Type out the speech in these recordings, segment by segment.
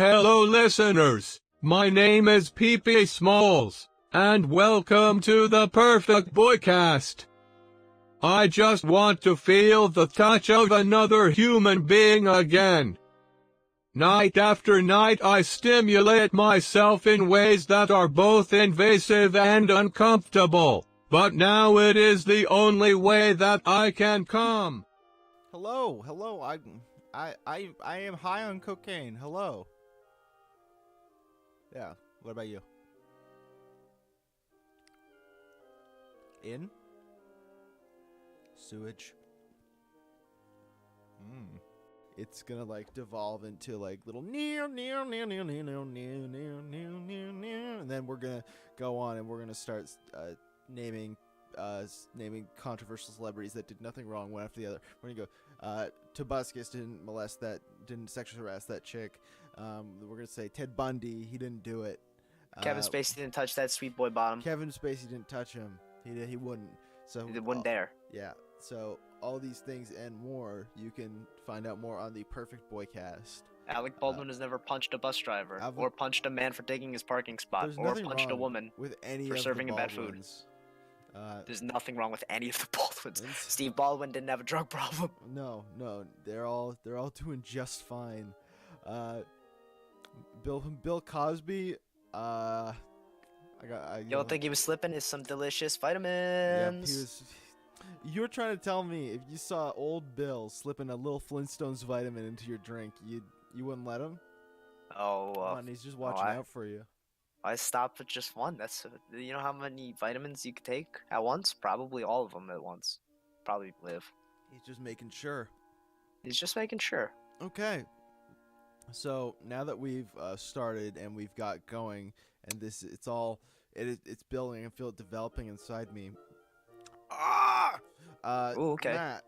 Hello listeners, my name is PP Smalls, and welcome to the perfect Boycast. I just want to feel the touch of another human being again. Night after night I stimulate myself in ways that are both invasive and uncomfortable, but now it is the only way that I can come. Hello, I am high on cocaine. Hello. Yeah, what about you? In? Sewage. It's gonna like devolve into like little near, and then we're gonna go on and we're gonna start naming controversial celebrities that did nothing wrong one after the other. We're gonna go Tobuscus didn't sexually harass that chick. We're gonna say Ted Bundy, he didn't do it. Kevin Spacey didn't touch that sweet boy bottom. Kevin Spacey didn't touch him. He wouldn't. So He wouldn't dare. Yeah. So all these things and more, you can find out more on the Perfect Boycast. Alec Baldwin has never punched a bus driver, or punched a man for taking his parking spot, or punched a woman with any for serving him bad food. There's nothing wrong with any of the Baldwins. Steve Baldwin didn't have a drug problem. No, they're all doing just fine. Bill Cosby, You don't think he was slipping is some delicious vitamins? Yeah, he was. You were trying to tell me if you saw old Bill slipping a little Flintstones vitamin into your drink, you wouldn't let him? Oh, Come on, he's just watching out for you. I stopped with just one. You know how many vitamins you could take at once? Probably all of them at once. Probably live. He's just making sure. He's just making sure. Okay. So now that we've started and we've got going, and it's building, I feel it developing inside me. Ooh, okay. Matt,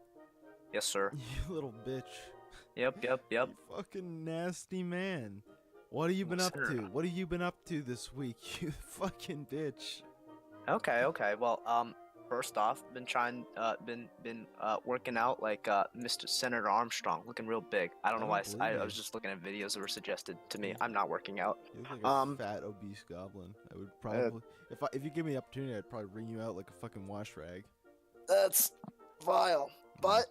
Yes, sir. you little bitch. Yep. You fucking nasty man. What have you been up to? What have you been up to this week, you fucking bitch? Okay. Well, first off, been working out like Mr. Senator Armstrong, looking real big. I don't know why. I was just looking at videos that were suggested to me. I'm not working out. You look like a fat, obese goblin. I would probably, if you give me the opportunity, I'd probably wring you out like a fucking wash rag. That's vile. But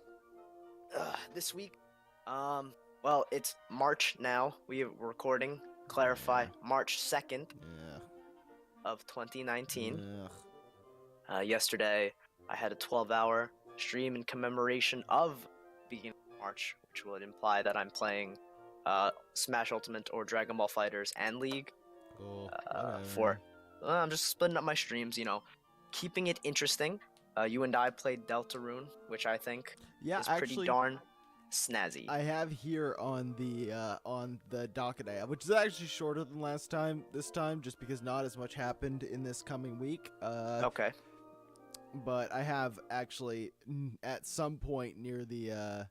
this week, well, it's March now. We are recording. Clarify, March 2nd of 2019. Yesterday, I had a 12-hour stream in commemoration of beginning of March, which would imply that I'm playing Smash Ultimate or Dragon Ball FighterZ and League. Cool. I'm just splitting up my streams, keeping it interesting. You and I played Deltarune, which I think is pretty darn snazzy. I have here on the docket I have, which is actually shorter than last time. This time, just because not as much happened in this coming week. Okay. But I have actually at some point near the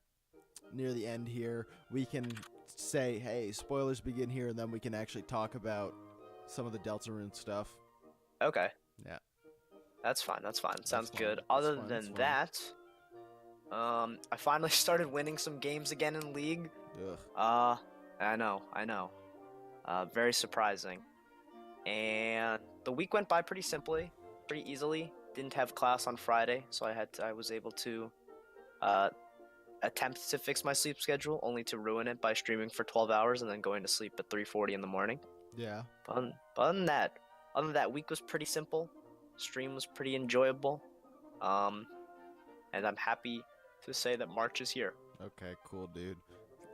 end here, we can say, hey, spoilers begin here, and then we can actually talk about some of the Deltarune stuff. Okay. Yeah. That's fine. Sounds good. Other than that, I finally started winning some games again in League. Ugh. I know. Very surprising. And the week went by pretty easily. Didn't have class on Friday, so I was able to attempt to fix my sleep schedule, only to ruin it by streaming for 12 hours and then going to sleep at 3:40 in the morning. Yeah. But other than that, week was pretty simple. Stream was pretty enjoyable. And I'm happy to say that March is here. Okay, cool, dude.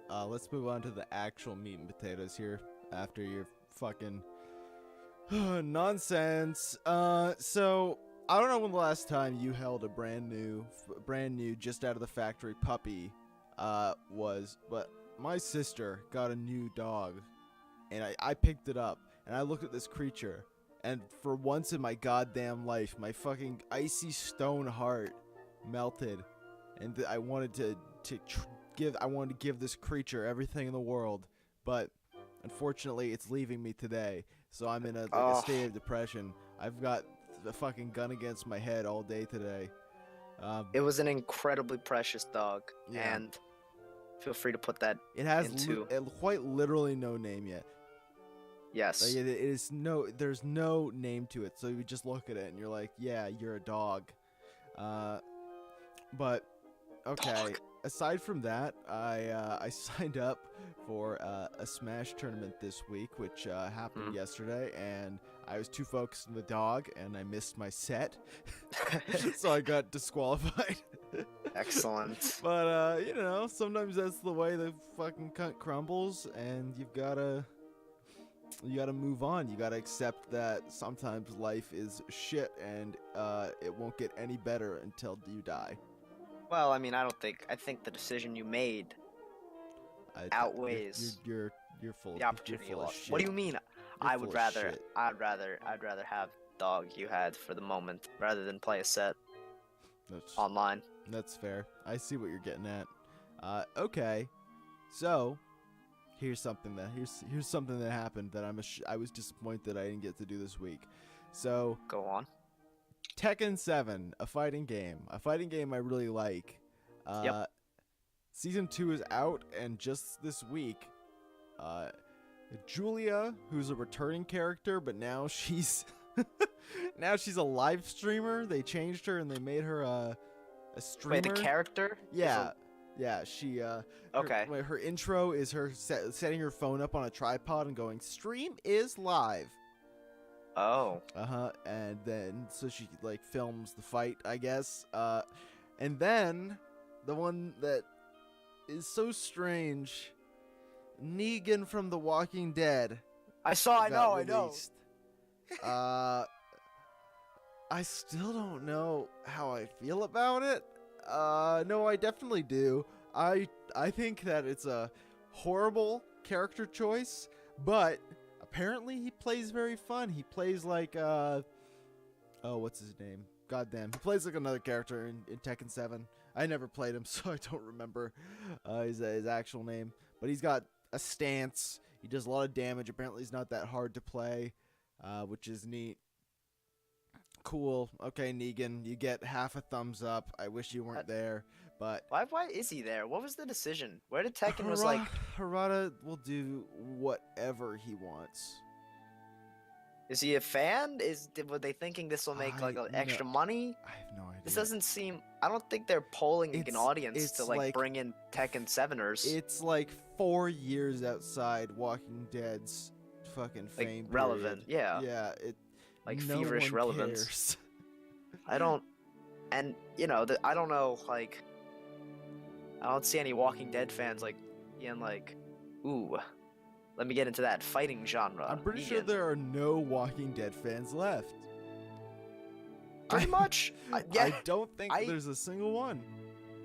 Let's move on to the actual meat and potatoes here after your fucking nonsense. So I don't know when the last time you held a brand new, just out of the factory puppy was, but my sister got a new dog, and I picked it up, and I looked at this creature, and for once in my goddamn life, my fucking icy stone heart melted, and I wanted to give this creature everything in the world, but unfortunately, it's leaving me today. So I'm in a state of depression. I've got the fucking gun against my head all day today. It was an incredibly precious dog, yeah. and Feel free to put that It has into. quite literally no name yet. Yes. Like, it is there's no name to it, so you just look at it and you're like, yeah, you're a dog. But okay. Dog. Aside from that, I signed up for a Smash tournament this week, which happened yesterday, and I was too focused on the dog, and I missed my set, so I got disqualified. Excellent. But you know, sometimes that's the way the fucking cunt crumbles, and you gotta move on. You gotta accept that sometimes life is shit, and it won't get any better until you die. Well, I mean, I think the decision you made outweighs You're full the opportunity. you're full of shit. What do you mean? I'd full of rather shit. have dog you had for the moment rather than play a set That's online. That's fair. I see what you're getting at. Okay, so here's something that happened that I was disappointed I didn't get to do this week. So Go on. Tekken 7, a fighting game I really like. Yep. Season 2 is out, and just this week, Julia, who's a returning character, but now she's a live streamer. They changed her and they made her a streamer. Wait, the character? Yeah. Yeah, she Okay. her intro is her setting her phone up on a tripod and going, "Stream is live." Oh. And then so she like films the fight, I guess. And then the one that is so strange, Negan from The Walking Dead. I know. Released. I still don't know how I feel about it. No, I definitely do. I think that it's a horrible character choice, but apparently he plays very fun. He plays like what's his name? Goddamn. He plays like another character in Tekken 7. I never played him, so I don't remember his actual name. But he's got a stance. He does a lot of damage. Apparently he's not that hard to play, which is neat. Cool. Okay, Negan, you get half a thumbs up. I wish you weren't there, but Why is he there? What was the decision? Where did Tekken was like? Harada will do whatever he wants. Is he a fan? Were they thinking this will make like extra money? I have no idea. This doesn't seem. I don't think they're polling an audience to like bring in Tekken 7ers. It's like 4 years outside Walking Dead's fucking fame. Like relevant, period. yeah. Yeah, Like no feverish one relevance. cares. I don't, and you know, I don't know, like, I don't see any Walking Dead fans like being like, ooh, let me get into that fighting genre. I'm pretty sure there are no Walking Dead fans left. Pretty much. Yeah. I don't think there's a single one.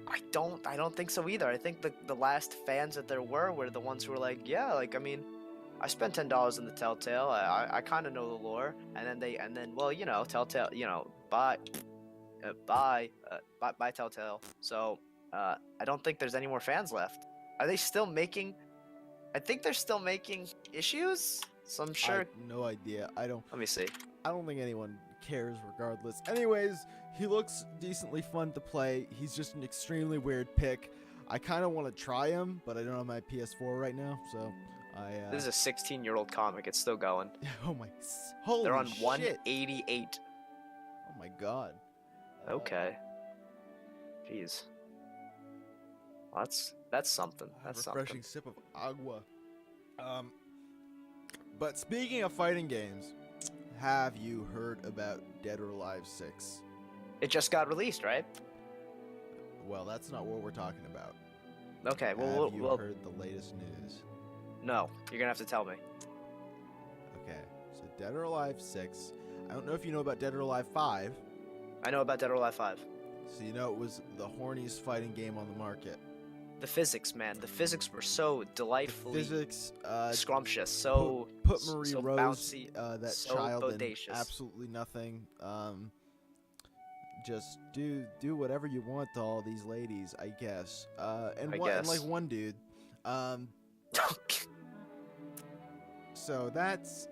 I don't think so either. I think the last fans that there were the ones who were like, yeah, like, I mean, I spent $10 in the Telltale. I kind of know the lore, and then well, you know, Telltale, you know, bye Telltale. So I don't think there's any more fans left. Are they still making? I think they're still making issues. So I'm sure. I have no idea. Let me see. I don't think anyone cares regardless. Anyways, he looks decently fun to play. He's just an extremely weird pick. I kind of want to try him, but I don't have my PS4 right now, so This is a 16-year-old comic. It's still going. Oh my, holy They're on shit. 188. Oh my god. Okay. Jeez. Well, that's something. That's refreshing something. sip of agua. But speaking of fighting games, have you heard about Dead or Alive 6? It just got released, right? Well, that's not what we're talking about. Okay. Have you heard the latest news? No. You're gonna have to tell me. Okay. So Dead or Alive 6. I don't know if you know about Dead or Alive 5. I know about Dead or Alive 5. So you know it was the horniest fighting game on the market. The physics, man. The physics were so delightfully scrumptious. So put Marie so Rose, bouncy, that so child, bodacious. in absolutely nothing. Just do whatever you want to all these ladies, I guess. And like one dude. So that's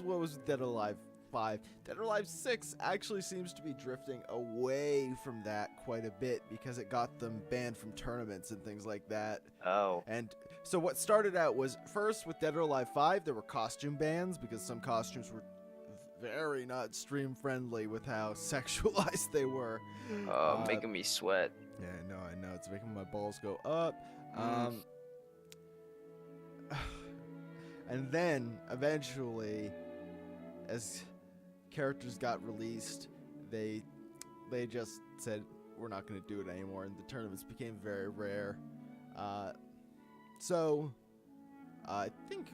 what was Dead or Alive 5. Dead or Alive 6 actually seems to be drifting away from that quite a bit because it got them banned from tournaments and things like that. Oh. And so what started out was, first with Dead or Alive 5, there were costume bans because some costumes were very not stream friendly with how sexualized they were. Making me sweat. Yeah, I know. It's making my balls go up. And then, eventually, as characters got released, they just said, we're not going to do it anymore, and the tournaments became very rare. So, I think,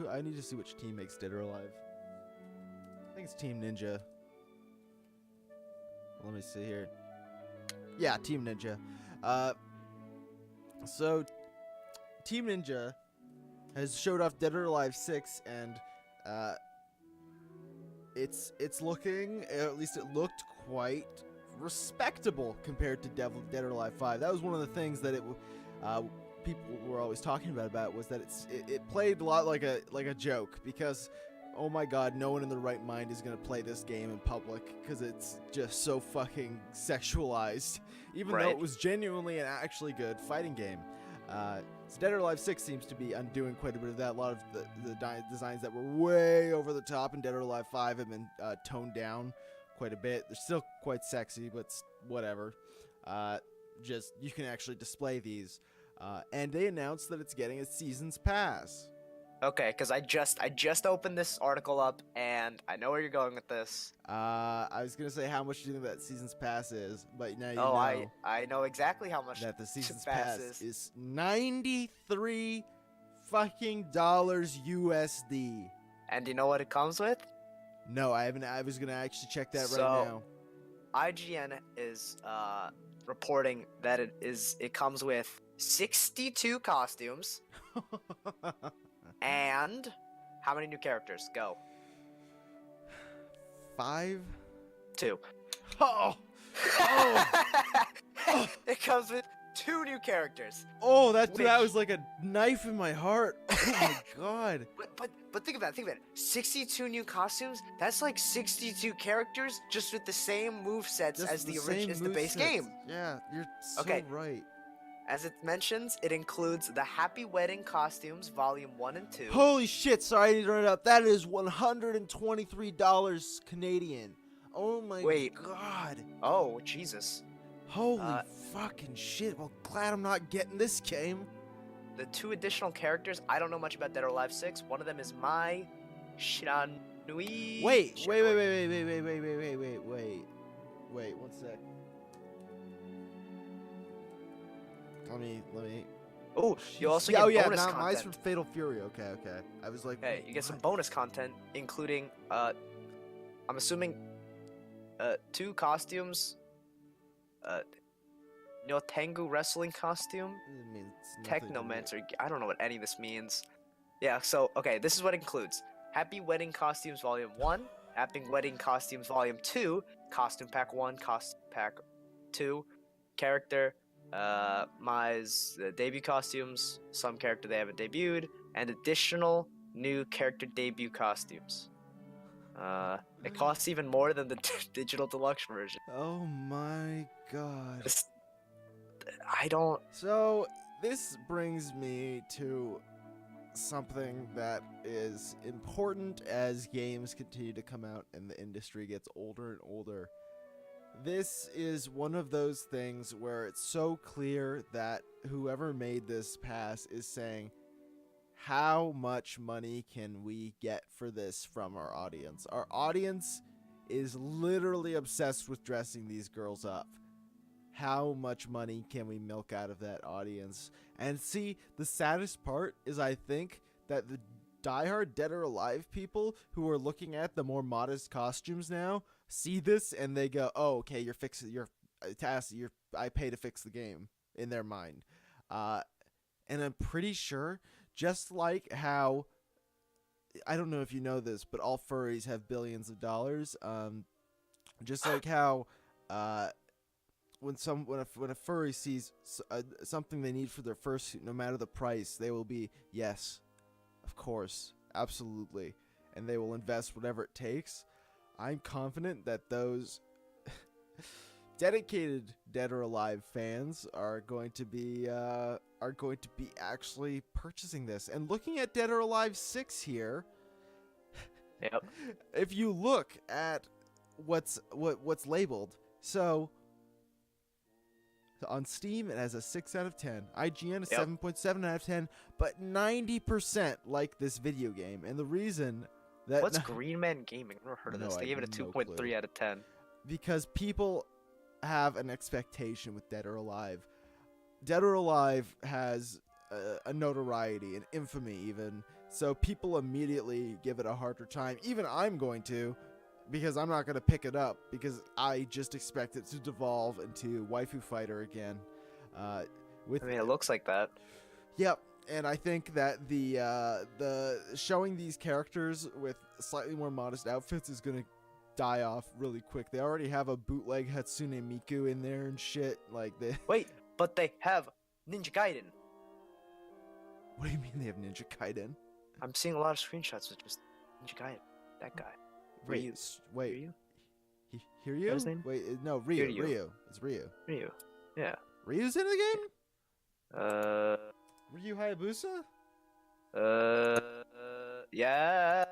I need to see which team makes Dead or Alive. I think it's Team Ninja. Let me see here. Yeah, Team Ninja. So, Team Ninja has showed off Dead or Alive 6, and it's looking, at least it looked quite respectable compared to Dead or Alive 5. That was one of the things that people were always talking about was that it played a lot like a joke, because oh my god, no one in their right mind is gonna play this game in public because it's just so fucking sexualized, even though it was genuinely an actually good fighting game. So Dead or Alive 6 seems to be undoing quite a bit of that. A lot of the designs that were way over the top in Dead or Alive 5 have been toned down quite a bit. They're still quite sexy, but whatever. Just, you can actually display these. And they announced that it's getting a Season's Pass. Okay, because I just opened this article up, and I know where you're going with this. I was gonna say, how much do you think that Season's Pass is? But now you know. Oh, I know exactly how much that the Season's Pass is $93 fucking USD. And you know what it comes with? No, I haven't. I was gonna actually check that right now. IGN is reporting that it comes with 62 costumes. And how many new characters? Go. 5? 2. Oh! It comes with 2 new characters. Oh, that was like a knife in my heart. Oh my god. But think about it. 62 new costumes? That's like 62 characters just with the same movesets as the base game. Yeah, you're so right. As it mentions, it includes the Happy Wedding costumes, Volume 1 and 2. Holy shit, sorry, I need to run it up. That is $123 Canadian. Oh my god. Oh, Jesus. Holy fucking shit. Well, glad I'm not getting this game. The 2 additional characters, I don't know much about Dead or Alive 6. One of them is Mai Shiranui. Wait, one sec. Let me. Oh, you also get bonus content. Mine's from Fatal Fury. Okay. I was like, hey, you get some bonus content, including, I'm assuming, 2 costumes, Tengu wrestling costume, Technomancer, I don't know what any of this means. Yeah, so, okay, this is what it includes. Happy Wedding Costumes Volume 1, Happy Wedding Costumes Volume 2, Costume Pack 1, Costume Pack 2, character, Mai's debut costumes, some character they haven't debuted, and additional new character debut costumes. It costs even more than the digital deluxe version. Oh my god. So, this brings me to something that is important as games continue to come out and the industry gets older and older. This is one of those things where it's so clear that whoever made this pass is saying, how much money can we get for this from our audience? Our audience is literally obsessed with dressing these girls up. How much money can we milk out of that audience? And see, the saddest part is I think that the diehard Dead or Alive people who are looking at the more modest costumes now see this and they go, "Oh, okay, you're fixing your task. I pay to fix the game." In their mind, and I'm pretty sure, just like how, I don't know if you know this, but all furries have billions of dollars. Just like how, when a furry sees something they need for their fursuit, no matter the price, they will be, yes, of course, absolutely. and they will invest whatever it takes. I'm confident that those dedicated Dead or Alive fans are going to be actually purchasing this. And looking at Dead or Alive 6 here, Yep. if you look at what's labeled, so on Steam it has a 6 out of 10, IGN a 7.7 out of 10, but 90% like this video game. And the reason that What's Green Man Gaming? I've never heard of this. They gave it a 2.3 out of 10. Because people have an expectation with Dead or Alive. Dead or Alive has a notoriety, an infamy even, so people immediately give it a harder time. Even I'm going to, because I'm not going to pick it up, because I just expect it to devolve into Waifu Fighter again. I mean, it looks like that. Yep, and I think that the showing these characters with slightly more modest outfits is going to die off really quick. They already have a bootleg Hatsune Miku in there and shit. Like they. Wait, but they have Ninja Gaiden. What do you mean they have Ninja Gaiden? I'm seeing a lot of screenshots with just Ninja Gaiden. That guy. Ryu. Wait. Ryu? Hiryu? What's his name? Wait, no, Ryu. Hiryu. Ryu. It's Ryu. Ryu. Yeah. Ryu's in the game? Ryu Hayabusa? Yeah.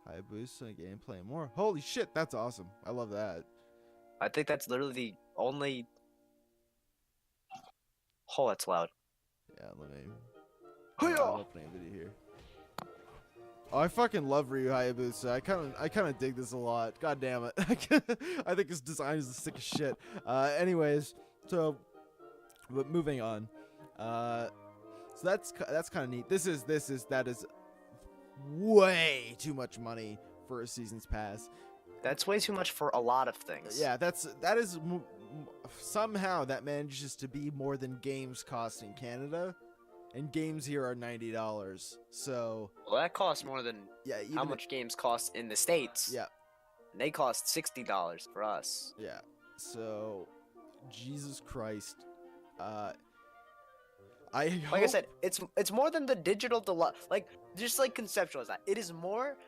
Hayabusa gameplay more. Holy shit, that's awesome. I love that. I think that's literally the only. Oh, that's loud. Yeah, let me. I'm opening a video here. Oh, I fucking love Ryu Hayabusa. I kind of dig this a lot. God damn it. I think his design is the sickest shit. Anyways, so, but moving on. So that's kind of neat. That is way too much money for a season's pass. That's way too much for a lot of things. Yeah, somehow that manages to be more than games cost in Canada, and games here are $90. So Well, that costs more than how much games cost in the States. Yeah. And they cost $60 for us. Yeah. So, Jesus Christ. I said, it's more than the digital deluxe. Like, just like conceptualize that. It is more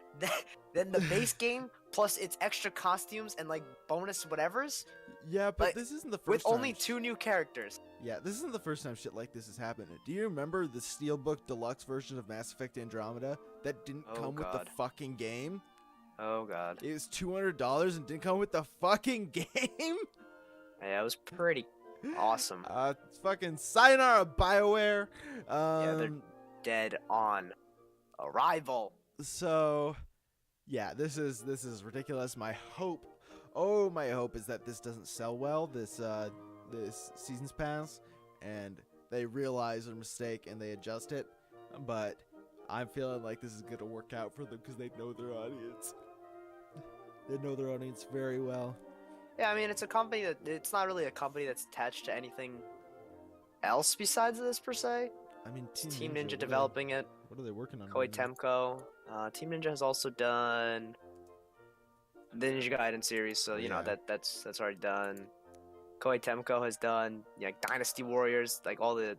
than the base game plus its extra costumes and like bonus whatevers. Yeah, but like, this isn't the first with time. only 2 new characters. Yeah, this isn't the first time shit like this has happened. Do you remember the Steelbook Deluxe version of Mass Effect Andromeda that didn't come with the fucking game? Oh god. It was $200 and didn't come with the fucking game? Yeah, it was pretty awesome. It's fucking sayonara, BioWare. Yeah, they're dead on arrival. So, yeah, this is ridiculous. My hope is that this doesn't sell well, this season's pass, and they realize their mistake and they adjust it. But I'm feeling like this is gonna work out for them because they know their audience. They know their audience very well. Yeah, I mean, it's not really a company that's attached to anything else besides this per se. I mean, Team Ninja developing it. What are they working on? Koei Temco. Team Ninja has also done the Ninja Gaiden series, so you know that's already done. Koei Temco has done like Dynasty Warriors, like all the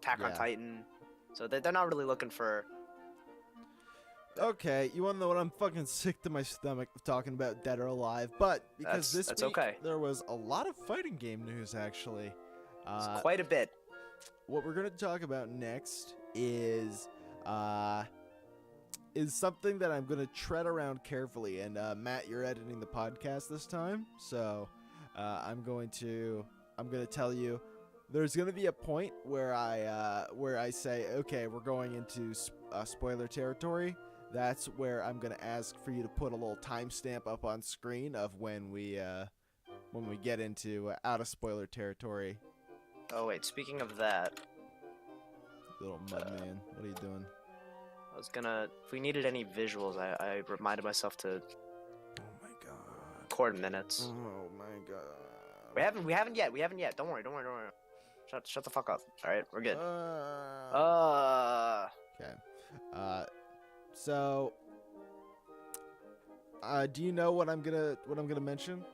Attack on Titan. So they're not really looking for. Okay, you wanna know what? I'm fucking sick to my stomach of talking about Dead or Alive, but because this week there was a lot of fighting game news actually. It's quite a bit. What we're gonna talk about next is something that I'm gonna tread around carefully. And Matt, you're editing the podcast this time, so I'm gonna tell you. There's gonna be a point where I say, okay, we're going into spoiler territory. That's where I'm gonna ask for you to put a little timestamp up on screen of when we get into out of spoiler territory. Oh wait, speaking of that, little mud man, what are you doing? I was gonna. If we needed any visuals, I reminded myself to. Oh my god. Record minutes. Oh my god. We haven't yet. Don't worry. Shut the fuck up. All right, we're good. Okay. So, do you know what I'm gonna mention?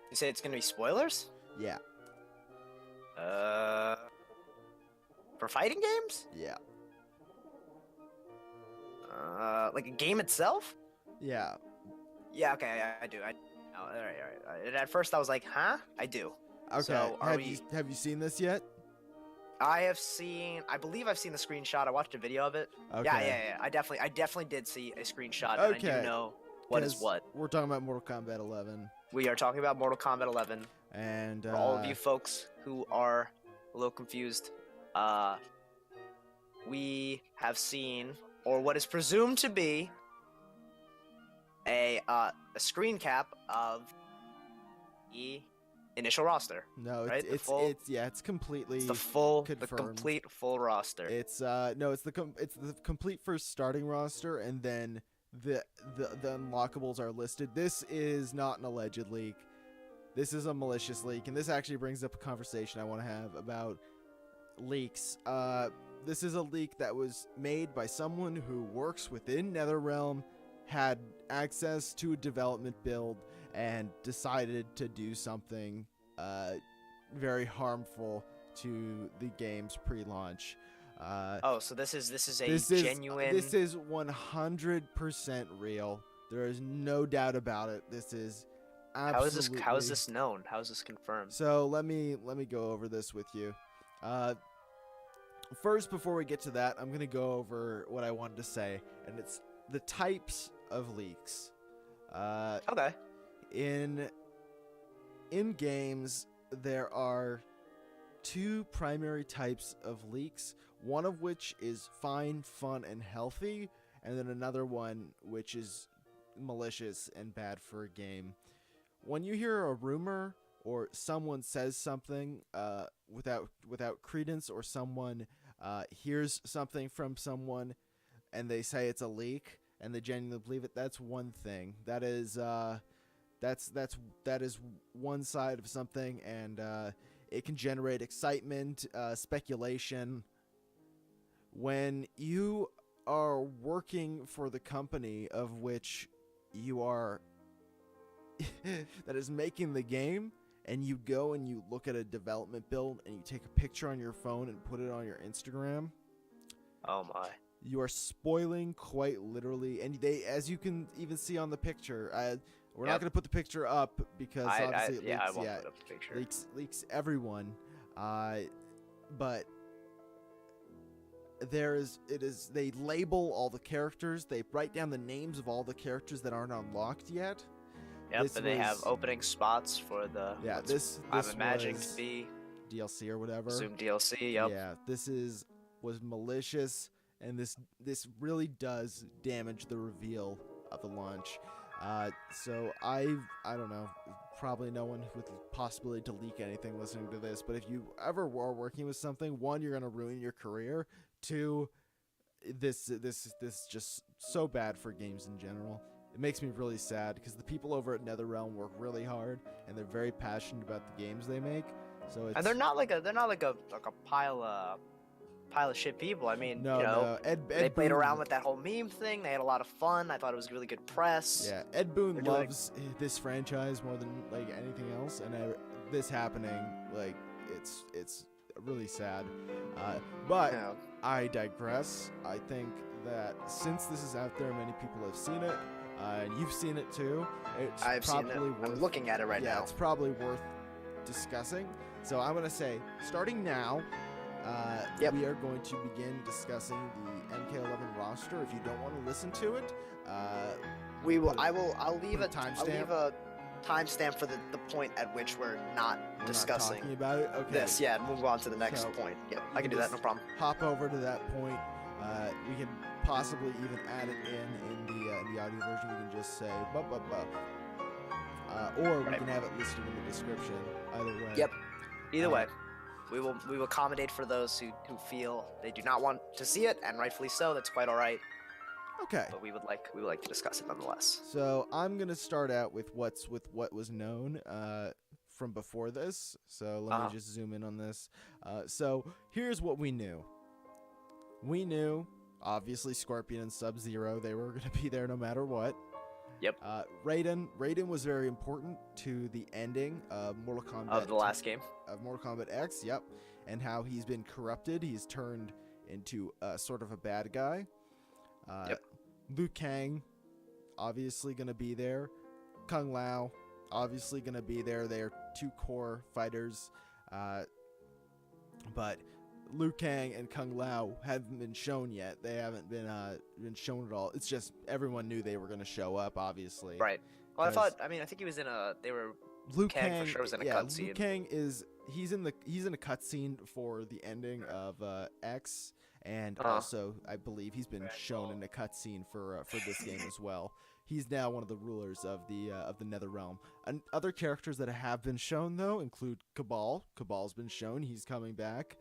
You say it's gonna be spoilers? Yeah. For fighting games? Yeah. Like a game itself? Yeah. Yeah, okay, I do. Oh, all right. And at first I was like, huh? I do. Okay. So have you seen this yet? I believe I've seen the screenshot. I watched a video of it. Okay. Yeah. I definitely did see a screenshot, and I Okay. do know what is what. We're talking about Mortal Kombat 11. We are talking about Mortal Kombat 11. And For all of you folks who are a little confused, we have seen, or what is presumed to be, a screen cap of the initial roster. No, right? it's completely It's the confirmed. complete full roster. It's it's the complete first starting roster, and then the unlockables are listed. This is not an alleged leak. This is a malicious leak, and this actually brings up a conversation I want to have about leaks. This is a leak that was made by someone who works within NetherRealm, had access to a development build, and decided to do something very harmful to the game's pre-launch. So this is genuine. This is 100% real. There is no doubt about it. This is absolutely. How is this known? How is this confirmed? So let me go over this with you. First, before we get to that, I'm gonna go over what I wanted to say, and it's the types of leaks. Okay. In games, there are two primary types of leaks, one of which is fine, fun, and healthy, and then another one which is malicious and bad for a game. When you hear a rumor or someone says something without credence, or someone hears something from someone and they say it's a leak and they genuinely believe it, that's one thing. That is one side of something, and it can generate excitement, speculation. When you are working for the company of which you are that is making the game, and you go and you look at a development build and you take a picture on your phone and put it on your Instagram, oh my, you are spoiling quite literally. And they, as you can even see on the picture, we're not going to put the picture up because obviously it leaks. I won't put up the picture. Leaks everyone. But they label all the characters. They write down the names of all the characters that aren't unlocked yet. Yep, and they have opening spots for the. Yeah, this I'm imagining to be DLC or whatever. Zoom DLC. Yep. Yeah, this was malicious, and this really does damage the reveal of the launch. So I don't know, probably no one with the possibility to leak anything listening to this, but if you ever were working with something, one, you're gonna ruin your career. Two, this just so bad for games in general. It makes me really sad because the people over at NetherRealm work really hard and they're very passionate about the games they make. So it's, and they're not like a pile of shit people. I mean, they played around with that whole meme thing. They had a lot of fun. I thought it was really good press. Yeah, Ed Boon loves this franchise more than like anything else, and this happening, like it's really sad. But yeah. I digress. I think that since this is out there, many people have seen it. And you've seen it too. I've seen it. I'm looking at it right now. Yeah, it's probably worth discussing. So I'm gonna say, starting now, we are going to begin discussing the MK11 roster. If you don't want to listen to it, I'll leave a timestamp for the point at which we're not discussing. Not talking about it. Okay. This, yeah. Move on to the next point. Yep, I can do that. No problem. Hop over to that point. We can possibly even add it in the audio version. We can just say ba ba ba, or we can have it listed in the description. Either way. Yep. Either way, we will accommodate for those who feel they do not want to see it, and rightfully so. That's quite all right. Okay. But we would like to discuss it nonetheless. So I'm gonna start out with what was known from before this. So let me just zoom in on this. So here's what we knew. We knew, obviously, Scorpion and Sub-Zero, they were going to be there no matter what. Yep. Raiden was very important to the ending of Mortal Kombat. Of the last game. Of Mortal Kombat X, yep. And how he's been corrupted. He's turned into sort of a bad guy. Yep. Liu Kang, obviously gonna be there. Kung Lao, obviously gonna be there. They're 2 core fighters. But Liu Kang and Kung Lao haven't been shown yet. They haven't been shown at all. It's just everyone knew they were gonna show up, obviously. Right. Well, I think he was in a. They were. Liu Kang for sure was in a cutscene. Liu Kang he's in a cutscene for the ending of X, and also I believe he's been shown in a cutscene for this game as well. He's now one of the rulers of the Nether Realm. And other characters that have been shown though include Cabal. Cabal's been shown. He's coming back.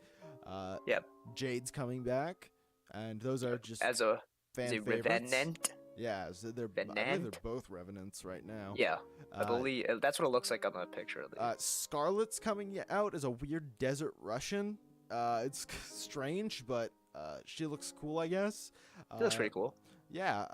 Yep. Jade's coming back, and those are just as a favorites. Revenant. Yeah, so they're I believe they're both Revenants right now. Yeah, I believe that's what it looks like on the picture. Scarlet's coming out as a weird desert Russian. It's strange, but she looks cool, I guess. She looks pretty cool. Yeah.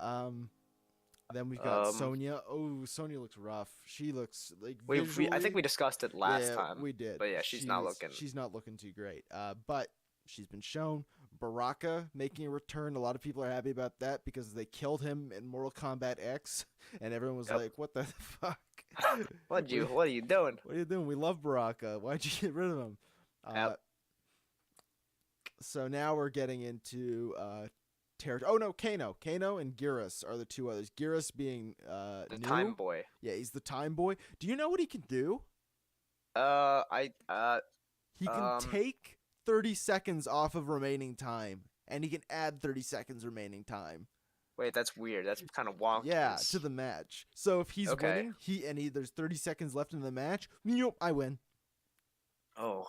Then we've got Sonya. Oh, Sonya looks rough. She looks like I think we discussed it last time. We did. But yeah, she's not looking. She's not looking too great. But she's been shown. Baraka making a return. A lot of people are happy about that because they killed him in Mortal Kombat X, and everyone was like, "What the fuck? What are you doing? What are you doing? We love Baraka. Why'd you get rid of him?" So now we're getting into territory. Oh no, Kano and Geras are the 2 others. Geras being the new. Time Boy. Yeah, he's the Time Boy. Do you know what he can do? He can take 30 seconds off of remaining time, and he can add 30 seconds remaining time. Wait, that's weird. That's kind of wonky. Yeah, to the match. So if he's winning, there's 30 seconds left in the match, I win. Oh.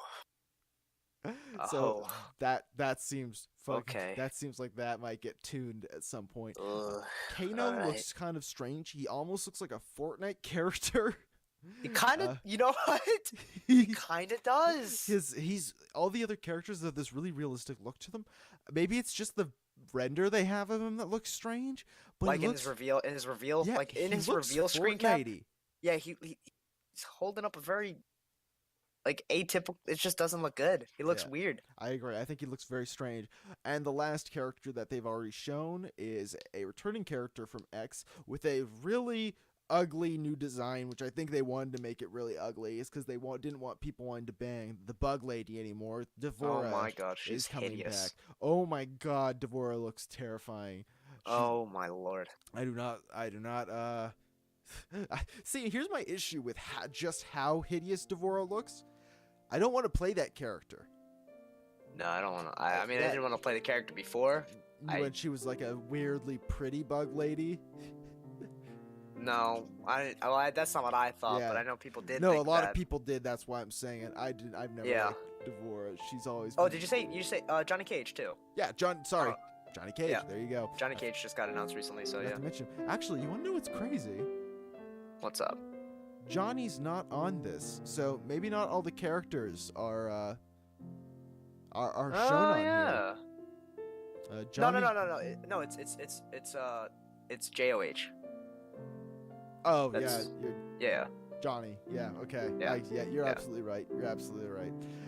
So that seems fucking, that seems like that might get tuned at some point. Kano looks kind of strange. He almost looks like a Fortnite character. He kind of, you know what? He kind of does. He's all the other characters have this really realistic look to them. Maybe it's just the render they have of him that looks strange. But like in his reveal, yeah, like in his reveal screen cap. Yeah, he's holding up a very atypical. It just doesn't look good. He looks weird. I agree. I think he looks very strange. And the last character that they've already shown is a returning character from X with a really ugly new design, which I think they wanted to make it really ugly. Is because they didn't want people wanting to bang the Bug Lady anymore. Devora. Oh my god, she's coming hideous. back. Oh my god, Devora looks terrifying. Oh my lord. I do not. See, here's my issue with just how hideous Devora looks. I don't want to play that character. No, I don't want to. I mean, I didn't want to play the character before. When she was like a weirdly pretty Bug Lady. No, that's not what I thought, but I know people did. No, a lot of people did. That's why I'm saying it. I've never liked Devora. She's always. Oh, did you say Johnny Cage too? Yeah, Johnny Cage. Yeah. There you go. Johnny Cage just got announced recently, so to mention. Actually, you want to know what's crazy? What's up? Johnny's not on this, so maybe not all the characters are shown on here. Johnny... No. It's JOH. Oh, that's, yeah. Johnny. Yeah. Okay. Yeah. You're absolutely right.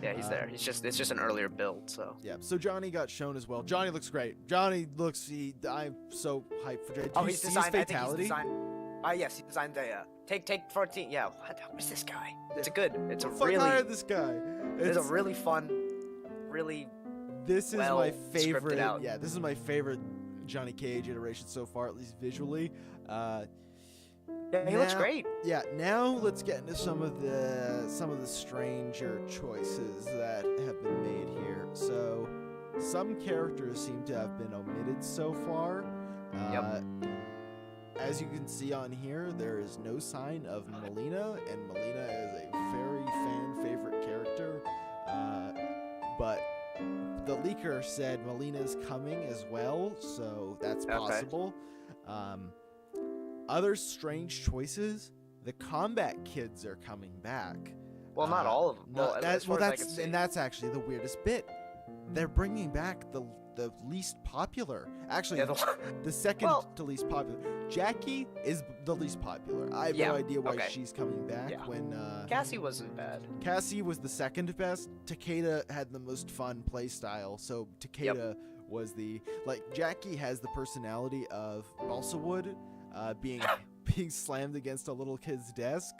Yeah, he's there. It's just an earlier build. So. Yeah. So Johnny got shown as well. Johnny looks great. I'm so hyped for Jay. He's designed. Fatality? I think he's designed. Yes, he designed the take 14. Yeah. Who's this guy? It's a really. Hired this guy. It's a really fun, really. This is my favorite. Yeah, this is my favorite Johnny Cage iteration so far, at least visually. Yeah, he looks great. Yeah, now let's get into some of the stranger choices that have been made here. So, some characters seem to have been omitted so far. As you can see on here, there is no sign of Melina, and Melina is a very fan-favorite character. But the leaker said Melina's coming as well, so that's possible. Other strange choices, the Combat Kids are coming back. Well, not all of them. That's actually the weirdest bit. They're bringing back the least popular. Actually, the second to least popular. Jackie is the least popular. I have no idea why she's coming back when Cassie wasn't bad. Cassie was the second best. Takeda had the most fun play style, so Takeda was Jackie has the personality of balsa wood, being slammed against a little kid's desk.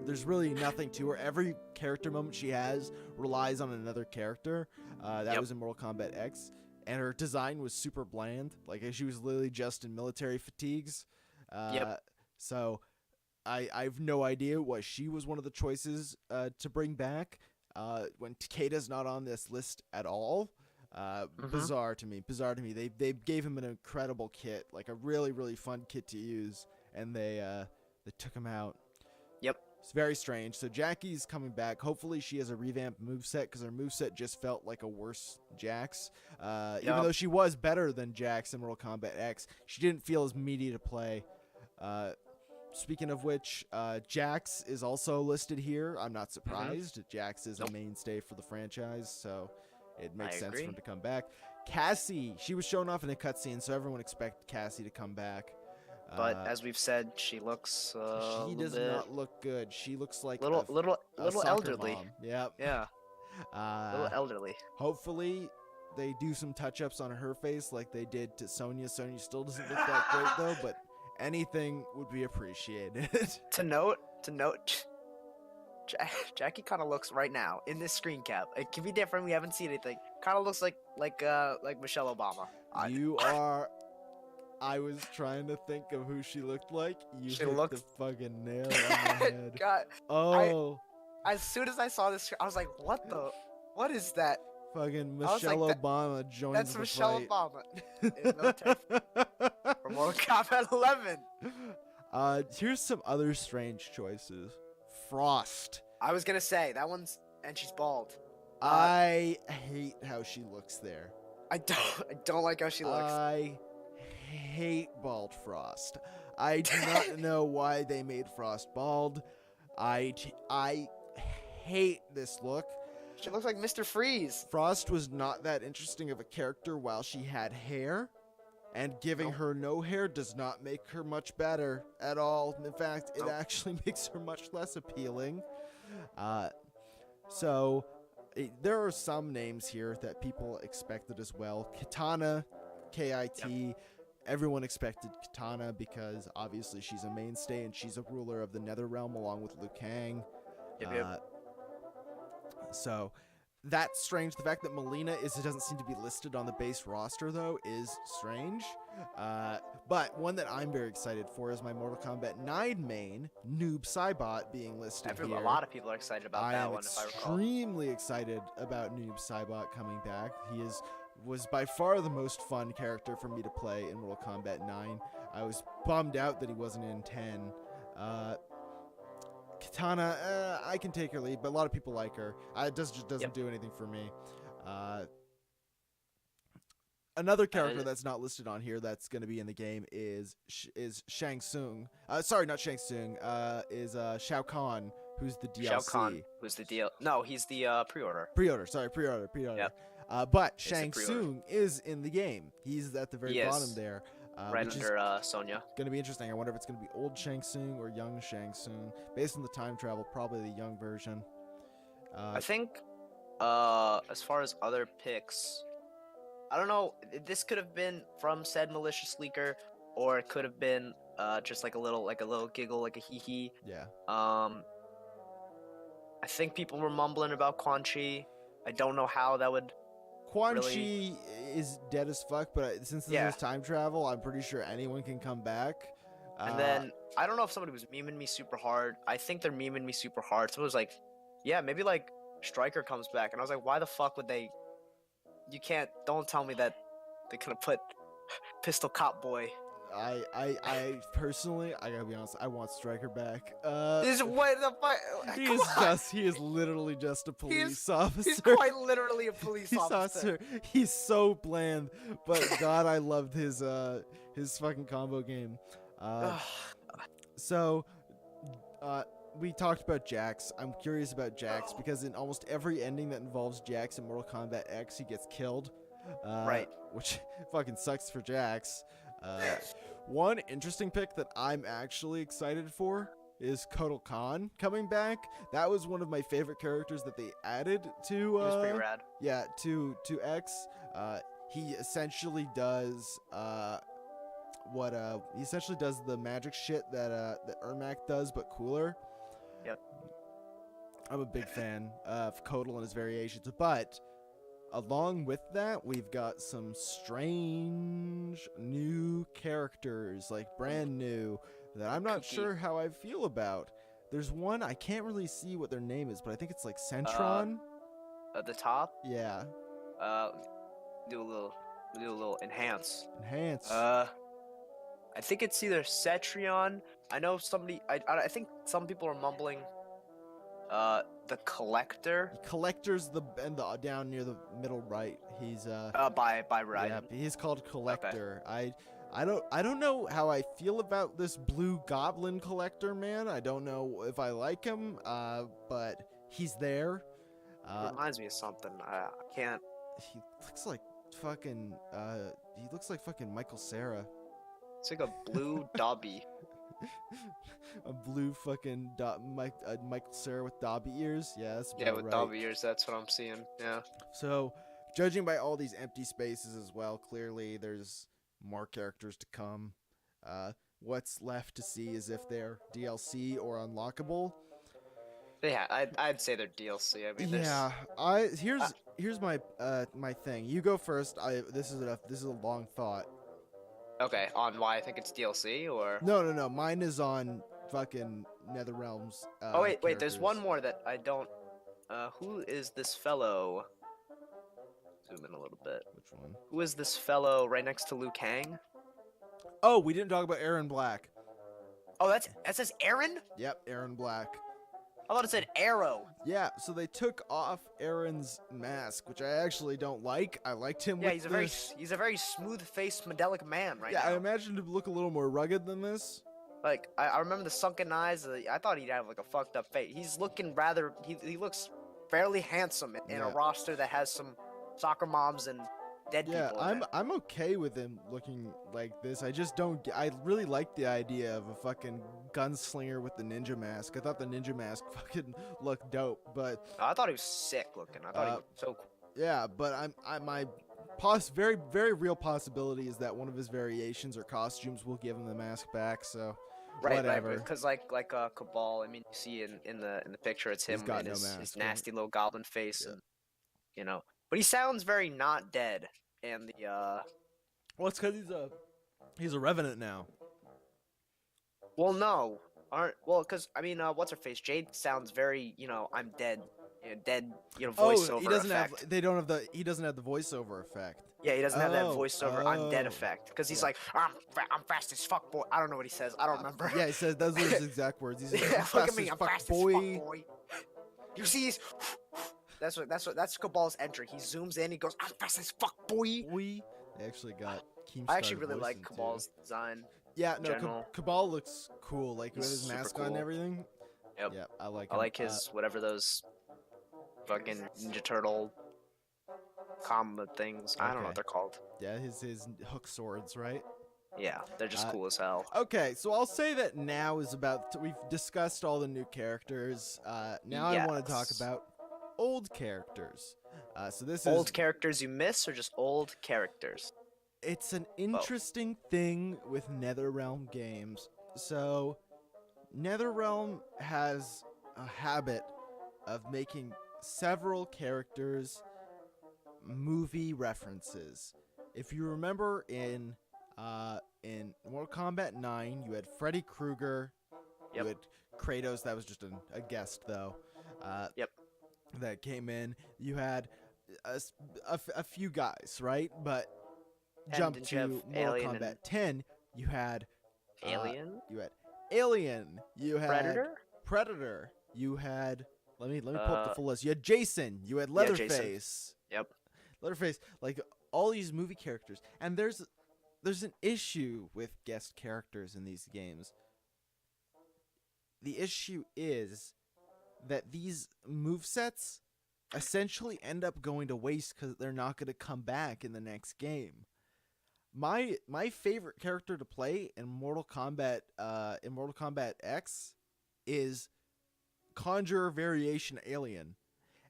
There's really nothing to her. Every character moment she has relies on another character. That was in Mortal Kombat X. And her design was super bland. Like, she was literally just in military fatigues. So I have no idea why she was one of the choices to bring back when Takeda's not on this list at all. Bizarre to me. They gave him an incredible kit, like a really, really fun kit to use, and they took him out. Yep. It's very strange. So Jackie's coming back. Hopefully she has a revamped moveset, because her moveset just felt like a worse Jax. Even though she was better than Jax in Mortal Kombat X, she didn't feel as meaty to play. Speaking of which, Jax is also listed here. I'm not surprised. Jax is a mainstay for the franchise, so it makes sense for him to come back. Cassie, she was shown off in a cutscene, so everyone expected Cassie to come back. But as we've said, she looks she does not look good. She looks like little elderly. Mom. Yep. Yeah. Little elderly. Hopefully they do some touch-ups on her face like they did to Sonya. Sonya still doesn't look that great though, but anything would be appreciated. To note, Jackie kind of looks right now in this screen cap. It can be different. We haven't seen anything. Kind of looks like Michelle Obama. I was trying to think of who she looked like. She hit the fucking nail on the head. God. Oh. As soon as I saw this, I was like, what is that? Fucking Michelle Obama joins That's the Michelle fight. Obama. In military for Mortal Kombat 11. Here's some other strange choices. Frost. I was gonna say that one's, and she's bald. I hate how she looks there. I don't like how she looks. I hate bald Frost. I do not know why they made Frost bald. I hate this look. She looks like Mr. Freeze. Frost was not that interesting of a character while she had hair, and giving her no hair does not make her much better at all. In fact, it actually makes her much less appealing. So there are some names here that people expected as well. Kitana, K-I-T. Yep. Everyone expected Kitana because obviously she's a mainstay and she's a ruler of the Netherrealm along with Liu Kang. Yep. So that's strange. The fact that Melina doesn't seem to be listed on the base roster, though, is strange. But one that I'm very excited for is my Mortal Kombat 9 main, Noob Saibot, being listed here. A lot of people are excited about that one, if I recall. I am extremely excited about Noob Saibot coming back. He was by far the most fun character for me to play in Mortal Kombat 9. I was bummed out that he wasn't in 10. Kitana, I can take her lead, but a lot of people like her. It just doesn't do anything for me. Another character that's not listed on here that's going to be in the game is Shang Tsung. Sorry, not Shang Tsung. Is Shao Kahn, who's the DLC. Shao Kahn, who's the deal? No, he's the pre-order. Pre-order. Yep. But Shang Tsung is in the game. He's at the very bottom there. Right under Sonya. Going to be interesting. I wonder if it's going to be old Shang Tsung or young Shang Tsung. Based on the time travel, probably the young version. I think, as far as other picks, I don't know. This could have been from said malicious leaker, or it could have been just like a little giggle, like a hee hee. Yeah. I think people were mumbling about Quan Chi. I don't know how that would. Quan Chi is dead as fuck, but since this is time travel, I'm pretty sure anyone can come back. And then, I don't know if somebody was memeing me super hard. I think they're memeing me super hard. Someone was like, yeah, maybe like Stryker comes back. And I was like, why the fuck would they? Don't tell me that they're gonna put Pistol Cop Boy. I personally, I gotta be honest, I want Stryker back. What the fuck? He is literally just a police officer. He's quite literally a police officer. He's so bland, but God, I loved his fucking combo game. We talked about Jax. I'm curious about Jax because in almost every ending that involves Jax in Mortal Kombat X, he gets killed. Right. Which fucking sucks for Jax. One interesting pick that I'm actually excited for is Kotal Khan coming back. That was one of my favorite characters that they added to. He was pretty rad. Yeah, to X. He essentially does he essentially does the magic shit that Ermac does, but cooler. Yep. I'm a big fan of Kotal and his variations, but along with that, we've got some strange new characters, like brand new, that I'm not sure how I feel about. There's one, I can't really see what their name is, but I think it's like Centron. At the top? Yeah. Do a little enhance. Enhance. I think it's either Cetrion. I know somebody. I think some people are mumbling. The Collector. Collector's the down near the middle right. He's by right. Yeah, he's called Collector. Okay. I don't know how I feel about this blue goblin collector, man. I don't know if I like him. But he's there. Reminds me of something. I can't. He looks like fucking. He looks like fucking Michael Cera. It's like a blue Dobby. A blue fucking Michael Cera with Dobby ears. Yeah, that's about with right. Dobby ears. That's what I'm seeing. Yeah. So, judging by all these empty spaces as well, clearly there's more characters to come. What's left to see is if they're DLC or unlockable. Yeah, I'd say they're DLC. I mean, yeah. Here's my my thing. You go first. This is a long thought. Okay, on why I think it's DLC or no. Mine is on fucking NetherRealms. Oh wait. There's one more that I don't. Who is this fellow? Zoom in a little bit. Which one? Who is this fellow right next to Liu Kang? Oh, we didn't talk about Aaron Black. Oh, that says Aaron? Yep, Aaron Black. I thought it said Arrow. Yeah, so they took off Aaron's mask, which I actually don't like. I liked him. Yeah, with he's a very smooth-faced, medallic man right now. Yeah, I imagined him to look a little more rugged than this. Like I remember the sunken eyes. I thought he'd have like a fucked up face. He's looking rather. He looks fairly handsome in a roster that has some soccer moms and dead people. Yeah, I'm okay with him looking like this. I just don't. I really like the idea of a fucking gunslinger with the ninja mask. I thought the ninja mask fucking looked dope, but I thought he was sick looking. I thought he looked so cool. Yeah, but my very very real possibility is that one of his variations or costumes will give him the mask back. So. Whatever. Right, because like Cabal, I mean, you see in the picture, it's him and his nasty little goblin face, and but he sounds very not dead, and the well, it's because he's a revenant now. Well, no, because I mean, what's her face? Jade sounds very, I'm dead, dead, voiceover he doesn't effect. He doesn't have the voiceover effect. Yeah, he doesn't have that voiceover undead effect because he's like, I'm fast as fuck, boy. I don't know what he says. I don't remember. Yeah, he says those are his exact words. He's like, I'm look at me, I'm fast as fuck, boy. You see, that's Cabal's entry. He zooms in, he goes, I'm fast as fuck, boy. They actually got Keemstar. I actually really like Cabal's design. Yeah, no, Cabal looks cool, like with his mask on and everything. Yep. Yeah, I like him. I like his whatever those fucking Ninja Turtle combat things. I don't know what they're called. Yeah, his hook swords, right? Yeah, they're just cool as hell. Okay, so I'll say that now is we've discussed all the new characters. Now I want to talk about old characters. So this old characters you miss or just old characters? It's an interesting thing with NetherRealm games. So NetherRealm has a habit of making several characters movie references. If you remember in Mortal Kombat 9, you had Freddy Krueger. Yep. You had Kratos. That was just a guest, though. Yep. That came in. You had a few guys, right? But jump to Mortal Kombat 10. You had Alien. You had Alien. You had Predator. You had let me pull up the full list. You had Jason. You had Leatherface. Yep. Leatherface, like all these movie characters, and there's an issue with guest characters in these games. The issue is that these movesets essentially end up going to waste because they're not going to come back in the next game. My favorite character to play in Mortal Kombat X is Conjure Variation Alien,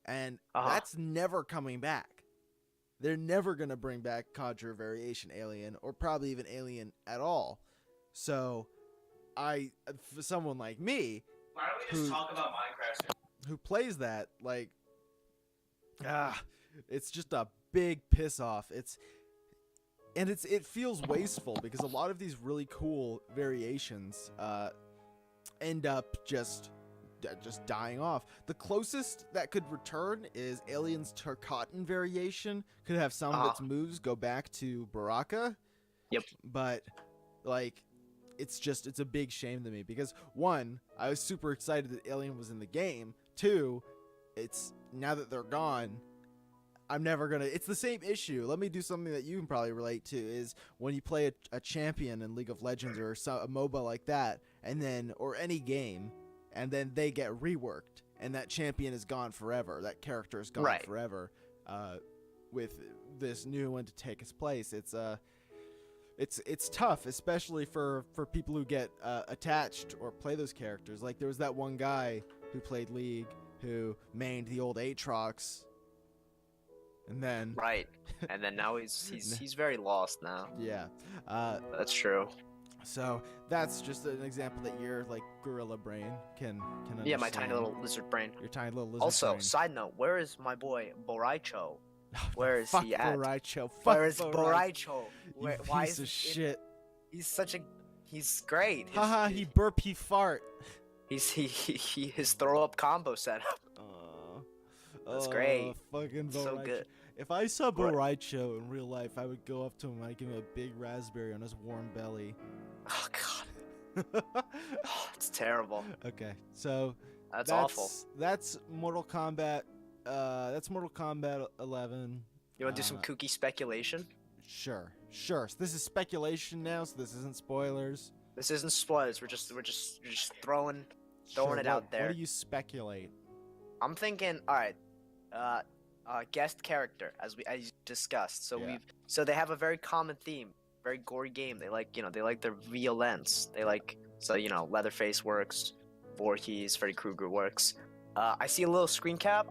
and that's never coming back. They're never going to bring back Conjure Variation Alien, or probably even Alien at all. So, for someone like me, why don't we just talk about Minecraft? Who plays that, like, it's just a big piss off. It feels wasteful because a lot of these really cool variations end up just dying off. The closest that could return is Alien's Turcotten variation. Could have some of its moves go back to Baraka. Yep. But like, it's a big shame to me because, one, I was super excited that Alien was in the game. Two, it's now that they're gone, I'm never gonna. It's the same issue. Let me do something that you can probably relate to. Is when you play a champion in League of Legends or a MOBA like that, and then or any game, and then they get reworked, and that champion is gone forever. That character is gone forever. With this new one to take its place, it's tough, especially for people who get attached or play those characters. Like there was that one guy who played League who mained the old Aatrox. And then and then now he's very lost now. Yeah, that's true. So that's just an example that your like gorilla brain can understand. Yeah, my tiny little lizard brain. Your tiny little lizard also, brain. Side note, where is my boy Boraicho? Where is he at? Boraicho. Where is Boraicho? Why piece of shit. He's great. Haha, he burp, he fart. His throw up combo setup. That's great. Fucking Boraicho. So good. If I saw Boraicho in real life, I would go up to him and I'd give him a big raspberry on his warm belly. Oh god. It's terrible. Okay, so that's awful. That's Mortal Kombat. That's Mortal Kombat 11. You want to do some kooky speculation? Sure. So this is speculation now, so this isn't spoilers. This isn't spoilers. We're just throwing it out there. What do you speculate? I'm thinking, all right, guest character as discussed. So they have a very common theme, very gory game. They like their violence. They like Leatherface works, Voorhees, Freddy Krueger works. I see a little screen cap.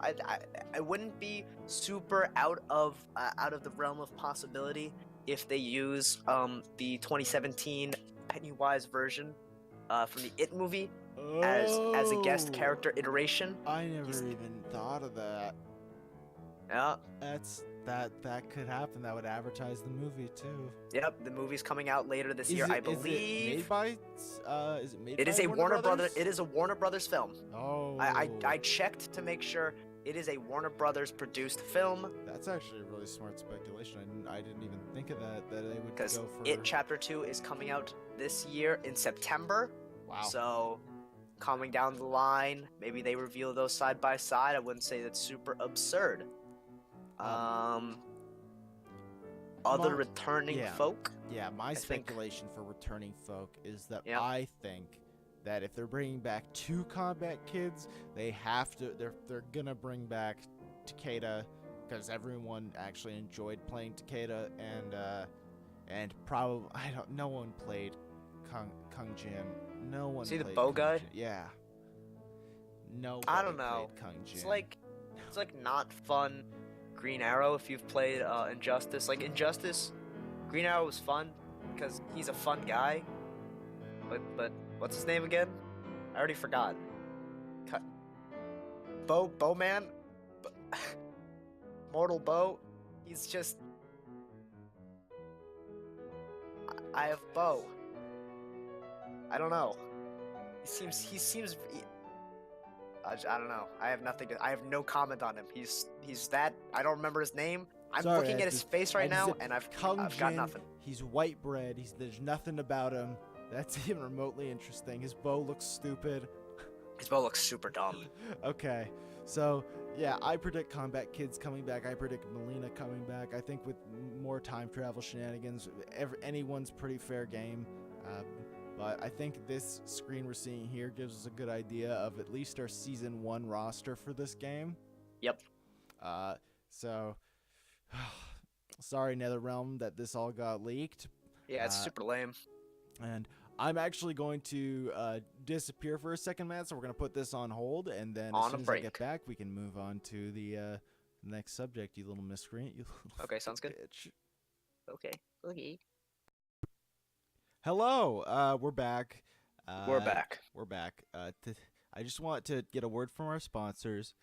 I wouldn't be super out of the realm of possibility if they use the 2017 Pennywise version from the It movie as a guest character iteration. I never even thought of that. Yeah. That could happen. That would advertise the movie too. Yep, the movie's coming out later this year, I believe. Is it made by? Is it made? It by is a Warner Brothers? It is a Warner Brothers film. Oh. I checked to make sure it is a Warner Brothers produced film. That's actually a really smart speculation. I didn't even think of that they would go for. It Chapter 2 is coming out this year in September. Wow. So, coming down the line, maybe they reveal those side by side. I wouldn't say that's super absurd. Other returning folk? Yeah, my speculation for returning folk is that I think that if they're bringing back 2 combat kids, they have to. They're gonna bring back Takeda because everyone actually enjoyed playing Takeda, and probably no one played Kung Jin. No one. See the played bow Kung guy? Jin. Yeah. No. I don't know. Kung Jin. It's like not fun. Green Arrow, if you've played Injustice. Like Injustice, Green Arrow was fun because he's a fun guy. But what's his name again? I already forgot. Bowman? Mortal Bow? He's just... I have Bow. I don't know. He seems... I don't know. I have no comment on him. He's that. I don't remember his name. I'm looking at his face right now, and I've got nothing. He's white bread. There's nothing about him that's even remotely interesting. His bow looks stupid. His bow looks super dumb. Okay, so yeah, I predict Combat Kids coming back. I predict Melina coming back. I think with more time travel shenanigans, anyone's pretty fair game. But I think this screen we're seeing here gives us a good idea of at least our Season 1 roster for this game. Yep. So, sorry NetherRealm that this all got leaked. Yeah, it's super lame. And I'm actually going to disappear for a second, Matt. So we're gonna put this on hold, and then On as soon a as I get break. back, we can move on to the next subject. You little miscreant, you little Okay, sounds good. bitch. Okay. Okay. Hello, we're back. We're back. We're back. I just want to get a word from our sponsors.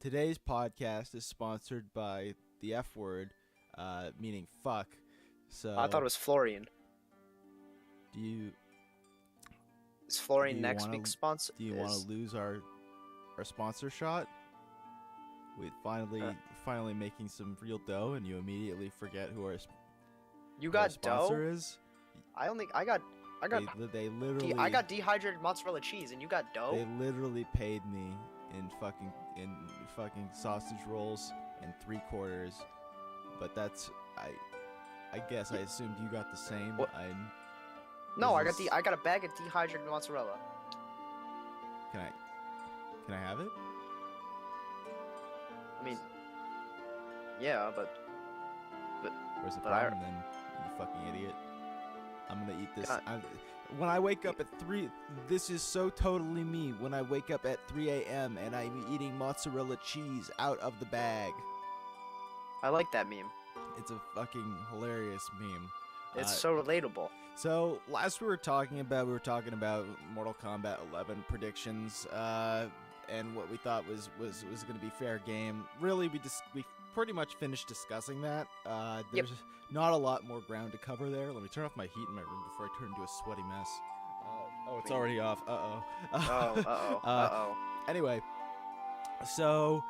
Today's podcast is sponsored by the F word, meaning fuck. So I thought it was Florian. do you Is Florian do you next wanna- week's sponsor? do you want to lose our sponsor shot? With finally making some real dough, and you immediately forget who our You who our got sponsor dough? is. I They literally I got dehydrated mozzarella cheese, and you got They dough. literally paid me in fucking sausage rolls and 3/4. But that's I guess I assumed you got the same. What? No, is this- I got a bag of dehydrated mozzarella. Can I have it? I mean, yeah, but Where's the But I- problem then? You fucking idiot. I'm gonna eat this. God. When I wake up at 3, this is so totally me. When I wake up at 3 a.m. and I'm eating mozzarella cheese out of the bag. I like that meme. It's a fucking hilarious meme. It's so relatable. So last we were talking about Mortal Kombat 11 predictions, and what we thought was going to be fair game. Really, we pretty much finished discussing that. There's not a lot more ground to cover there. Let me turn off my heat in my room before I turn into a sweaty mess. Oh, it's already off. Anyway, so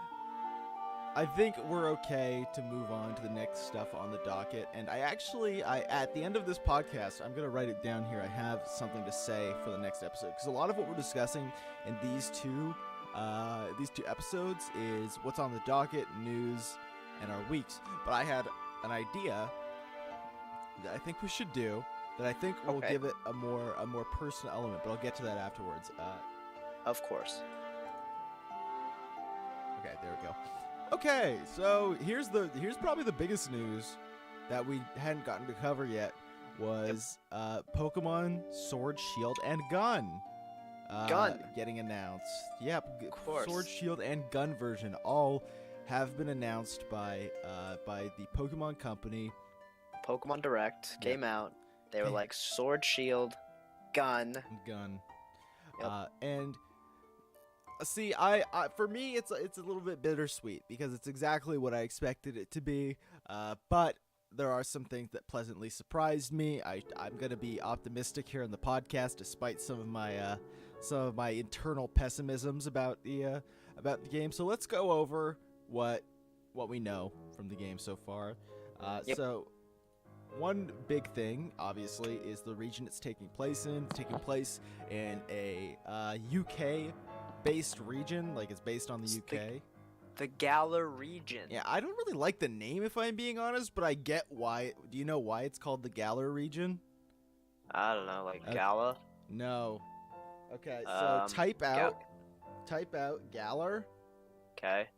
I think we're okay to move on to the next stuff on the docket. And I at the end of this podcast, I'm gonna write it down here. I have something to say for the next episode, because a lot of what we're discussing in these two episodes is what's on the docket, news, and our weeks. But I had an idea that I think we should do, that I think will Okay. give it a more personal element. But I'll get to that afterwards. Of course. Okay, there we go. Okay, so here's probably the biggest news that we hadn't gotten to cover yet was Pokemon Sword, Shield, and Gun. Gun. Getting announced. Yep, Of course. Sword, Shield, and Gun version all have been announced by the Pokemon Company. Pokemon Direct came out. They were Okay. like sword, shield, gun. Gun. Yep. And see, I for me it's a little bit bittersweet because it's exactly what I expected it to be. But there are some things that pleasantly surprised me. I'm gonna be optimistic here in the podcast, despite some of my internal pessimisms about the game. So let's go over what we know from the game so far. Yep. So one big thing, obviously, is the region it's taking place in. It's taking place in a UK-based region, like it's based on the It's UK. The Galar region. Yeah, I don't really like the name, if I'm being honest, but I get why. Do you know why it's called the Galar region? I don't know, like Okay. Gala. No. Okay, so type out Galar. Okay,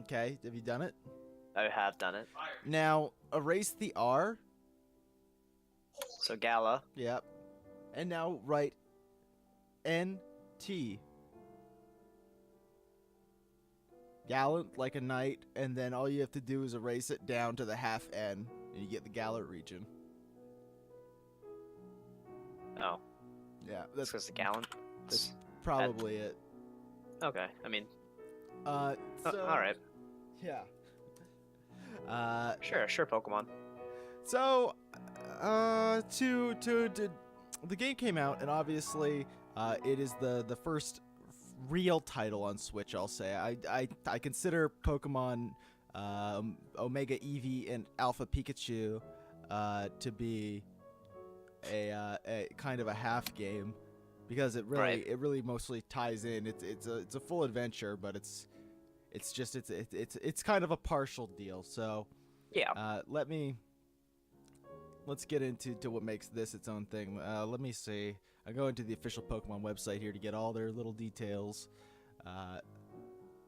Okay, have you done it? I have done it. Now erase the R. So Gala. Yep. And now write NT. Gallant, like a knight, and then all you have to do is erase it down to the half N, and you get the Galar region. Oh, Yeah, that's that's because the gallon. that's probably it. Okay, I mean, So, all right, Yeah. sure, Pokemon. So, the game came out, and obviously, it is the first real title on Switch. I'll say I consider Pokemon Omega Eevee and Alpha Pikachu to be a kind of a half game, because it really mostly ties in. It's a full adventure, but it's kind of a partial deal. So Yeah. let's get into what makes this its own thing. Let me see. I go into the official Pokemon website here to get all their little details.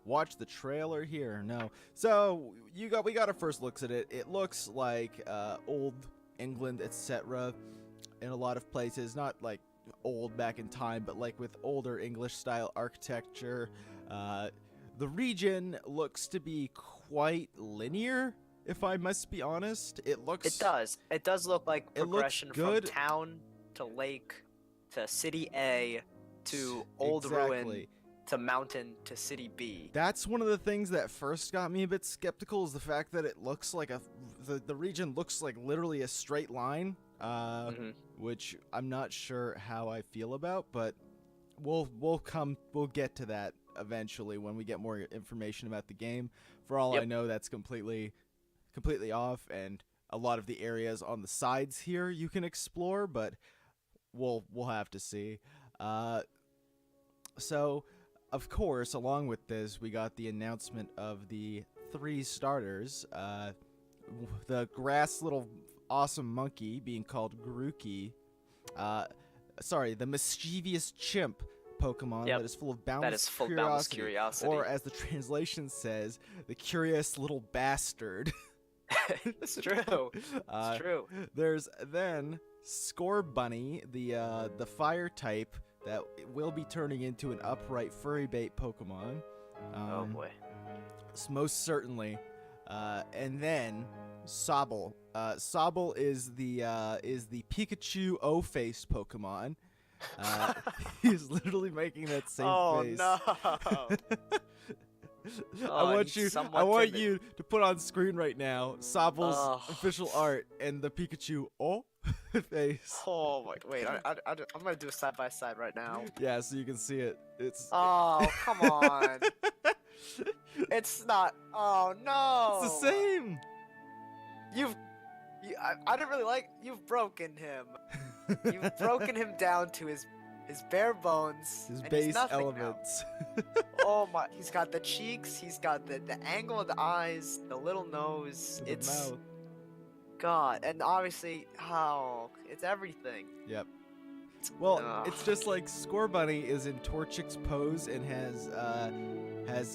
Watch the trailer here. No. So we got our first looks at it. It looks like old England, etc. in a lot of places, not like old back in time, but like with older English style architecture. The region looks to be quite linear, if I must be honest. It does. It does look like progression from town to lake to city A to old ruin to mountain to city B. That's one of the things that first got me a bit skeptical, is the fact that it looks like the region looks like literally a straight line, which I'm not sure how I feel about, but we'll get to that eventually when we get more information about the game. For all I know, that's completely off, and a lot of the areas on the sides here you can explore, but we'll have to see. So, of course, along with this, we got the announcement of the 3 starters. The grass little awesome monkey being called Grookey. The mischievous chimp Pokemon that is full of boundless curiosity. Or, as the translation says, the curious little bastard. It's true. It's true. There's then Scorbunny, the fire type that will be turning into an upright furry bait Pokemon. Oh boy. Most certainly. And then Sobble. Sobble is the Pikachu O-faced Pokemon. He's literally making that same face. Oh no. I want you to put on screen right now Sobble's official art and the Pikachu face. Oh my! Wait, I'm gonna do a side by side right now. Yeah, so you can see it. It's. Oh come on! It's not. Oh no! It's the same. I didn't really like. You've broken him. You've broken him down to his bare bones. His base elements. Oh my! He's got the cheeks. He's got the angle of the eyes, the little nose. The mouth. God, and obviously, it's everything. Yep. Well, it's just like Scorbunny is in Torchic's pose and has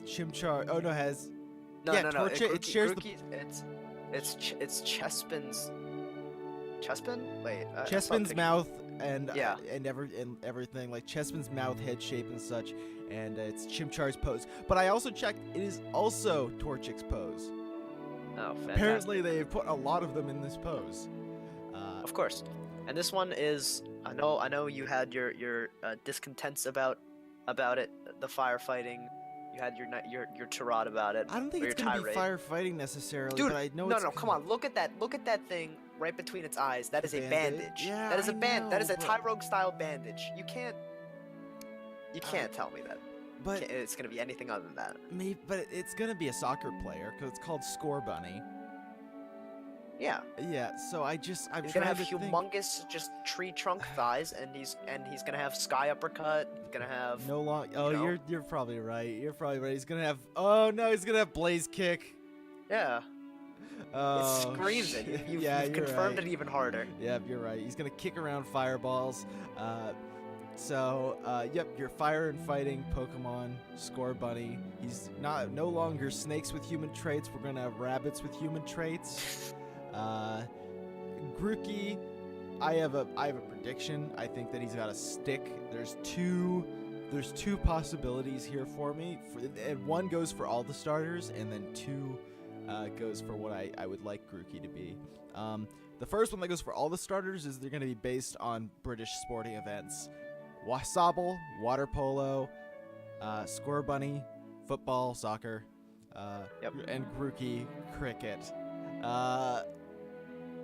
Chimchar. Oh no, has. No. It shares It's Chespin's. Chespin? Wait. Chespin's mouth and everything, like Chespin's mouth, head shape and such, and it's Chimchar's pose. But I also checked; it is also Torchic's pose. Oh, fantastic. Apparently, they put a lot of them in this pose. Of course, and this one is. I know you had your discontents about it, the firefighting. You had your tirade about it. I don't think it's gonna be firefighting necessarily, dude. But I know No, come on. Look at that thing right between its eyes. That is a bandage. Yeah, that is that is a Tyrogue style bandage. You can't tell me that. But it's gonna be anything other than that. But it's gonna be a soccer player because it's called Scorbunny. Yeah. Yeah. So he's gonna have humongous just tree trunk thighs, and he's gonna have sky uppercut. He's gonna have you're probably right. He's gonna have he's gonna have blaze kick. Yeah. It screams it. You've confirmed it even harder. Yeah, you're right. He's gonna kick around fireballs. Your fire and fighting Pokemon, Scorbunny. He's no longer snakes with human traits. We're gonna have rabbits with human traits. Grookey, I have a prediction. I think that he's got a stick. There's two possibilities here for me. And one goes for all the starters, and then 2 goes for what I would like Grookey to be. The first one that goes for all the starters is they're going to be based on British sporting events. Sobble, water polo, Scorbunny, football, soccer, and Grookey, cricket.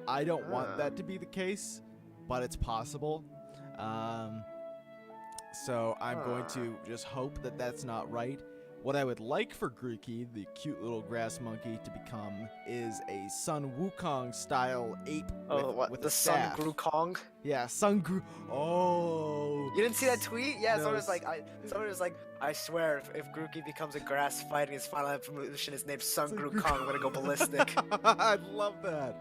I don't want that to be the case, but it's possible. So I'm going to just hope that that's not right. What I would like for Grookey, the cute little grass monkey, to become is a Sun Wukong style ape with a staff. Sun Grukong? Yeah, Sun Gru. Oh. You didn't see that tweet? Yeah, someone was like, I swear, if Grookey becomes a grass fighting, his final evolution is named Sun Grukong. I'm gonna go ballistic. I love that.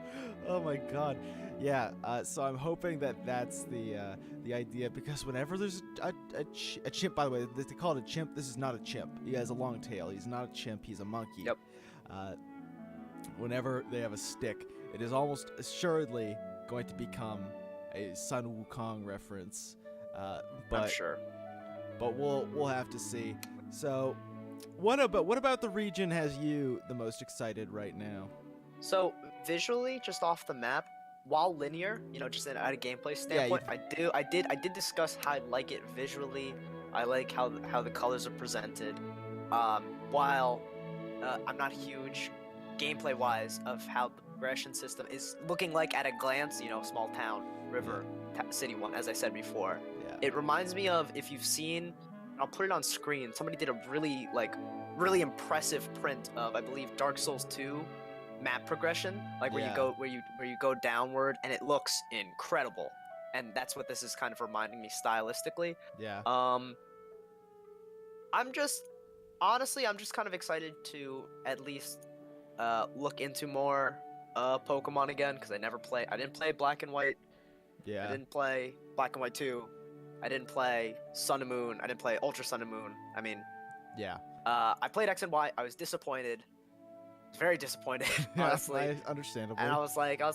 Oh my god. Yeah. So I'm hoping that that's the idea, because whenever there's a chimp, by the way, they call it a chimp. This is not a chimp. He has a long tail. He's not a chimp. He's a monkey. Yep. Whenever they have a stick, it is almost assuredly going to become a Sun Wukong reference. I'm But sure. we'll have to see. So, what about the region has you the most excited right now? So visually, just off the map, while linear, just at a gameplay standpoint, I did discuss how I like it visually. I like how the colors are presented. While I'm not huge gameplay wise of how the progression system is looking like at a glance, small town, river, city one, as I said before. Yeah. It reminds me of, if you've seen, I'll put it on screen. Somebody did a really impressive print of, I believe, Dark Souls 2 map progression, like where you go downward, and it looks incredible. And that's what this is kind of reminding me stylistically. Yeah. I'm just kind of excited to at least look into more Pokemon again, because I didn't play Black and White. Yeah. I didn't play Black and White 2. I didn't play Sun and Moon. I didn't play Ultra Sun and Moon. I mean, yeah. I played X and Y. I was disappointed. Very disappointed, honestly. Understandable. And I was like, I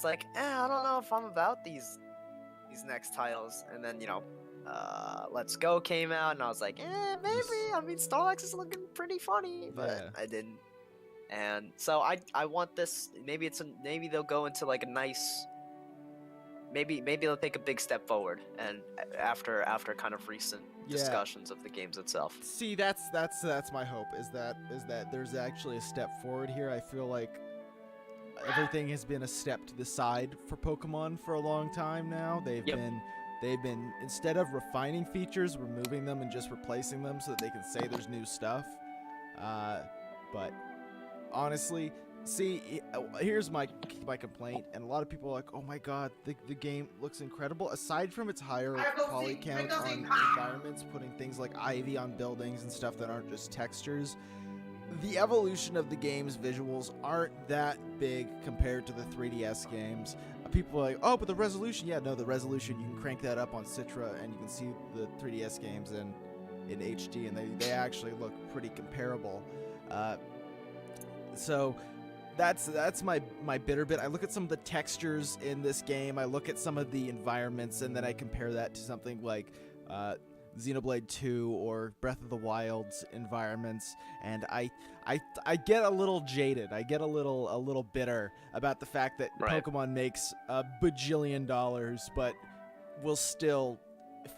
don't know if I'm about these next titles. And then, Let's Go came out, and I was like, maybe. I mean, Starlax is looking pretty funny, but I didn't. And so I want this. Maybe they'll go into like a nice. Maybe they'll take a big step forward, and after kind of recent discussions of the games itself. See, that's my hope, is that there's actually a step forward here. I feel like everything has been a step to the side for Pokemon for a long time now. They've been instead of refining features, removing them and just replacing them so that they can say there's new stuff. But honestly, see, here's my complaint, and a lot of people are like, oh my god, the game looks incredible. Aside from its higher poly count on environments, putting things like ivy on buildings and stuff that aren't just textures, the evolution of the game's visuals aren't that big compared to the 3DS games. People are like, oh, but the resolution, the resolution, you can crank that up on Citra and you can see the 3DS games in HD, and they actually look pretty comparable. So that's my bitter bit. I look at some of the textures in this game, I look at some of the environments, and then I compare that to something like Xenoblade 2 or Breath of the Wild's environments, and I get a little jaded. I get a little bitter about the fact that Pokemon makes $1 bajillion, but will still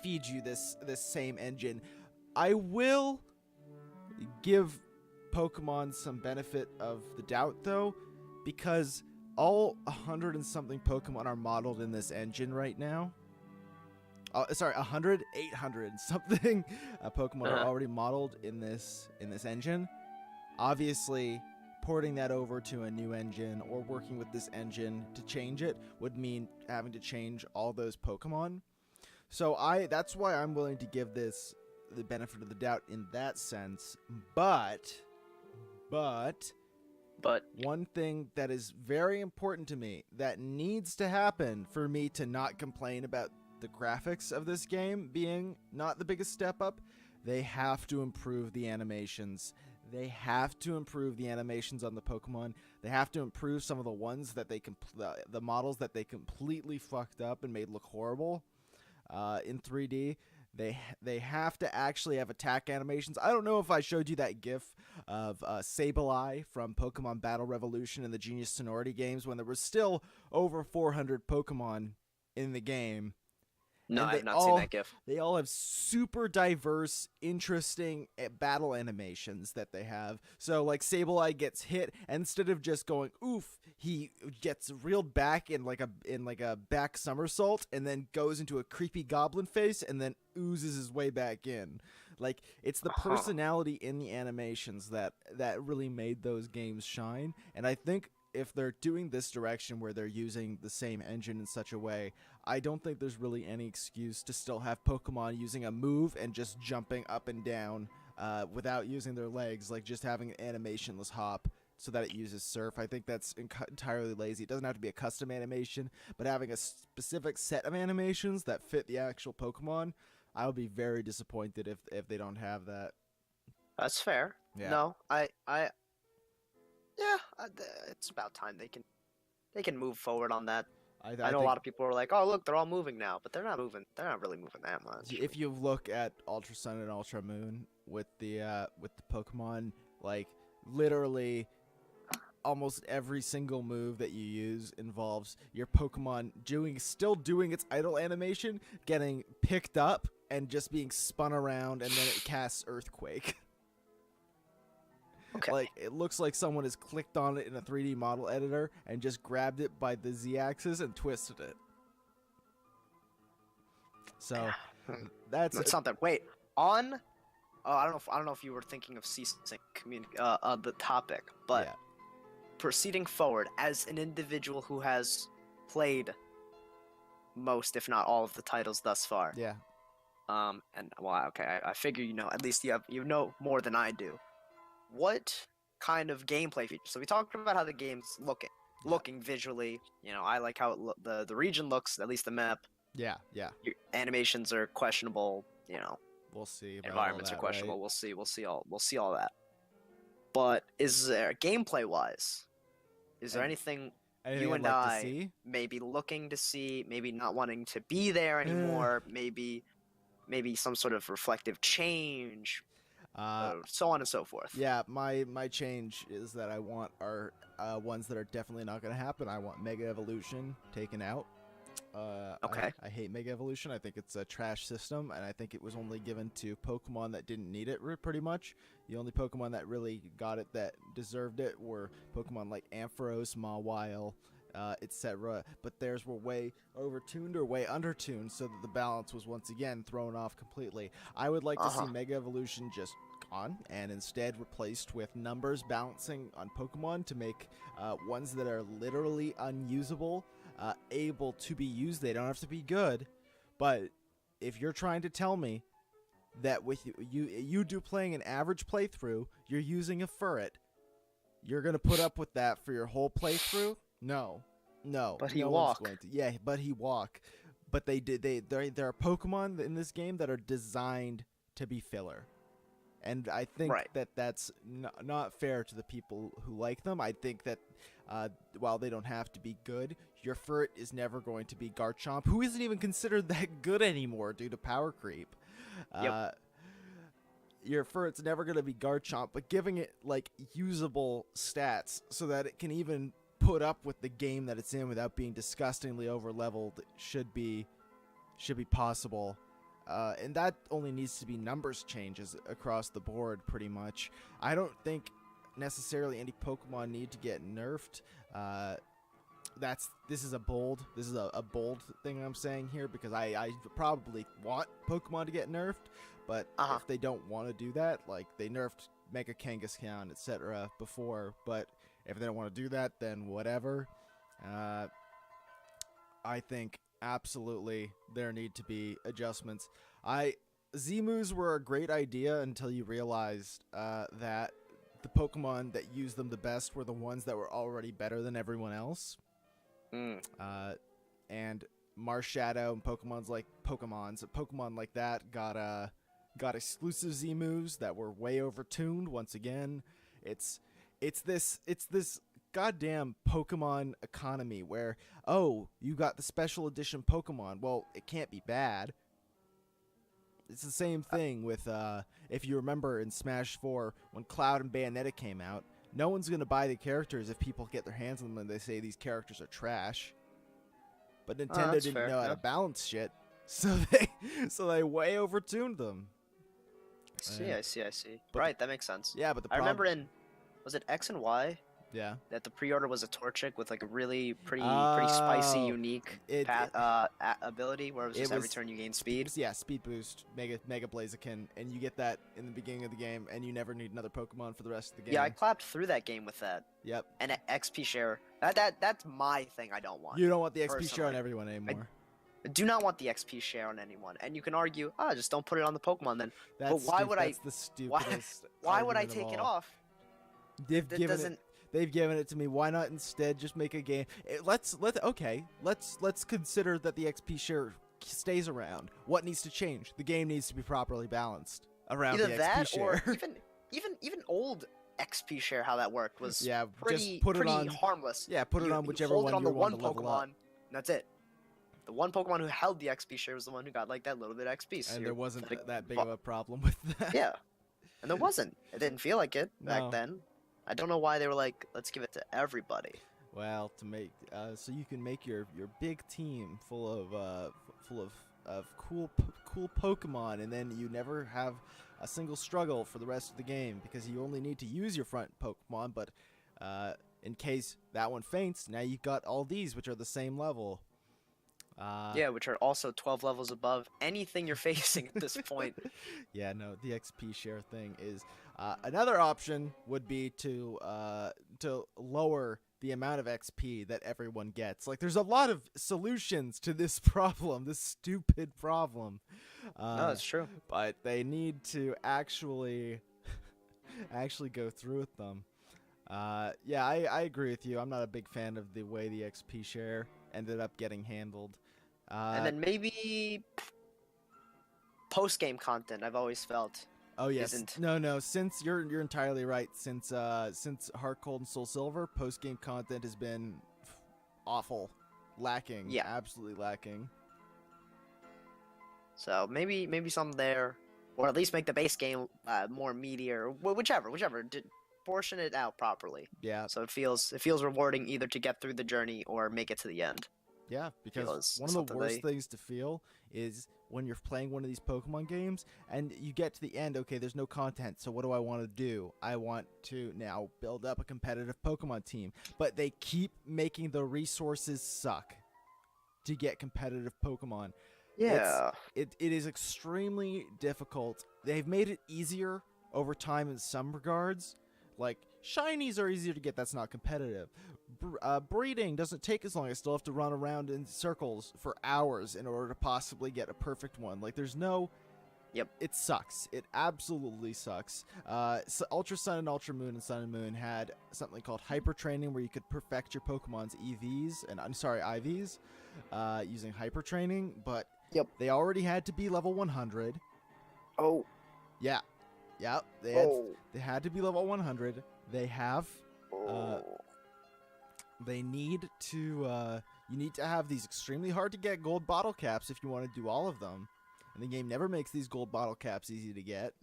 feed you this same engine. I will give Pokemon some benefit of the doubt, though, because all 100 and something Pokemon are modeled in this engine right now. 800 something Pokemon are already modeled in this engine. Obviously, porting that over to a new engine or working with this engine to change it would mean having to change all those Pokemon. So that's why I'm willing to give this the benefit of the doubt in that sense. But one thing that is very important to me that needs to happen for me to not complain about the graphics of this game being not the biggest step up, they have to improve the animations. They have to improve the animations on the Pokemon. They have to improve some of the ones that the models that they completely fucked up and made look horrible in 3D. They have to actually have attack animations. I don't know if I showed you that GIF of Sableye from Pokemon Battle Revolution in the Genius Sonority games when there was still over 400 Pokemon in the game. No, I have not seen that GIF. They all have super diverse, interesting battle animations that they have. So, like, Sableye gets hit, and instead of just going oof, he gets reeled back in like a back somersault, and then goes into a creepy goblin face, and then oozes his way back in. Like, it's the personality in the animations that really made those games shine. And I think if they're doing this direction where they're using the same engine in such a way, I don't think there's really any excuse to still have Pokemon using a move and just jumping up and down without using their legs, like just having an animationless hop so that it uses Surf. I think that's entirely lazy. It doesn't have to be a custom animation, but having a specific set of animations that fit the actual Pokemon, I would be very disappointed if they don't have that. That's fair. Yeah. No, it's about time they can move forward on that. I know a think lot of people are like, "Oh, look, they're all moving now," but they're not moving. They're not really moving that much. if you look at Ultra Sun and Ultra Moon with the Pokemon, like literally almost every single move that you use involves your Pokemon still doing its idle animation, getting picked up and just being spun around, and then it casts Earthquake. Okay. Like, it looks like someone has clicked on it in a 3D model editor and just grabbed it by the Z-axis and twisted it. So that's something. Wait, on. Oh, I don't know if you were thinking of ceasing the topic, but yeah. proceeding forward as an individual who has played most, if not all, of the titles thus far. Yeah. And well, okay, I figure at least you know more than I do. What kind of gameplay features? So we talked about how the game's looking visually. I like how the region looks, at least the map. Yeah. Your animations are questionable. We'll see. About Environments all that, are questionable. Right? We'll see all that. But is there gameplay wise? Is there anything you and I may be looking to see? Maybe not wanting to be there anymore. maybe some sort of reflective change. So on and so forth. Yeah, my change is that I want our ones that are definitely not going to happen. I want Mega Evolution taken out. Okay. I hate Mega Evolution. I think it's a trash system, and I think it was only given to Pokemon that didn't need it, pretty much. The only Pokemon that really got it that deserved it were Pokemon like Ampharos, Mawile, etc. But theirs were way overtuned or way undertuned, so that the balance was once again thrown off completely. I would like to see Mega Evolution just gone and instead replaced with numbers balancing on Pokemon to make ones that are literally unusable able to be used. They don't have to be good, but if you're trying to tell me that with you do playing an average playthrough, you're using a Furret, you're gonna put up with that for your whole playthrough? No. But he no walk. one's going to. Yeah, but he walk. But there are Pokemon in this game that are designed to be filler. And I think that's not fair to the people who like them. I think that while they don't have to be good, your Furret is never going to be Garchomp, who isn't even considered that good anymore due to power creep. Your Furret's never going to be Garchomp, but giving it like usable stats so that it can even put up with the game that it's in without being disgustingly over-leveled should be possible. And that only needs to be numbers changes across the board, pretty much. I don't think necessarily any Pokemon need to get nerfed. This is a bold thing I'm saying here, because I probably want Pokemon to get nerfed, but if they don't want to do that, like they nerfed Mega Kangaskhan, etc. before, but if they don't want to do that, then whatever. I think absolutely there need to be adjustments. Z-moves were a great idea until you realized that the Pokemon that used them the best were the ones that were already better than everyone else. And Marshadow and Pokemon like that got exclusive Z-moves that were way overtuned. Once again, it's this goddamn Pokemon economy where, oh, you got the special edition Pokemon. Well, it can't be bad. It's the same thing with, if you remember in Smash 4, when Cloud and Bayonetta came out, no one's going to buy the characters if people get their hands on them and they say these characters are trash. But Nintendo didn't know how to balance shit, so they way overtuned them. I see. Right, that makes sense. Yeah, but I remember was it X and Y? Yeah. That the pre-order was a Torchic with like a really pretty spicy, unique ability where it was just every turn you gain speed. Yeah, speed boost, Mega Blaziken, and you get that in the beginning of the game, and you never need another Pokemon for the rest of the game. Yeah, I clapped through that game with that. Yep. And XP share. That's my thing. I don't want. You don't want the XP share on everyone anymore. I do not want the XP share on anyone, and you can argue, just don't put it on the Pokemon then. But why would That's the stupidest. Why would I take it off? They've given it to me. Why not instead just make a game? Let's consider that the XP share stays around. What needs to change? The game needs to be properly balanced around Either the XP that share. Or even old XP share, how that worked was just pretty put it on, harmless. Yeah, put it on whichever hold one it on you the want one to level Pokemon, up. That's it. The one Pokemon who held the XP share was the one who got like that little bit of XP. So And you're there wasn't pathetic. that big of a problem with that. Yeah, and there wasn't. It didn't feel like it back No. then. I don't know why they were like, let's give it to everybody. Well, to make so you can make your big team full of cool Pokemon, and then you never have a single struggle for the rest of the game because you only need to use your front Pokemon. But in case that one faints, now you've got all these which are the same level. Yeah, which are also 12 levels above anything you're facing at this point. Yeah, no, the XP share thing is another option would be to lower the amount of XP that everyone gets. Like, there's a lot of solutions to this problem, this stupid problem. No, that's true. But they need to actually go through with them. Yeah, I agree with you. I'm not a big fan of the way the XP share ended up getting handled. And then maybe post-game content, I've always felt. Oh yes, isn't. no. Since you're entirely right. Since Heart Gold and Soul Silver, post game content has been awful, lacking. Yeah, absolutely lacking. So maybe something there, or at least make the base game more meaty, or whichever. Portion it out properly. Yeah. So it feels rewarding either to get through the journey or make it to the end. Yeah, because one of the worst things to feel is when you're playing one of these Pokemon games and you get to the end, okay, there's no content, so what do I want to do? I want to now build up a competitive Pokemon team, but they keep making the resources suck to get competitive Pokemon. Yeah. It is extremely difficult. They've made it easier over time in some regards. Like, shinies are easier to get, that's not competitive. Breeding doesn't take as long. I still have to run around in circles for hours in order to possibly get a perfect one. Like, there's no... Yep. It sucks. It absolutely sucks. So Ultra Sun and Ultra Moon and Sun and Moon had something called Hyper Training where you could perfect your Pokemon's EVs, and IVs, using Hyper Training, but yep, they already had to be level 100. Oh. Yeah. Yep. They had to be level 100. They have... They need to, you need to have these extremely hard to get gold bottle caps if you want to do all of them. And the game never makes these gold bottle caps easy to get.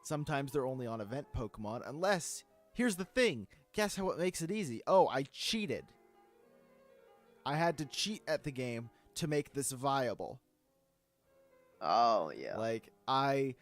Sometimes they're only on event Pokemon, unless, here's the thing, guess how it makes it easy? Oh, I cheated. I had to cheat at the game to make this viable. Oh, yeah. Like, I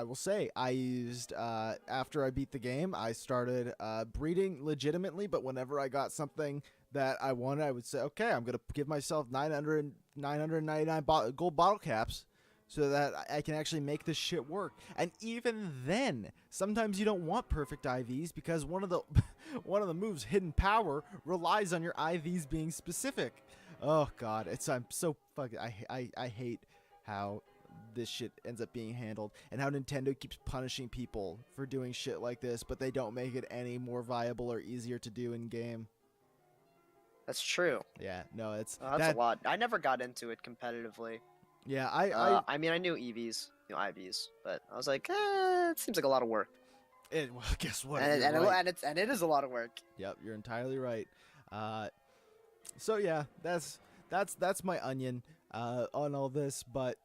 will say, I used, after I beat the game, I started breeding legitimately, but whenever I got something that I wanted, I would say, okay, I'm going to give myself 999 gold bottle caps so that I can actually make this shit work. And even then, sometimes you don't want perfect IVs because one of the moves, Hidden Power, relies on your IVs being specific. Oh, God, I'm so fucking, I hate how this shit ends up being handled and how Nintendo keeps punishing people for doing shit like this, but they don't make it any more viable or easier to do in game. That's true. Yeah, no, it's that's a lot. I never got into it competitively. Yeah, I mean, I knew EVs, IVs, but I was like, it seems like a lot of work. Well, guess what? And it is a lot of work. Yep, you're entirely right. So yeah, that's my onion on all this, but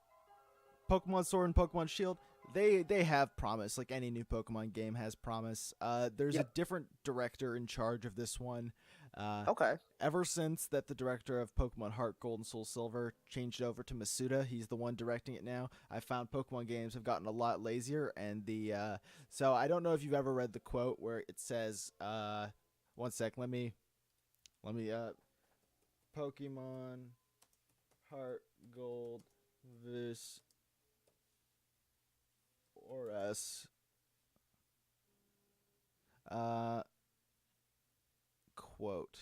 Pokemon Sword and Pokemon Shield, they have promise, like any new Pokemon game has promise. There's a different director in charge of this one. Okay. Ever since that the director of Pokemon Heart Gold and Soul Silver changed over to Masuda, he's the one directing it now, I found Pokemon games have gotten a lot lazier, and so I don't know if you've ever read the quote where it says, one sec, let me, Pokemon Heart Gold this or S. Quote.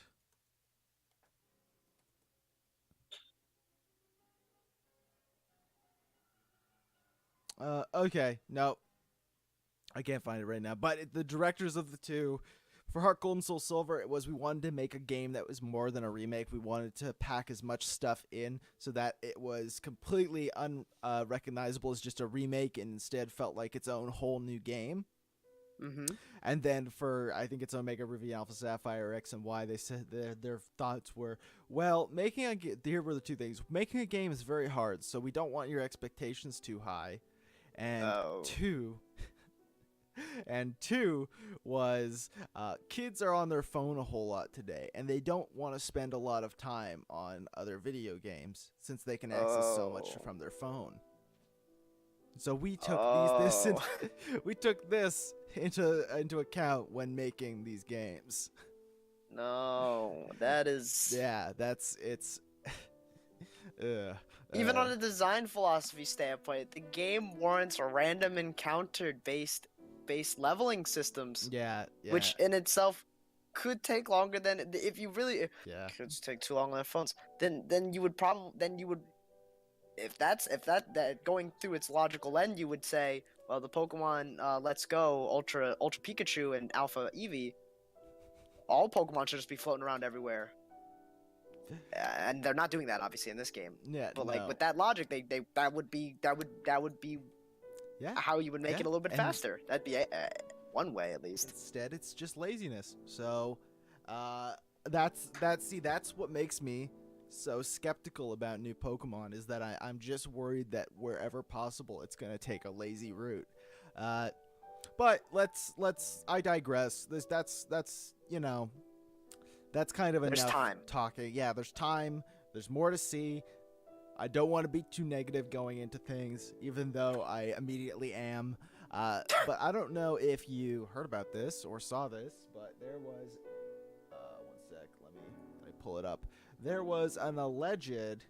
Okay, no. I can't find it right now. But the directors of the two, for Heart Gold and Soul Silver, it was we wanted to make a game that was more than a remake. We wanted to pack as much stuff in so that it was completely unrecognizable as just a remake and instead felt like its own whole new game. Mm-hmm. And then for, I think it's Omega Ruby Alpha Sapphire X and Y, they said their thoughts were, well, here were the two things. Making a game is very hard, so we don't want your expectations too high. And two was kids are on their phone a whole lot today, and they don't want to spend a lot of time on other video games since they can access so much from their phone. So we took we took this into account when making these games. No, that is... Yeah, it's Even on a design philosophy standpoint, the game warrants random encounter-based leveling systems. Yeah. Which in itself could take longer than... If you really... Yeah. Could take too long on their phones. Then you would if that going through its logical end, you would say, well, the Pokemon Let's Go, Ultra Pikachu, and Alpha Eevee, all Pokemon should just be floating around everywhere. And they're not doing that, obviously, in this game. Yeah, but like with that logic, that would be how you would make it a little bit faster. That'd be one way, at least. Instead, it's just laziness. So, that's what makes me so skeptical about new Pokemon, is that I'm just worried that wherever possible it's gonna take a lazy route. But I digress. That's kind of enough time. Talking. Yeah, there's time. There's more to see. I don't want to be too negative going into things, even though I immediately am. But I don't know if you heard about this or saw this, but there was... one sec, let me pull it up. There was an alleged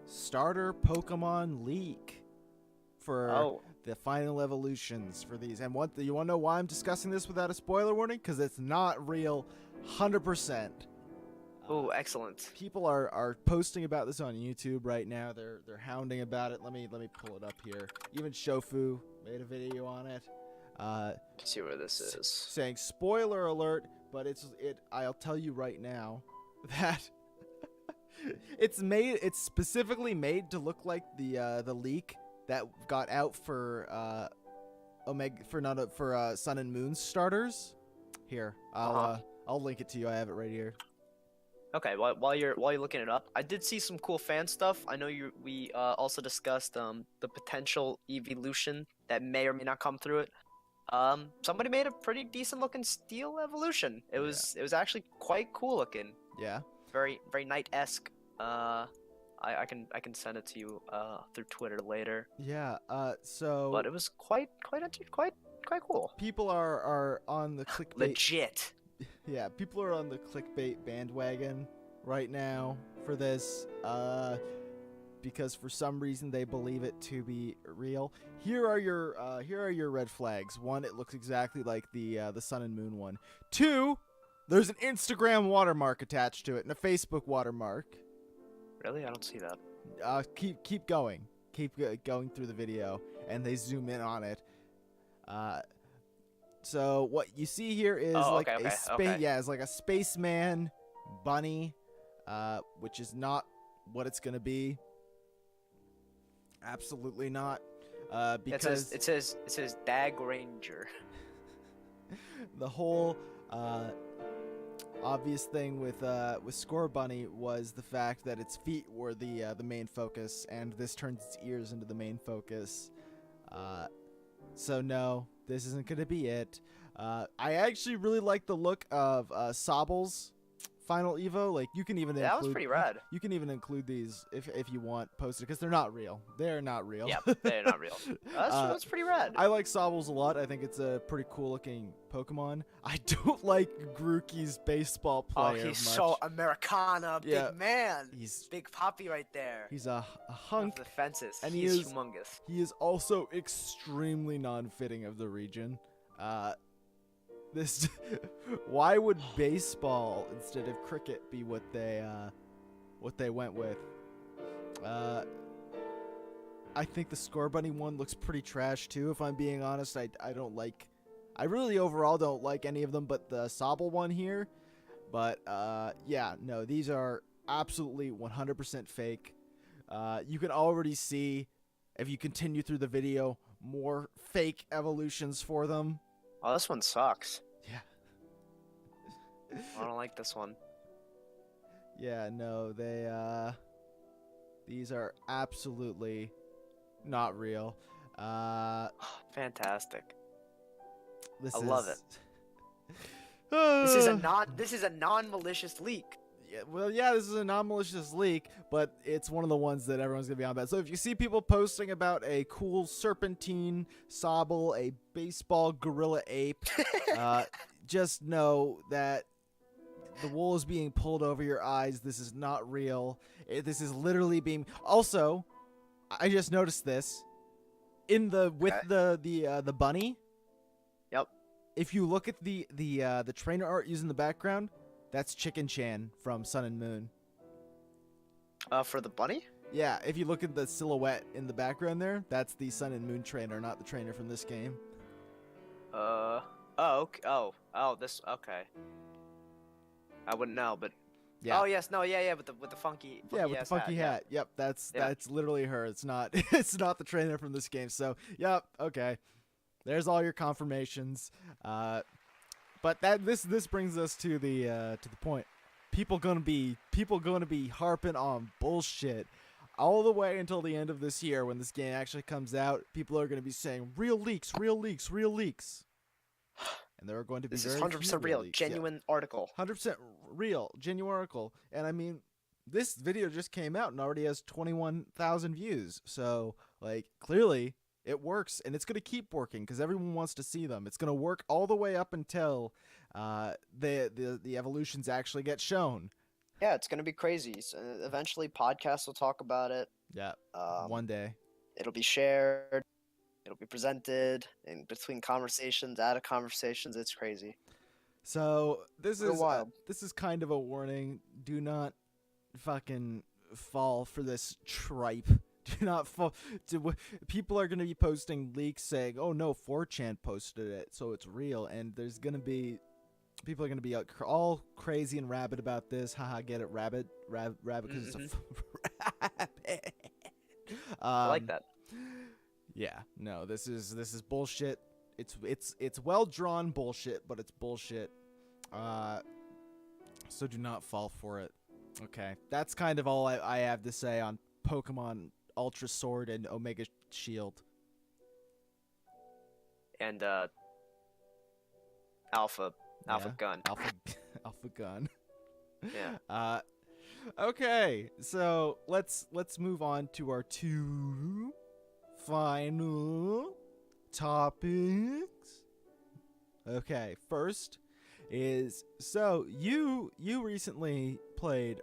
starter Pokemon leak for the final evolutions for these. And you want to know why I'm discussing this without a spoiler warning? Because it's not real 100%. Oh, excellent. People are posting about this on YouTube right now. They're hounding about it. Let me pull it up here. Even Shofu made a video on it. Let's see where this is. Saying spoiler alert, but I'll tell you right now that it's specifically made to look like the leak that got out for Sun and Moon starters. Here, I'll link it to you. I have it right here. Okay, while you're looking it up, I did see some cool fan stuff. I know we also discussed the potential evolution that may or may not come through it. Somebody made a pretty decent looking steel evolution. It was actually quite cool looking. Yeah. Very Knight-esque. I can send it to you through Twitter later. Yeah. So. But it was quite cool. People are on the clickbait. Legit. Yeah, people are on the clickbait bandwagon right now for this, because for some reason they believe it to be real. Here are your red flags. One, it looks exactly like the Sun and Moon one. Two, there's an Instagram watermark attached to it and a Facebook watermark. Really? I don't see that. Keep going. Keep going through the video, and they zoom in on it. So what you see here is it's like a spaceman bunny, which is not what it's gonna be. Absolutely not. Because it says Dag Ranger. The whole obvious thing with Score Bunny was the fact that its feet were the main focus, and this turns its ears into the main focus. So no, this isn't gonna be it. I actually really like the look of Sobble's Final Evo. Like, you can even that was pretty rad. You can even include these if you want posted, because they're not real. They're not real. Yeah, they're not real. That's pretty rad. I like Sobble's a lot. I think it's a pretty cool looking Pokemon. I don't like Grookey's baseball player. Oh, he's much. so Americana, big man. He's big poppy right there. He's a hunk. Off the fences. And he's humongous. He is also extremely non-fitting of the region. Why would baseball instead of cricket be what they went with? I think the Score Bunny one looks pretty trash too, if I'm being honest. I really overall don't like any of them but the Sobble one here. But yeah, no, these are absolutely 100% fake. You can already see, if you continue through the video, more fake evolutions for them. Oh, this one sucks. Yeah. I don't like this one. Yeah, no, these are absolutely not real. Fantastic. This I is love it. This is a non-malicious leak. Yeah, well, yeah, this is a non-malicious leak, but it's one of the ones that everyone's gonna be on about. So if you see people posting about a cool serpentine sobble, a baseball gorilla ape, just know that the wool is being pulled over your eyes. This is not real. This is literally being. Also, I just noticed this with the bunny. Yep. If you look at the trainer art used in the background, that's Chicken Chan from Sun and Moon. For the bunny? Yeah, if you look at the silhouette in the background there, that's the Sun and Moon trainer, not the trainer from this game. Oh, okay. This, okay. I wouldn't know, but Yeah. Oh yes, no, yeah, with the funky Yeah, with the funky hat. Yeah. Yep, that's Yeah. literally her. It's not it's not the trainer from this game. So, yep, okay. There's all your confirmations. But this brings us to the point. People gonna be harping on bullshit all the way until the end of this year when this game actually comes out. People are gonna be saying real leaks, and there are going to be This very is 100% few real, leaks. genuine article. 100% real, genuine article. And I mean, this video just came out and already has 21,000 views. So, like, clearly it works, and it's going to keep working because everyone wants to see them. It's going to work all the way up until the evolutions actually get shown. Yeah, it's gonna be crazy. So eventually, podcasts will talk about it. Yeah, one day. It'll be shared. It'll be presented in between conversations, out of conversations. It's crazy. So this Real is wild. This is kind of a warning. Do not fucking fall for this tripe. Do not fall. People are going to be posting leaks saying, "Oh no, 4chan posted it, so it's real," and there's going to be people are going to be all crazy and rabid about this. Haha, get it, rabbit because it's a rabbit. I like that. Yeah, no, this is bullshit. It's well drawn bullshit, but it's bullshit. So do not fall for it. Okay, that's kind of all I have to say on Pokemon Ultra Sword and Omega Shield. And Alpha Gun. Alpha Gun. Yeah. Okay, so let's move on to our two final topics. Okay, first is so you recently played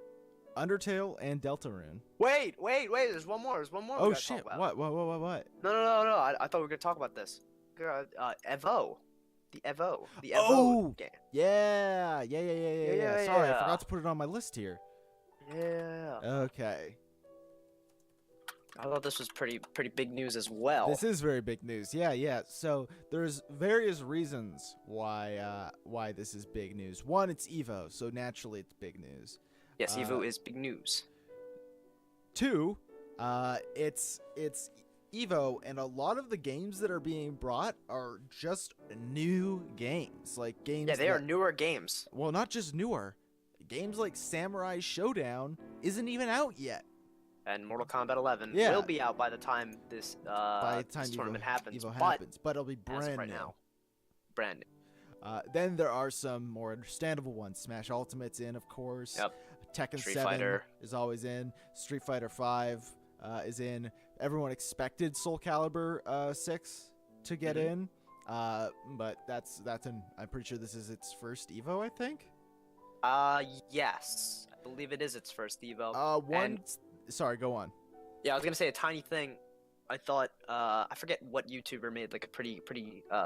Undertale and Deltarune. Wait. There's one more. Oh shit! What? No. I thought we were gonna talk about this. Evo. The Evo Oh! game. Yeah. Sorry, I forgot to put it on my list here. Yeah. Okay. I thought this was pretty big news as well. This is very big news. Yeah. So there's various reasons why this is big news. One, it's Evo, so naturally it's big news. Yes, Evo is big news. Two, it's Evo, and a lot of the games that are being brought are just new games, like games. Yeah, they are newer games. Well, not just newer. Games like Samurai Showdown isn't even out yet. And Mortal Kombat 11 Yeah. will be out by the time this this tournament happens. Evo happens, but it'll be as of brand right new. now, brand new. Then there are some more understandable ones. Smash Ultimate's in, of course. Yep. Tekken Street 7 Fighter. is always in. Street Fighter 5 is in. Everyone expected Soul Calibur 6 to get in, but that's in. I'm pretty sure this is its first Evo, I think. Yes, I believe it is its first Evo. Sorry, go on. Yeah, I was gonna say a tiny thing. I thought I forget what YouTuber made like a pretty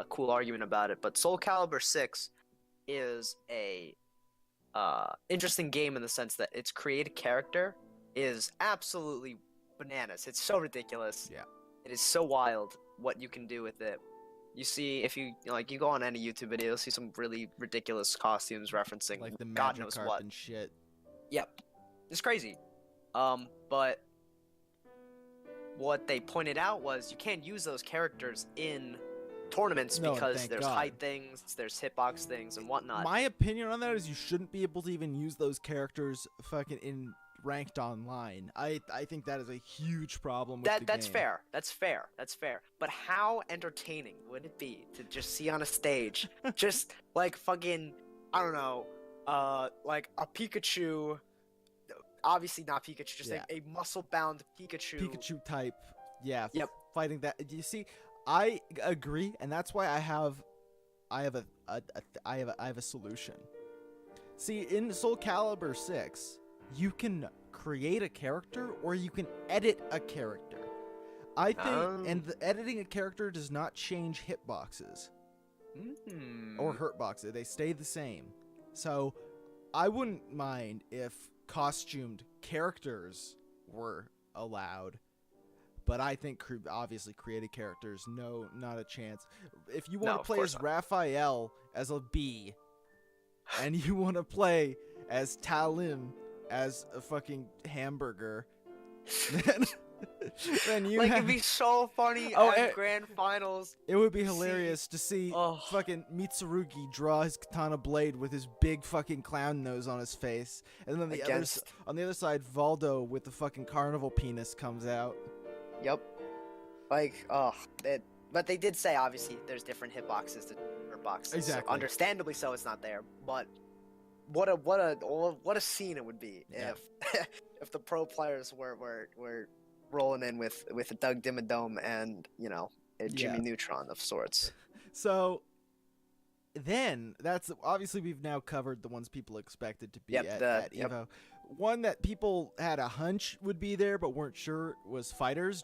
cool argument about it, but Soul Calibur 6 is a interesting game in the sense that its created character is absolutely bananas. It's so ridiculous. Yeah. It is so wild what you can do with it. You see, if you you go on any YouTube video, you'll see some really ridiculous costumes referencing Like the God knows Magikarp what. and shit. Yep, it's crazy. But what they pointed out was you can't use those characters in tournaments No, because thank there's God. height things, there's hitbox things, and whatnot. My opinion on that is you shouldn't be able to even use those characters fucking in ranked online. I think that is a huge problem with the That's game. fair. That's fair. That's fair. But how entertaining would it be to just see on a stage, just like fucking, I don't know, like a Pikachu, obviously not Pikachu, just like a muscle-bound Pikachu type, yeah. Yep. Fighting that. You see, I agree, and that's why I have a solution. See, in Soul Calibur 6, you can create a character or you can edit a character. I think, and editing a character does not change hitboxes or hurtboxes. They stay the same. So, I wouldn't mind if costumed characters were allowed. But I think obviously created characters, no, not a chance. If you want to play as Raphael as a bee, and you want to play as Talim as a fucking hamburger, then you like it'd be so funny at grand finals. It would be hilarious to see fucking Mitsurugi draw his katana blade with his big fucking clown nose on his face, and then on the other side, Valdo with the fucking carnival penis comes out. Yep. Like, but they did say obviously there's different hitboxes to hurtboxes. Exactly. So understandably so, it's not there. But what a scene it would be if if the pro players were rolling in with a Doug Dimmadome and a Jimmy Neutron of sorts. So then that's obviously we've now covered the ones people expected to be at Evo. One that people had a hunch would be there but weren't sure was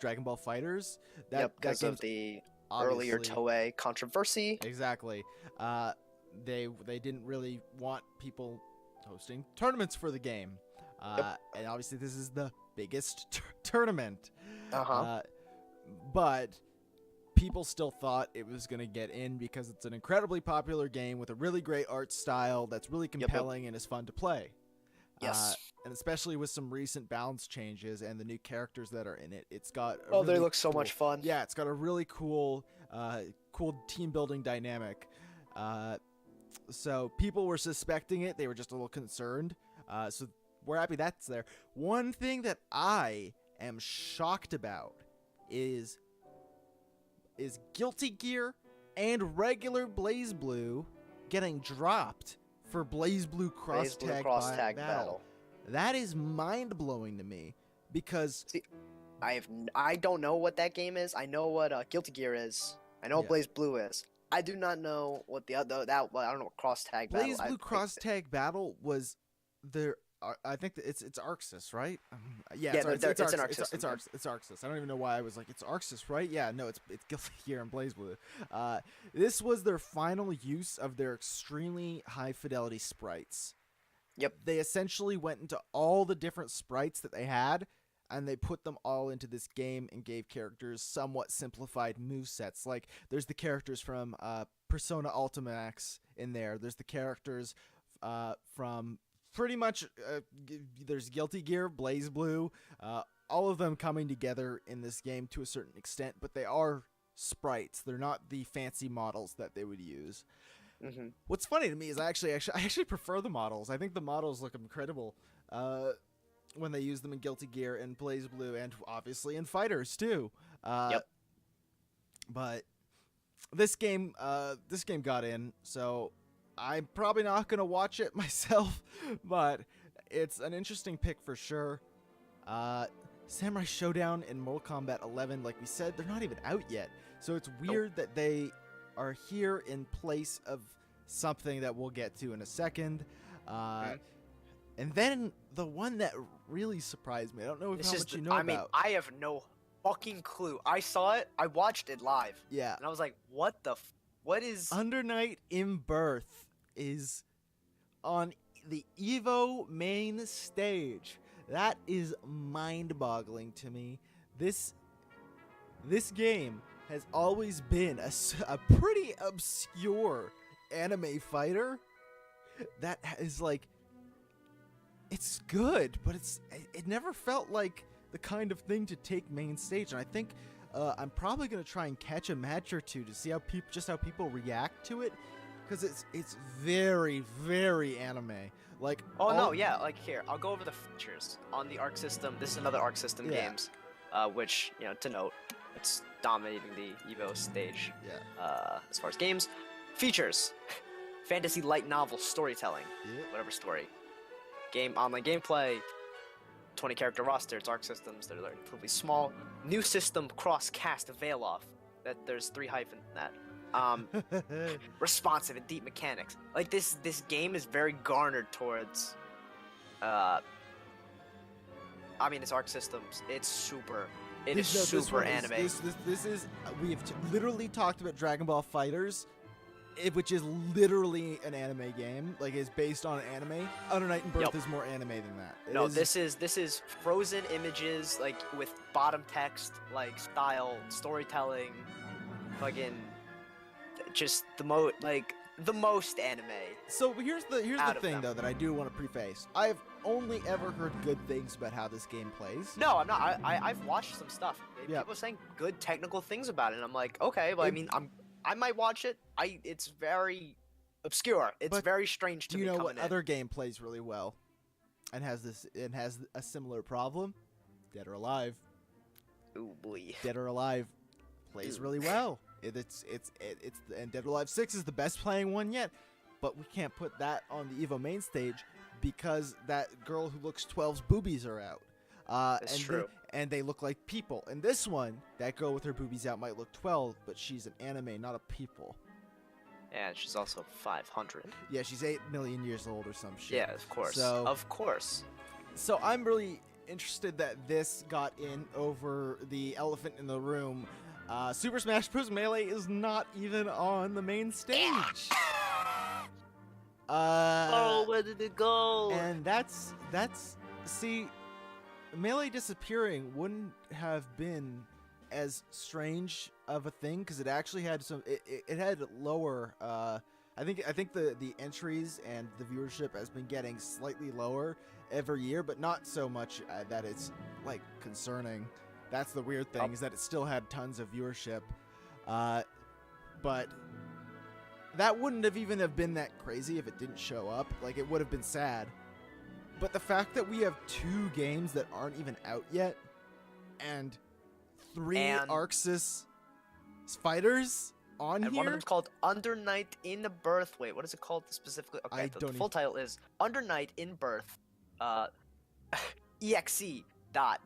Dragon Ball Fighters. Because of the earlier Toei controversy. Exactly. They didn't really want people hosting tournaments for the game. And obviously this is the biggest tournament. But people still thought it was going to get in because it's an incredibly popular game with a really great art style that's really compelling and is fun to play. Yes. And especially with some recent balance changes and the new characters that are in it, it's got they look so much fun. Yeah, it's got a really cool team building dynamic. So people were suspecting it; they were just a little concerned. So we're happy that's there. One thing that I am shocked about is Guilty Gear and regular BlazBlue getting dropped for BlazBlue Cross Tag Battle. That is mind-blowing to me because I don't know what that game is. I know what Guilty Gear is. I know what BlazBlue is. I do not know what I don't know what Cross Tag Battle. BlazBlue Cross Tag Battle was there. I think that it's Arxis, right? It's Arxis. It's Arxis. I don't even know why I was like, it's Arxis, right? Yeah, no, it's Guilty Gear and BlazBlue. This was their final use of their extremely high fidelity sprites. Yep. They essentially went into all the different sprites that they had, and they put them all into this game and gave characters somewhat simplified movesets. Like, there's the characters from Persona Ultimax in there. There's the characters from pretty much there's Guilty Gear, BlazBlue, all of them coming together in this game to a certain extent, but they are sprites. They're not the fancy models that they would use. Mm-hmm. What's funny to me is I actually prefer the models. I think the models look incredible when they use them in Guilty Gear and BlazBlue, and obviously in Fighters too. But this game got in, so I'm probably not going to watch it myself, but it's an interesting pick for sure. Samurai Showdown and Mortal Kombat 11, like we said, they're not even out yet. So it's weird that they are here in place of something that we'll get to in a second. And then the one that really surprised me, I don't know how much you know about. I have no fucking clue. I saw it, I watched it live. Yeah. And I was like, what is... Under Night in Birth is on the Evo main stage. That is mind-boggling to me. This game has always been a pretty obscure anime fighter that is like, it's good, but it never felt like the kind of thing to take main stage. And I think I'm probably gonna try and catch a match or two to see how people react to it, because it's very, very anime. Like, Oh no, yeah, like here, I'll go over the features on the Arc System. This is another Arc System games, which, you know, to note, it's dominating the Evo stage. Yeah. As far as games, features, fantasy light novel storytelling, whatever story, online gameplay, 20 character roster. It's Arc Systems. They're relatively small. New system cross-cast Veil-Off. That there's 3 hyphen in that. Responsive and deep mechanics. Like this game is very garnered towards I mean, it's Arc Systems. It's super super anime. This is we have literally talked about Dragon Ball Fighters, which is literally an anime game. Like, it's based on anime. Under Night in Birth is more anime than that. This is frozen images, like with bottom text, like style storytelling, fucking just the most anime. So here's the thing though that I do want to preface. I've only ever heard good things about how this game plays. No, I'm not. I've watched some stuff. People are saying good technical things about it, and I'm like, okay, well, I might watch it. It's very obscure. It's very strange to me. Do you know what other game plays really well, and has a similar problem? Dead or Alive. Ooh boy. Dead or Alive plays really well. And Dead or Alive 6 is the best playing one yet, but we can't put that on the Evo main stage because that girl who looks 12's boobies are out. That's true. And they look like people. And this one, that girl with her boobies out might look 12, but she's an anime, not a people. And she's also 500. Yeah, she's 8 million years old or some shit. Yeah, of course. Of course. So I'm really interested that this got in over the elephant in the room. Super Smash Bros. Melee is not even on the main stage. Where did it go? And see, Melee disappearing wouldn't have been as strange of a thing because it actually had it had lower. I think the entries and the viewership has been getting slightly lower every year, but not so much that it's like concerning. That's the weird thing, is that it still had tons of viewership. But that wouldn't have even been that crazy if it didn't show up. Like, it would have been sad. But the fact that we have 2 games that aren't even out yet, and 3 Arxis fighters on here. And one of them's called Under Night in Birth. Wait, what is it called specifically? Okay, the full title is Under Night in Birth. EXE.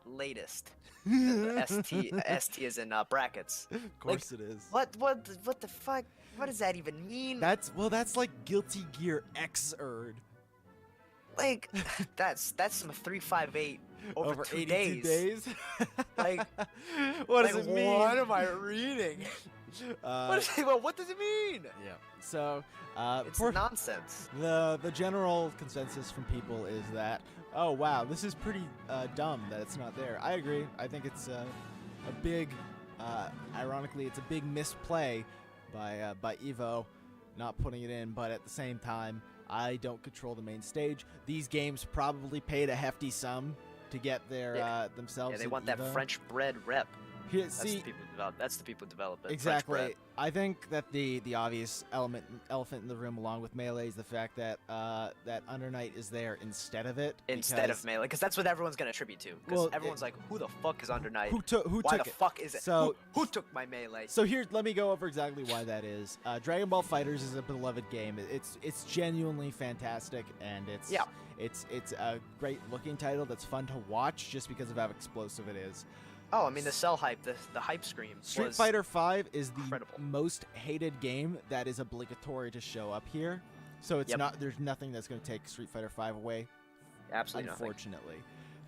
Latest. ST is in brackets. Of course it is. What the fuck? What does that even mean? That's like Guilty Gear Xrd. Like that's some 358 over 2 82 days. Like, what does it mean? What am I reading? What does it mean? Yeah. So it's nonsense. The general consensus from people is that, oh wow, this is pretty dumb that it's not there. I agree. I think it's a big, ironically, it's a big misplay by Evo not putting it in. But at the same time, I don't control the main stage. These games probably paid a hefty sum to get their themselves. Yeah, they want that French bread rep. Here, that's the people who develop it. Exactly. I think that the obvious elephant in the room, along with Melee, is the fact that that Under Night is there instead of it. Instead of Melee, because that's what everyone's gonna attribute to. Because everyone's like, "Who the fuck is Under Night? Who took Why the fuck is it? So who took my Melee?" So here, let me go over exactly why that is. Dragon Ball FighterZ is a beloved game. It's genuinely fantastic, and it's a great looking title that's fun to watch just because of how explosive it is. Oh, I mean, the cell hype, the hype scream. Street Fighter V is the most hated game that is obligatory to show up here. So it's not. There's nothing that's going to take Street Fighter V away. Absolutely unfortunately.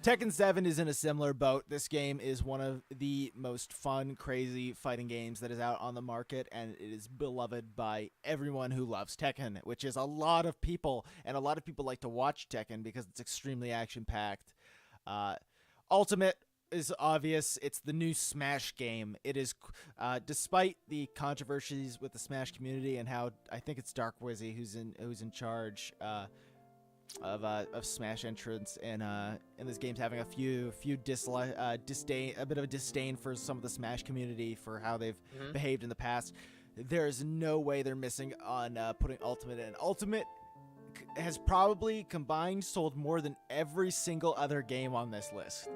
Tekken 7 is in a similar boat. This game is one of the most fun, crazy fighting games that is out on the market, and it is beloved by everyone who loves Tekken, which is a lot of people, and a lot of people like to watch Tekken because it's extremely action-packed. Ultimate is obvious. It's the new Smash game. It is, despite the controversies with the Smash community and how I think it's Dark Wizzy who's in charge. of Smash entrants in this game's having a bit of a disdain for some of the Smash community for how they've behaved in the past. There's no way they're missing on putting Ultimate in. Ultimate has probably combined sold more than every single other game on this list.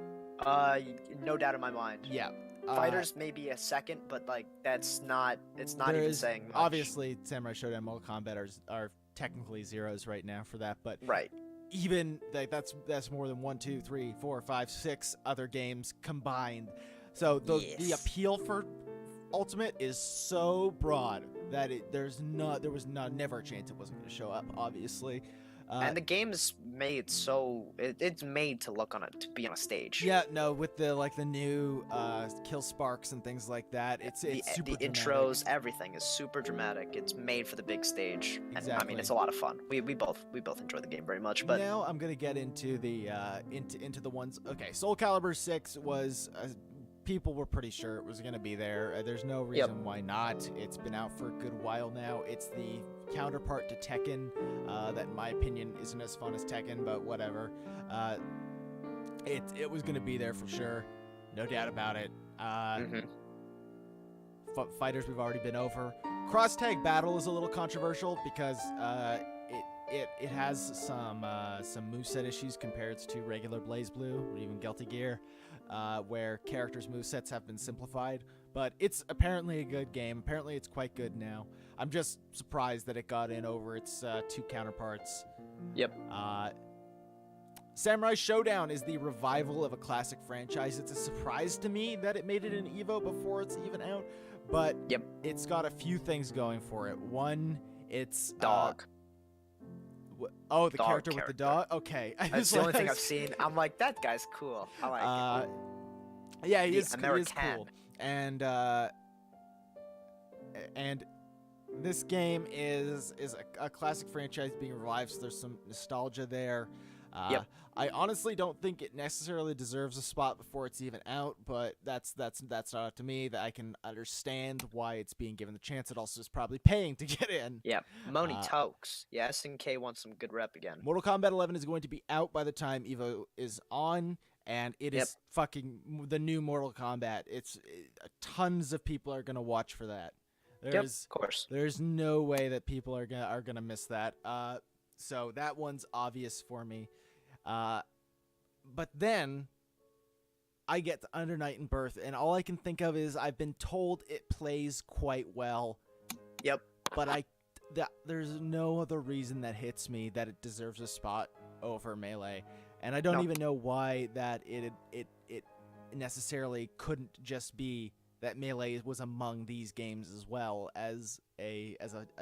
No doubt in my mind. Yeah. Fighters maybe a second, but like it's not even saying much. Obviously, Samurai Showdown and Mortal Kombat are technically zeros right now for that, but right. Even like that's more than 1, 2, 3, 4, 5, 6 other games combined. So the appeal for Ultimate is so broad that there was never a chance it wasn't going to show up. Obviously, and the game's made so it's made to to be on a stage. Yeah, no, with the new kill sparks and things like that, it's super the intros, everything is super dramatic. It's made for the big stage. Exactly. And, I mean, it's a lot of fun. We both enjoy the game very much. But now I'm gonna get into the into the ones. Okay, Soul Calibur 6 was. People were pretty sure it was going to be there. There's no reason why not. It's been out for a good while now. It's the counterpart to Tekken that, in my opinion, isn't as fun as Tekken, but whatever. It was going to be there for sure. No doubt about it. Fighters we've already been over. Cross Tag Battle is a little controversial because it has some moveset issues compared to regular BlazBlue or even Guilty Gear. Where characters' movesets have been simplified, but it's apparently a good game. Apparently it's quite good now. I'm just surprised that it got in over its two counterparts. Yep. Samurai Showdown is the revival of a classic franchise. It's a surprise to me that it made it in EVO before it's even out, but it's got a few things going for it. One, it's dog. The character with the dog? Okay. That's the only thing I've seen. I'm like, that guy's cool. I like it. Yeah, he is cool. And this game is a classic franchise being revived, so there's some nostalgia there. I honestly don't think it necessarily deserves a spot before it's even out, but that's not up to me. That I can understand why it's being given the chance. It also is probably paying to get in. Yeah, Moni Tokes. Yeah, SNK wants some good rep again. Mortal Kombat 11 is going to be out by the time EVO is on, and it is fucking the new Mortal Kombat. Tons of people are gonna watch for that. Of course. There's no way that people are gonna miss that. So that one's obvious for me. But then I get to Under Night and Birth, and all I can think of is I've been told it plays quite well. Yep. But there's no other reason that hits me that it deserves a spot over Melee, and I don't even know why that it necessarily couldn't just be that Melee was among these games as well as a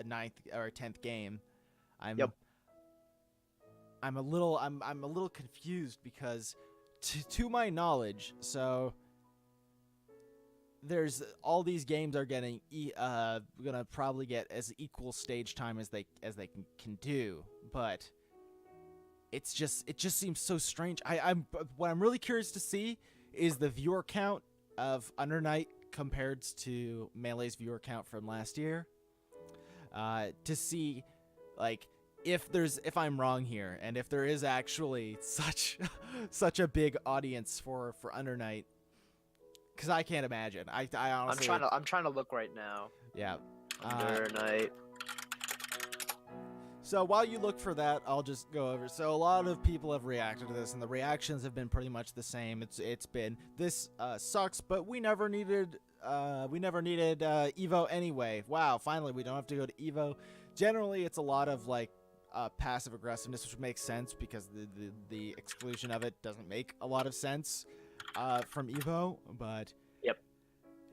9th or a 10th game. I'm a little confused because to my knowledge, so there's all these games are getting gonna probably get as equal stage time as they can do, but it just seems so strange. What I'm really curious to see is the viewer count of Under Night compared to Melee's viewer count from last year, to see like if I'm wrong here, and if there is actually such a big audience for Under Night, because I can't imagine. I honestly, I'm trying to look right now. Yeah. Under Night. So while you look for that, I'll just go over. So a lot of people have reacted to this, and the reactions have been pretty much the same. It's been this sucks, but we never needed Evo anyway. Wow, finally we don't have to go to Evo. Generally, it's a lot of like passive aggressiveness, which makes sense because the exclusion of it doesn't make a lot of sense from Evo. But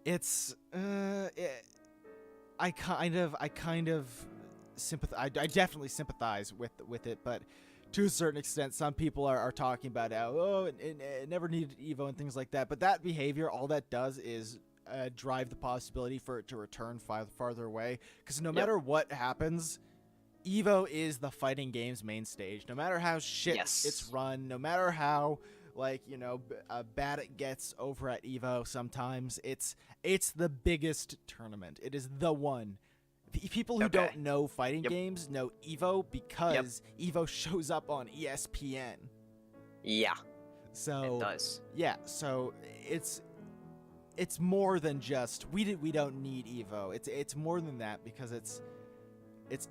it's I definitely sympathize with it, but to a certain extent, some people are talking about how it never needed Evo and things like that. But that behavior, all that does is drive the possibility for it to return farther away. Because no matter what happens, Evo is the fighting game's main stage. No matter how shit it's run, no matter how bad it gets over at Evo, sometimes it's the biggest tournament. It is the one People who Okay. don't know fighting Yep. games know Evo because Evo shows up on ESPN. Yeah, So it does. yeah, so it's more than just we don't need Evo. It's more than that because it's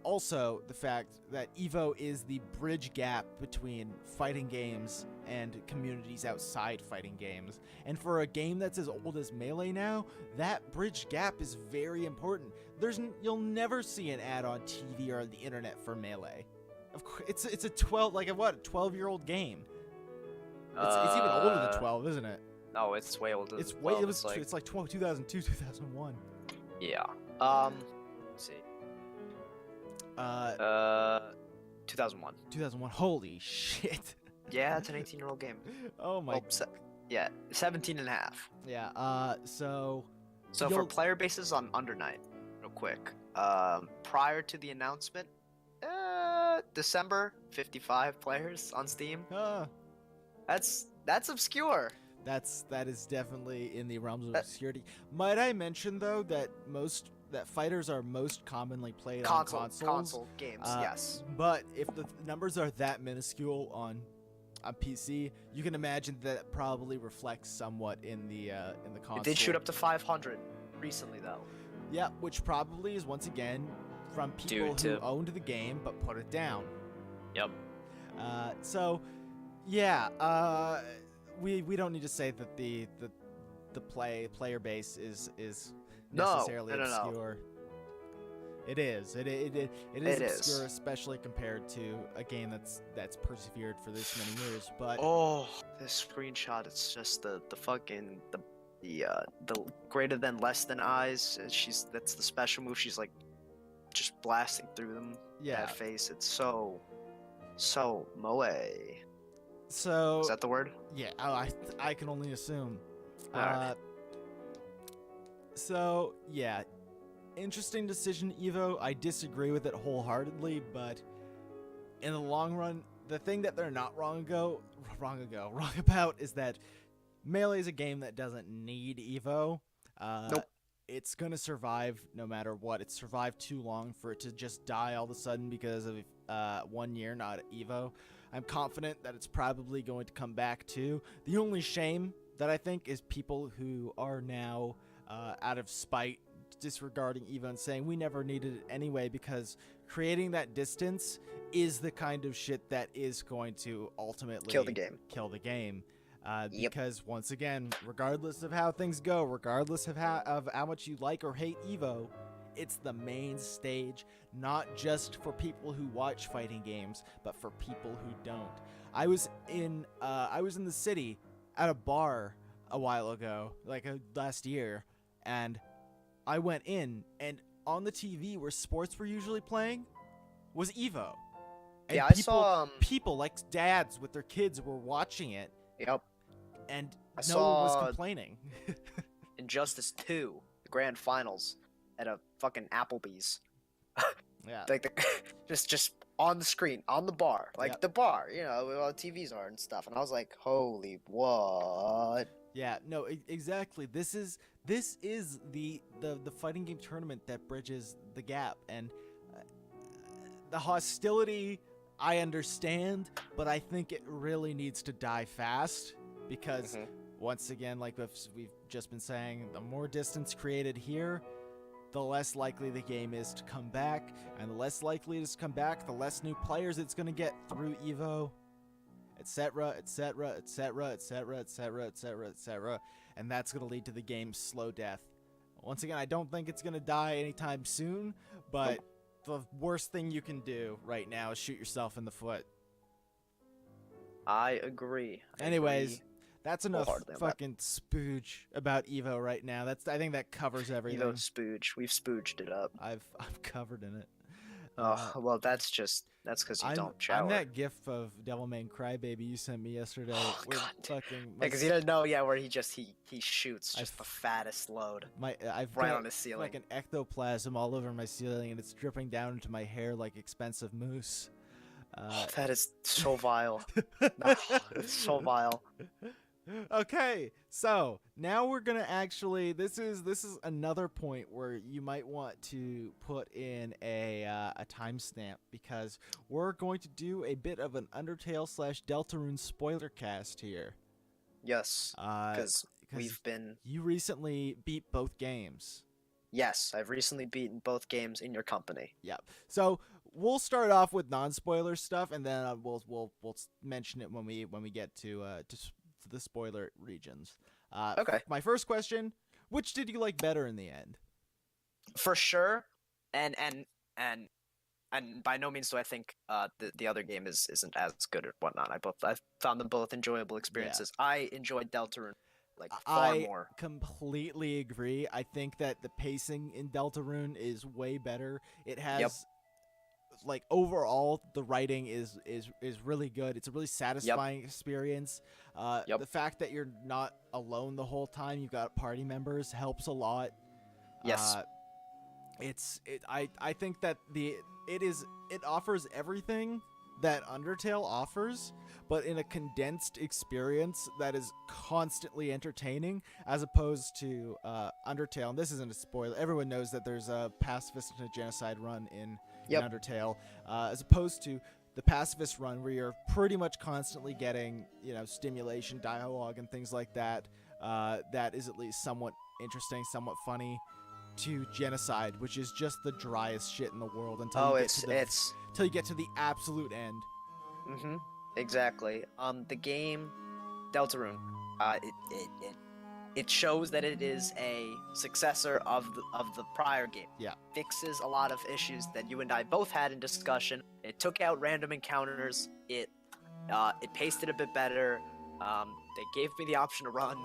also the fact that Evo is the bridge gap between fighting games and communities outside fighting games. And for a game that's as old as Melee now, that bridge gap is very important. You'll never see an ad on TV or on the internet for Melee. Of course, it's a 12-year-old game. It's even older than 12, isn't it? No, it's way older. It's than way 12. it's like 2002, 2001. Yeah. Let's see. 2001. 2001. Holy shit. Yeah, it's an 18-year-old game. Oh my. Yeah, 17 and a half. Yeah. So So for player bases on Under Night, real quick. Prior to the announcement, December, 55 players on Steam. That's obscure. That is definitely in the realms of obscurity. Might I mention though that fighters are most commonly played on consoles. Console games, yes. But if the numbers are that minuscule on PC, you can imagine that probably reflects somewhat in the console. It did shoot up to 500 recently though. Yeah, which probably is once again from people who owned the game but put it down. Yep. So yeah, we don't need to say that the player base is necessarily obscure. It is. It is obscure, especially compared to a game that's persevered for this many years. But this screenshot, it's just the fucking the greater than less than eyes. That's the special move. She's like just blasting through them. Yeah. That face. It's so moe. So is that the word? Yeah. I can only assume. Alright. So yeah. Interesting decision, Evo. I disagree with it wholeheartedly, but in the long run, the thing that they're not wrong about is that Melee is a game that doesn't need Evo. Nope. It's gonna survive no matter what. It's survived too long for it to just die all of a sudden because of 1 year not at Evo. I'm confident that it's probably going to come back too. The only shame that I think is people who are now out of spite disregarding Evo and saying we never needed it anyway, because creating that distance is the kind of shit that is going to ultimately Kill the game. Because once again, regardless of how things go, regardless of how much you like or hate Evo, it's the main stage, not just for people who watch fighting games, but for people who don't. I was in the city at a bar a while ago, last year, and I went in, and on the TV where sports were usually playing was Evo. And yeah, I saw people like dads with their kids were watching it. Yep. And I no one was complaining. Injustice 2, the grand finals at a fucking Applebee's. Yeah. Just on the screen, on the bar, the bar, where all the TVs are and stuff. And I was like, holy what? Yeah, no, exactly. This is the fighting game tournament that bridges the gap, and the hostility I understand, but I think it really needs to die fast because once again, like we've just been saying, the more distance created here, the less likely the game is to come back, and the less likely it is to come back, the less new players it's going to get through Evo, etc., etc., etc., etc., etc., etc., etc., and that's going to lead to the game's slow death. Once again, I don't think it's going to die anytime soon, but the worst thing you can do right now is shoot yourself in the foot. I agree. Anyways, that's enough fucking spooge about Evo right now. I think that covers everything. Evo spooge. We've spooged it up. I've covered in it. Well, that's because you don't shower. I'm that gif of Devilman Crybaby you sent me yesterday. Oh, God. Fucking, because he doesn't know, where he shoots just the fattest load I've right got on his ceiling. like an ectoplasm all over my ceiling, and it's dripping down into my hair like expensive mousse. That is so vile. It's so vile. Okay, so now we're gonna actually. This is another point where you might want to put in a timestamp because we're going to do a bit of an Undertale / Deltarune spoiler cast here. Yes, because we've been. You recently beat both games. Yes, I've recently beaten both games in your company. Yep. So we'll start off with non-spoiler stuff, and then we'll mention it when we get to the spoiler regions. Okay. My first question: which did you like better in the end? For sure, and by no means do I think the other game isn't as good or whatnot. I found them both enjoyable experiences. Yeah. I enjoyed Deltarune far more. I completely agree. I think that the pacing in Deltarune is way better. It has overall the writing is really good. It's a really satisfying experience. The fact that you're not alone the whole time, you've got party members, helps a lot. Yes. I think that it offers everything that Undertale offers, but in a condensed experience that is constantly entertaining, as opposed to Undertale. And this isn't a spoiler. Everyone knows that there's a pacifist and a genocide run in Undertale, as opposed to the pacifist run where you're pretty much constantly getting, stimulation, dialogue, and things like that. That is at least somewhat interesting, somewhat funny. To genocide, which is just the driest shit in the world until you get to the absolute end. Mm-hmm. Exactly. The game Deltarune, it shows that it is a successor of the prior game. Yeah. Fixes a lot of issues that you and I both had in discussion. It took out random encounters. It paced it a bit better. They gave me the option to run.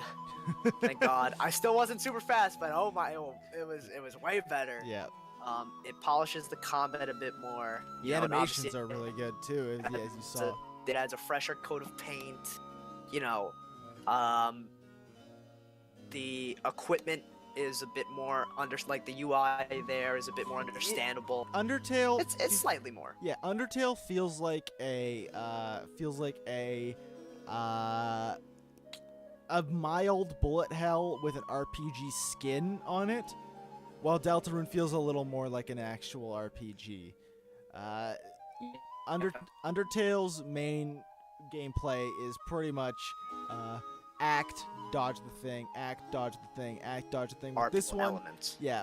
Thank God. I still wasn't super fast, but it was way better. Yeah. It polishes the combat a bit more. The animations are really good too, as you saw. It adds a fresher coat of paint. The equipment is a bit more the UI there is a bit more understandable. Undertale. It's slightly more. Yeah, Undertale feels like a mild bullet hell with an RPG skin on it, while Deltarune feels a little more like an actual RPG. Undertale's main gameplay is pretty much act, dodge the thing, act, dodge the thing, act, dodge the thing. With this one,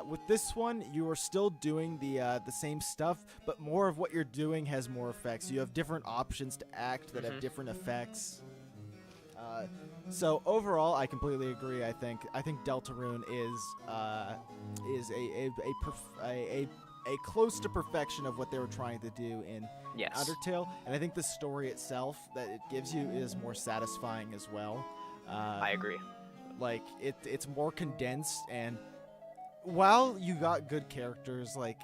with this one, you are still doing the same stuff, but more of what you're doing has more effects. You have different options to act that have different effects. So overall, I completely agree. I think Deltarune is a close to perfection of what they were trying to do in Undertale, and I think the story itself that it gives you is more satisfying as well. I agree. It's more condensed, and while you got good characters like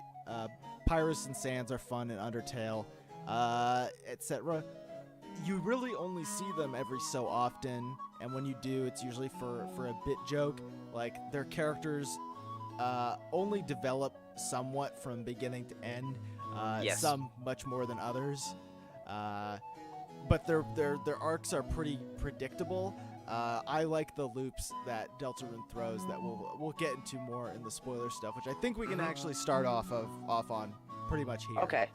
Pyrus and Sans are fun in Undertale, etc., you really only see them every so often, and when you do, it's usually for a bit joke. Their characters only develop somewhat from beginning to end. Some much more than others, but their arcs are pretty predictable. I like the loops that Deltarune throws that we'll get into more in the spoiler stuff, which I think we can actually start off on pretty much here. Okay.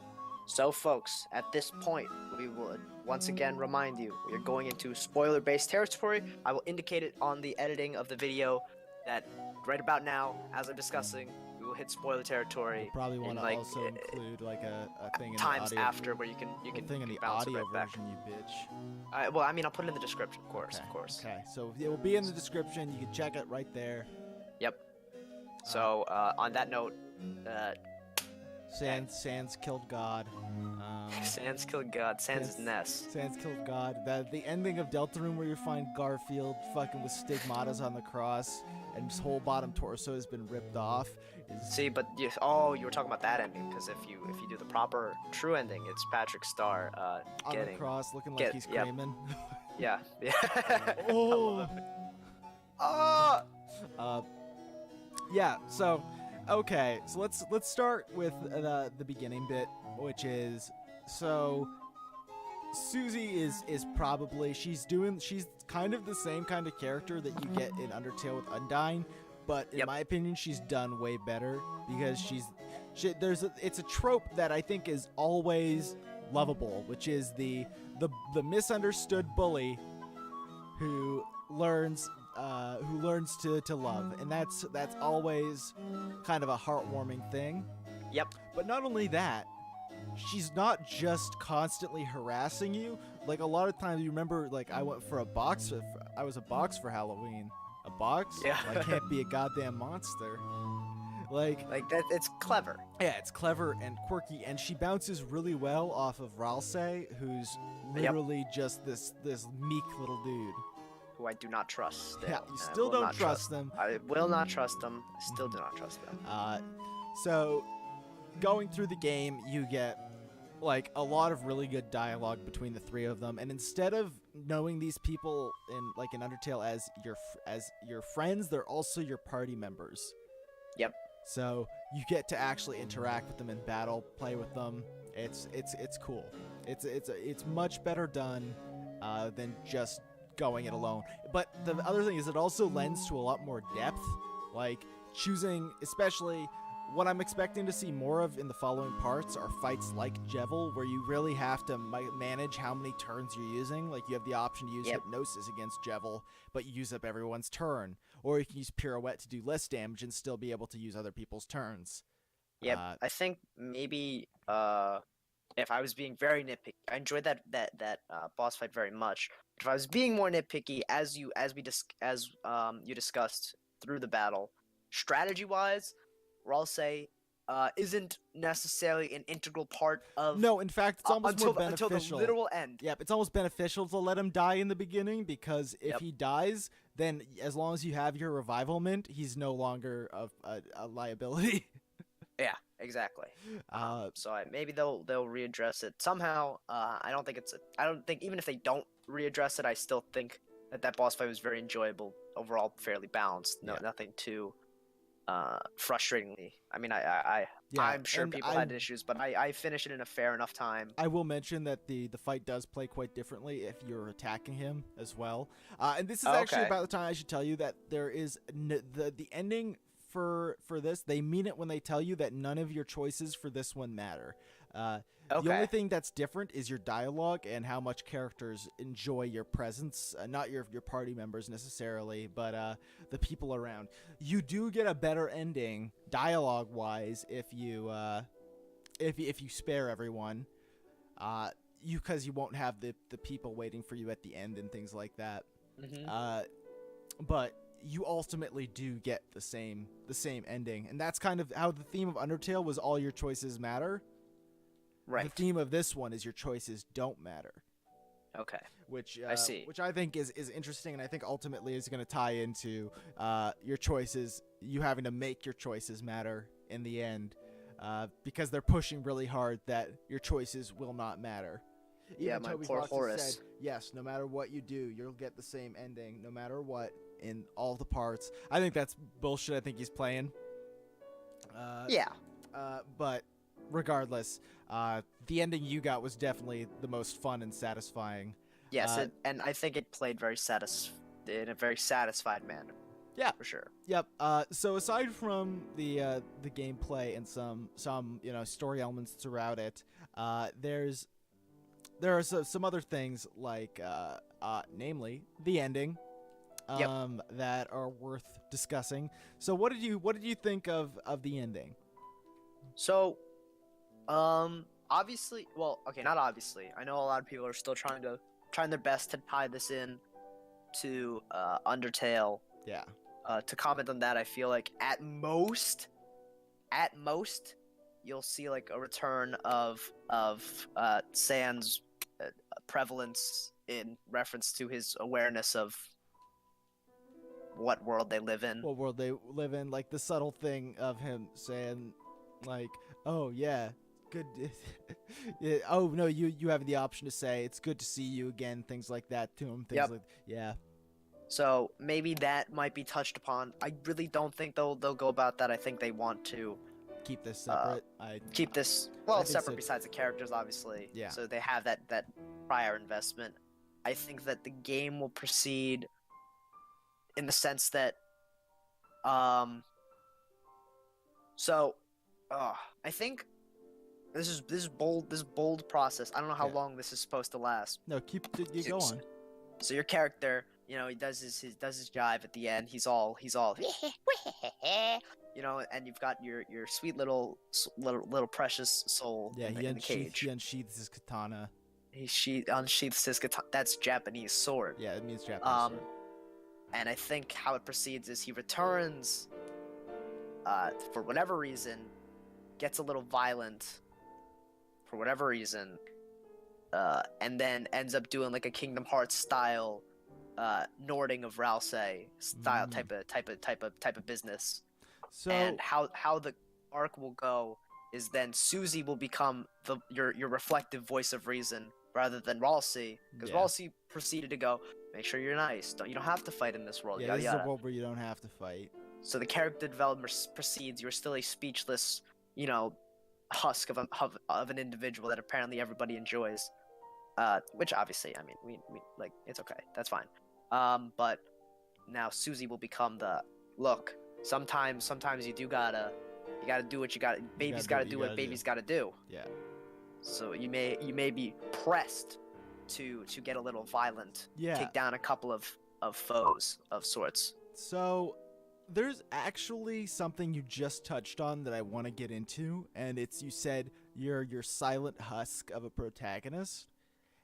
So, folks, at this point, we would once again remind you we are going into spoiler-based territory. I will indicate it on the editing of the video that right about now, as I'm discussing, we will hit spoiler territory. You probably want to also include a thing in times the audio after where you can thing in the audio version, you bitch. Well, I mean, I'll put it in the description, of course. Okay, so it will be in the description. You can check it right there. Yep. So, on that note, Sans killed God. Sans killed God. Sans Ness. Sans killed God. The ending of Deltarune where you find Garfield fucking with stigmatas on the cross and his whole bottom torso has been ripped off. See, but you were talking about that ending, because if you do the proper true ending, it's Patrick Star on the cross looking like he's screaming. Yeah. Oh. Yeah. So. Okay, so let's start with the beginning bit, which is, so Susie is probably she's kind of the same kind of character that you get in Undertale with Undyne, but in my opinion, she's done way better because it's a trope that I think is always lovable, which is the misunderstood bully who learns to love, and that's always kind of a heartwarming thing. Yep. But not only that, she's not just constantly harassing you. Like a lot of times, you remember, like I was a box for Halloween. A box? Yeah. I can't be a goddamn monster. Like that, it's clever. Yeah, it's clever and quirky, and she bounces really well off of Ralsei, who's literally just this meek little dude. Who I do not trust. Yeah, you still don't trust them. I will not trust them. I still do not trust them. So, going through the game, you get like a lot of really good dialogue between the three of them, and instead of knowing these people in Undertale as your friends, they're also your party members. Yep. So you get to actually interact with them in battle, play with them. It's cool. It's much better done than just going it alone. But the other thing is it also lends to a lot more depth, like choosing, especially what I'm expecting to see more of in the following parts are fights like Jevil, where you really have to manage how many turns you're using. Like you have the option to use Hypnosis against Jevil, but you use up everyone's turn. Or you can use Pirouette to do less damage and still be able to use other people's turns. Yep. I think maybe if I was being very nitpicky, I enjoyed that boss fight very much. If I was being more nitpicky, as you discussed through the battle, strategy-wise, Ralsei isn't necessarily an integral part of. No, in fact, it's almost more beneficial until the literal end. Yep, it's almost beneficial to let him die in the beginning, because if he dies, then as long as you have your revival mint, he's no longer a liability. Yeah, exactly. So maybe they'll readdress it somehow. I don't think even if they don't readdress it, I still think that boss fight was very enjoyable overall, fairly balanced. Nothing too frustratingly. I mean, I'm sure people had issues, but I finished it in a fair enough time. I will mention that the fight does play quite differently if you're attacking him as well. And this is actually about the time I should tell you that there is the ending for this. They mean it when they tell you that none of your choices for this one matter. The only thing that's different is your dialogue and how much characters enjoy your presence. Not your party members necessarily, but the people around. You do get a better ending dialogue-wise if you spare everyone, because you won't have the people waiting for you at the end and things like that. But you ultimately do get the same ending, and that's kind of how the theme of Undertale was. All your choices matter. Right. The theme of this one is your choices don't matter. Okay. Which I see. Which I think is interesting, and I think ultimately is going to tie into your choices, you having to make your choices matter in the end, because they're pushing really hard that your choices will not matter. Even my Toby poor Fox Horace. said, yes, no matter what you do, you'll get the same ending, no matter what, in all the parts. I think that's bullshit. I think he's playing. But regardless, the ending you got was definitely the most fun and satisfying. Yes, and I think it played in a very satisfied manner. Yeah, for sure. Yep. So aside from the gameplay and some story elements throughout it, there are some other things like namely the ending, that are worth discussing. So what did you think of the ending? So, obviously, well, okay, not obviously. I know a lot of people are still trying their best to tie this in to Undertale. Yeah. To comment on that, I feel like at most, you'll see like a return of Sans prevalence in reference to his awareness of what world they live in. What world they live in, like the subtle thing of him saying, like, "Oh yeah, good." Yeah, oh no, you have the option to say it's good to see you again, things like that to him. Things like So maybe that might be touched upon. I really don't think they'll go about that. I think they want to keep this separate. Keep this separate besides the characters, obviously. Yeah. So they have that prior investment. I think that the game will proceed in the sense that, I think this is bold process. I don't know how Yeah. long this is supposed to last. No, you go on. So your character, you know, he does his jive at the end. He's all, you know, and you've got your sweet little precious soul Yeah, in he the cage. unsheathes his katana. He unsheathes his katana. That's Japanese sword. Yeah, it means Japanese sword. And I think how it proceeds is he returns, for whatever reason, gets a little violent, for whatever reason, and then ends up doing like a Kingdom Hearts style, Nording of Rousey style type of business. So And how the arc will go is then Susie will become your reflective voice of reason rather than Rousey, because Yeah. Rousey proceeded to go, make sure you're nice. You don't have to fight in this world. yeah, Yada, this is yada. a world where you don't have to fight. So the character development proceeds. You're still a speechless, you know, husk of an individual that apparently everybody enjoys. Which obviously, I mean, we like, it's okay. That's fine. But now Susie will become the look. Sometimes you gotta do what you gotta. Baby's gotta do what baby's gotta do. Yeah. So you may be pressed to get a little violent. Yeah. Take down a couple of foes of sorts. So there's actually something you just touched on that I want to get into, and it's, you said you're your silent husk of a protagonist,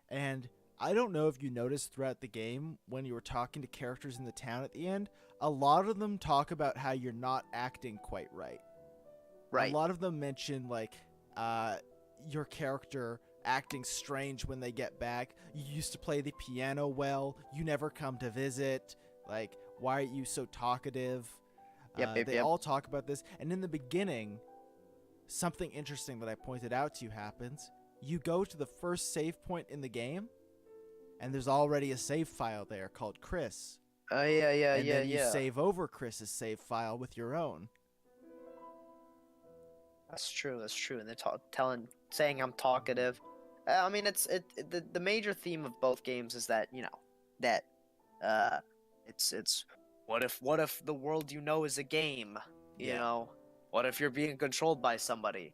and I don't know if you noticed throughout the game when you were talking to characters in the town at the end, a lot of them talk about how you're not acting quite right. Right. A lot of them mention like your character acting strange when they get back. You used to play the piano well. You never come to visit. Like, why are you so talkative? They all talk about this. And in the beginning, something interesting that I pointed out to you happens. You go to the first save point in the game, and there's already a save file there called Chris. And then you save over Chris's save file with your own. That's true. And they're saying I'm talkative. I mean, the major theme of both games is that, you know, that it's what if the world you know is a game? You know, what if you're being controlled by somebody?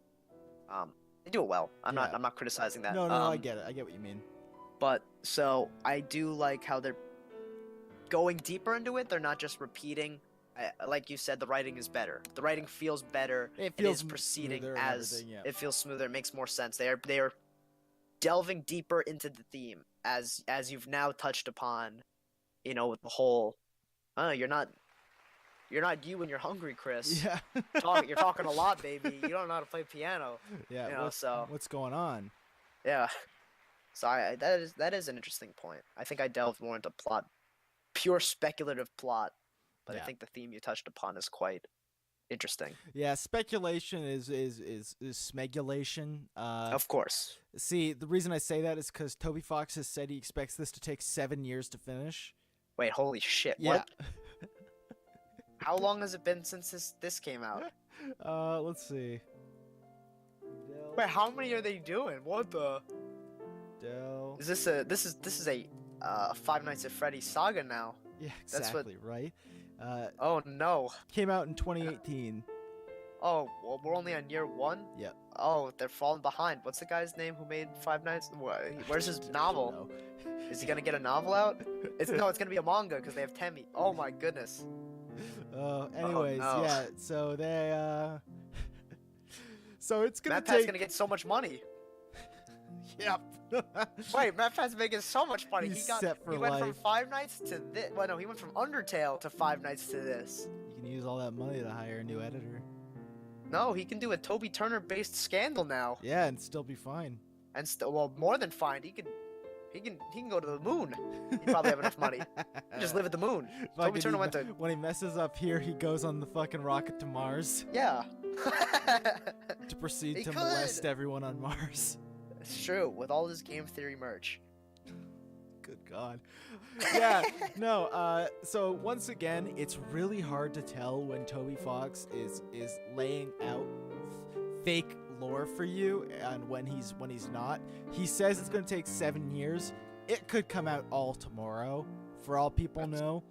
They do it well. I'm not criticizing that. No, I get it. I get what you mean. But so I do like how they're going deeper into it. They're not just repeating. Like you said, the writing is better. The writing feels better. It It feels is proceeding smoother and as everything, yeah. it feels smoother. It makes more sense. They are delving deeper into the theme as you've now touched upon. You know, with the whole, you're not you when you're hungry, Chris. Yeah. You're talking a lot, baby. You don't know how to play piano. Yeah. You know, what's going on? Yeah. So that is an interesting point. I think I delved more into plot, pure speculative plot, but Yeah. I think the theme you touched upon is quite interesting. Yeah, speculation is smegulation. Of course. See, the reason I say that is because Toby Fox has said he expects this to take 7 years to finish. Wait, holy shit! Yeah. What? How long has it been since this came out? Let's see. Wait, how many are they doing? What the? Dell. Is this a Five Nights at Freddy's saga now? Yeah, That's what- exactly, right? Oh no. Came out in 2018. Oh, well, we're only on year 1? Yep. Oh, they're falling behind. What's the guy's name who made Five Nights? Where's his novel? No. Is he gonna get a novel out? It's gonna be a manga because they have Temmie. Oh my goodness. Anyways, no. yeah, so they, so it's gonna MatPat's take... gonna get so much money. Yep. Wait, MatPat's making so much money. He's He set for went from life. Five Nights to this. Well, no, he went from Undertale to Five Nights to this. You can use all that money to hire a new editor. No, he can do a Toby Turner based Scandal now, Yeah, and still be fine. and well, more than fine. He can go to the moon. He probably have enough money. He just live at the moon. Toby Turner went to When he messes up here, he goes on the fucking rocket to Mars yeah. to proceed He to could. molest everyone on Mars. It's true with all his game theory merch. Good God. Yeah, no, so once again, it's really hard to tell when Toby Fox is laying out fake lore for you and when he's not. He says it's going to take 7 years. It could come out all tomorrow, for all people know.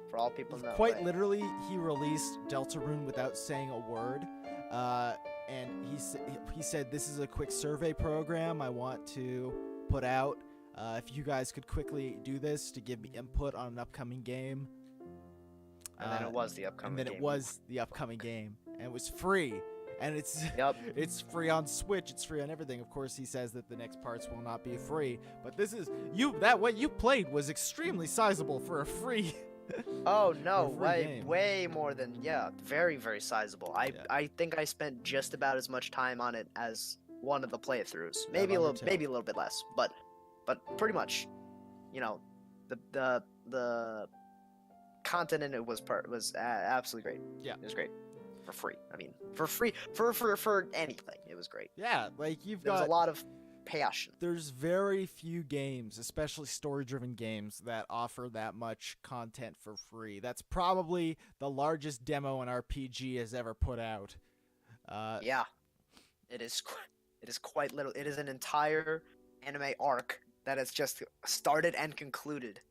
For all people know. Quite right? literally, he released Deltarune without saying a word. And he said, this is a quick survey program I want to put out. If you guys could quickly do this to give me input on an upcoming game. And then it was the upcoming game. And then it was the upcoming game. And it was free. And it's it's free on Switch. It's free on everything. Of course, he says that the next parts will not be free. But this is what you played was extremely sizable for a free. Oh no, game. way more than very, very sizable. I think I spent just about as much time on it as one of the playthroughs. Maybe a little bit less, but pretty much, the content in it was absolutely great. Yeah, it was great for free. I mean, for free for anything, it was great. Yeah, like There was a lot of passion. There's very few games, especially story-driven games, that offer that much content for free. That's probably the largest demo an RPG has ever put out. Yeah, it is. It is quite little. It is an entire anime arc that has just started and concluded.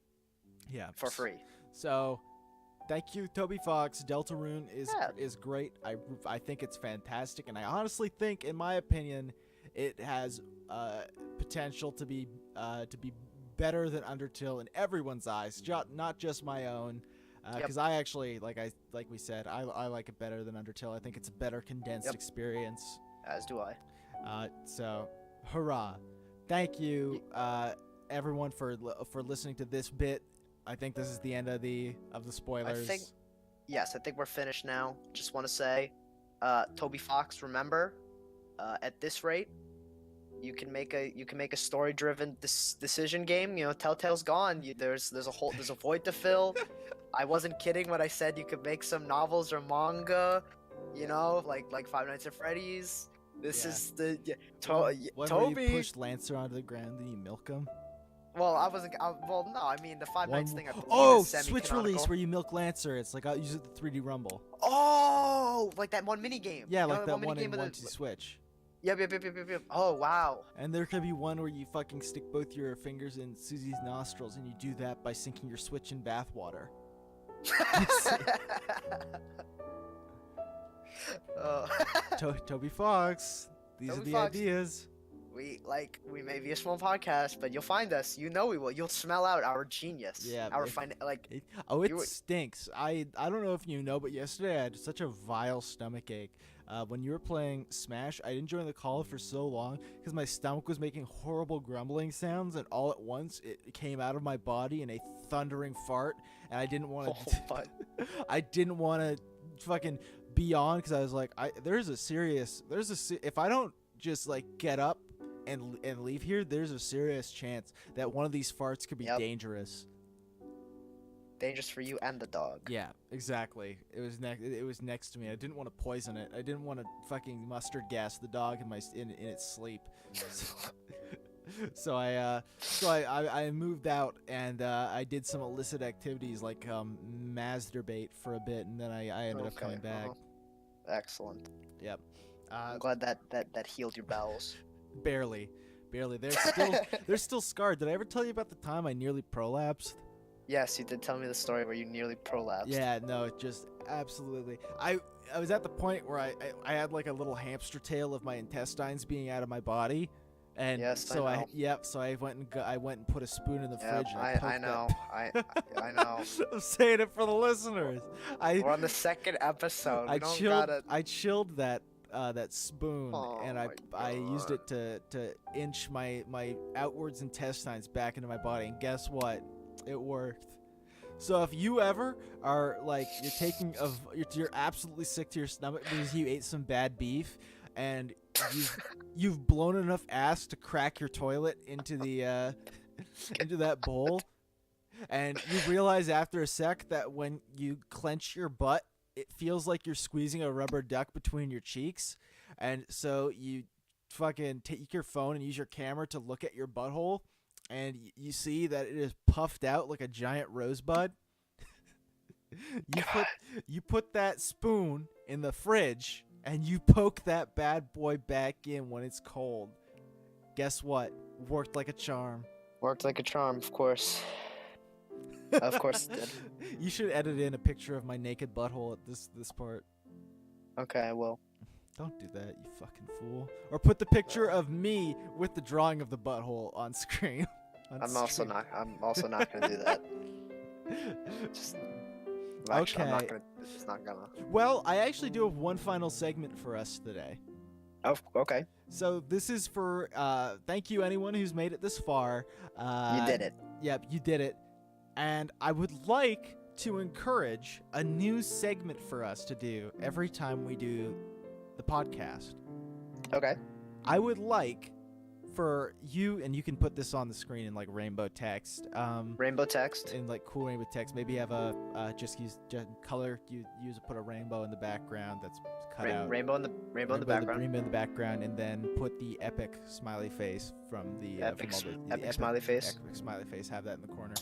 Yeah, for free. So, thank you, Toby Fox. Deltarune is great. I think it's fantastic, and I honestly think, in my opinion, it has potential to be better than Undertale in everyone's eyes, not just my own. Because I actually, like we said, I like it better than Undertale. I think it's a better condensed experience. As do I. So, hurrah! Thank you, everyone, for listening to this bit. I think this is the end of the spoilers. I think we're finished now. Just want to say, Toby Fox, remember, at this rate, you can make a story-driven decision game. Telltale's gone. There's a void to fill. I wasn't kidding when I said you could make some novels or manga. Like Five Nights at Freddy's. This is the Toby. Where you pushed Lancer onto the ground and you milk him. Well, I wasn't. Well, no. I mean, the Five Nights thing. Switch release where you milk Lancer. It's like I'll use it the 3D Rumble. Oh, like that one mini game. Yeah, like that one in 1-2 Switch. Yep. Oh, wow. And there could be one where you fucking stick both your fingers in Susie's nostrils, and you do that by sinking your Switch in bathwater. Toby Fox. These are the ideas. We may be a small podcast, but you'll find us. We will. You'll smell out our genius. Yeah. It stinks. I don't know if you know, but yesterday I had such a vile stomach ache. When you were playing Smash, I didn't join the call for so long because my stomach was making horrible grumbling sounds, and all at once it came out of my body in a thundering fart, and I didn't want to. I didn't want to fucking be on because I was like, if I don't just get up and leave here, there's a serious chance that one of these farts could be dangerous. Dangerous for you and the dog. Yeah, exactly. It was next to me. I didn't want to poison it. I didn't want to fucking mustard gas the dog in its sleep. So I moved out and I did some illicit activities like masturbate for a bit, and then I ended up coming back. Excellent. Yep. I'm glad that healed your bowels. Barely. They're still scarred. Did I ever tell you about the time I nearly prolapsed? Yes, you did tell me the story where you nearly prolapsed. Yeah, no, it just absolutely. I was at the point where I had like a little hamster tail of my intestines being out of my body, and so I went and put a spoon in the fridge. And I know. I know. I'm saying it for the listeners. We're on the second episode. I chilled that spoon, and I used it to inch my outwards intestines back into my body, and guess what? It worked. So if you ever are you're absolutely sick to your stomach because you ate some bad beef, and you've blown enough ass to crack your toilet into the into that bowl, and you realize after a sec that when you clench your butt, it feels like you're squeezing a rubber duck between your cheeks, and so you fucking take your phone and use your camera to look at your butthole, and you see that it is puffed out like a giant rosebud. You put that spoon in the fridge and you poke that bad boy back in when it's cold. Guess what? Worked like a charm. Worked like a charm, of course. Of course it did. You should edit in a picture of my naked butthole at this part. Okay, I will. Don't do that, you fucking fool. Or put the picture of me with the drawing of the butthole on screen. I'm also not gonna do that. Actually, I'm not Okay. gonna. It's just not gonna. Well, I actually do have one final segment for us today. Oh, okay. So this is for thank you anyone who's made it this far. You did it. Yep, you did it. And I would like to encourage a new segment for us to do every time we do the podcast. Okay. I would like for you, and you can put this on the screen in like rainbow text. Rainbow text. In like cool rainbow text. Maybe have a just use color. Put a rainbow in the background that's cut out. Rainbow in the background. Rainbow in the background, and then put the epic smiley face from the Epic the epic smiley face. Epic smiley face. Have that in the corner.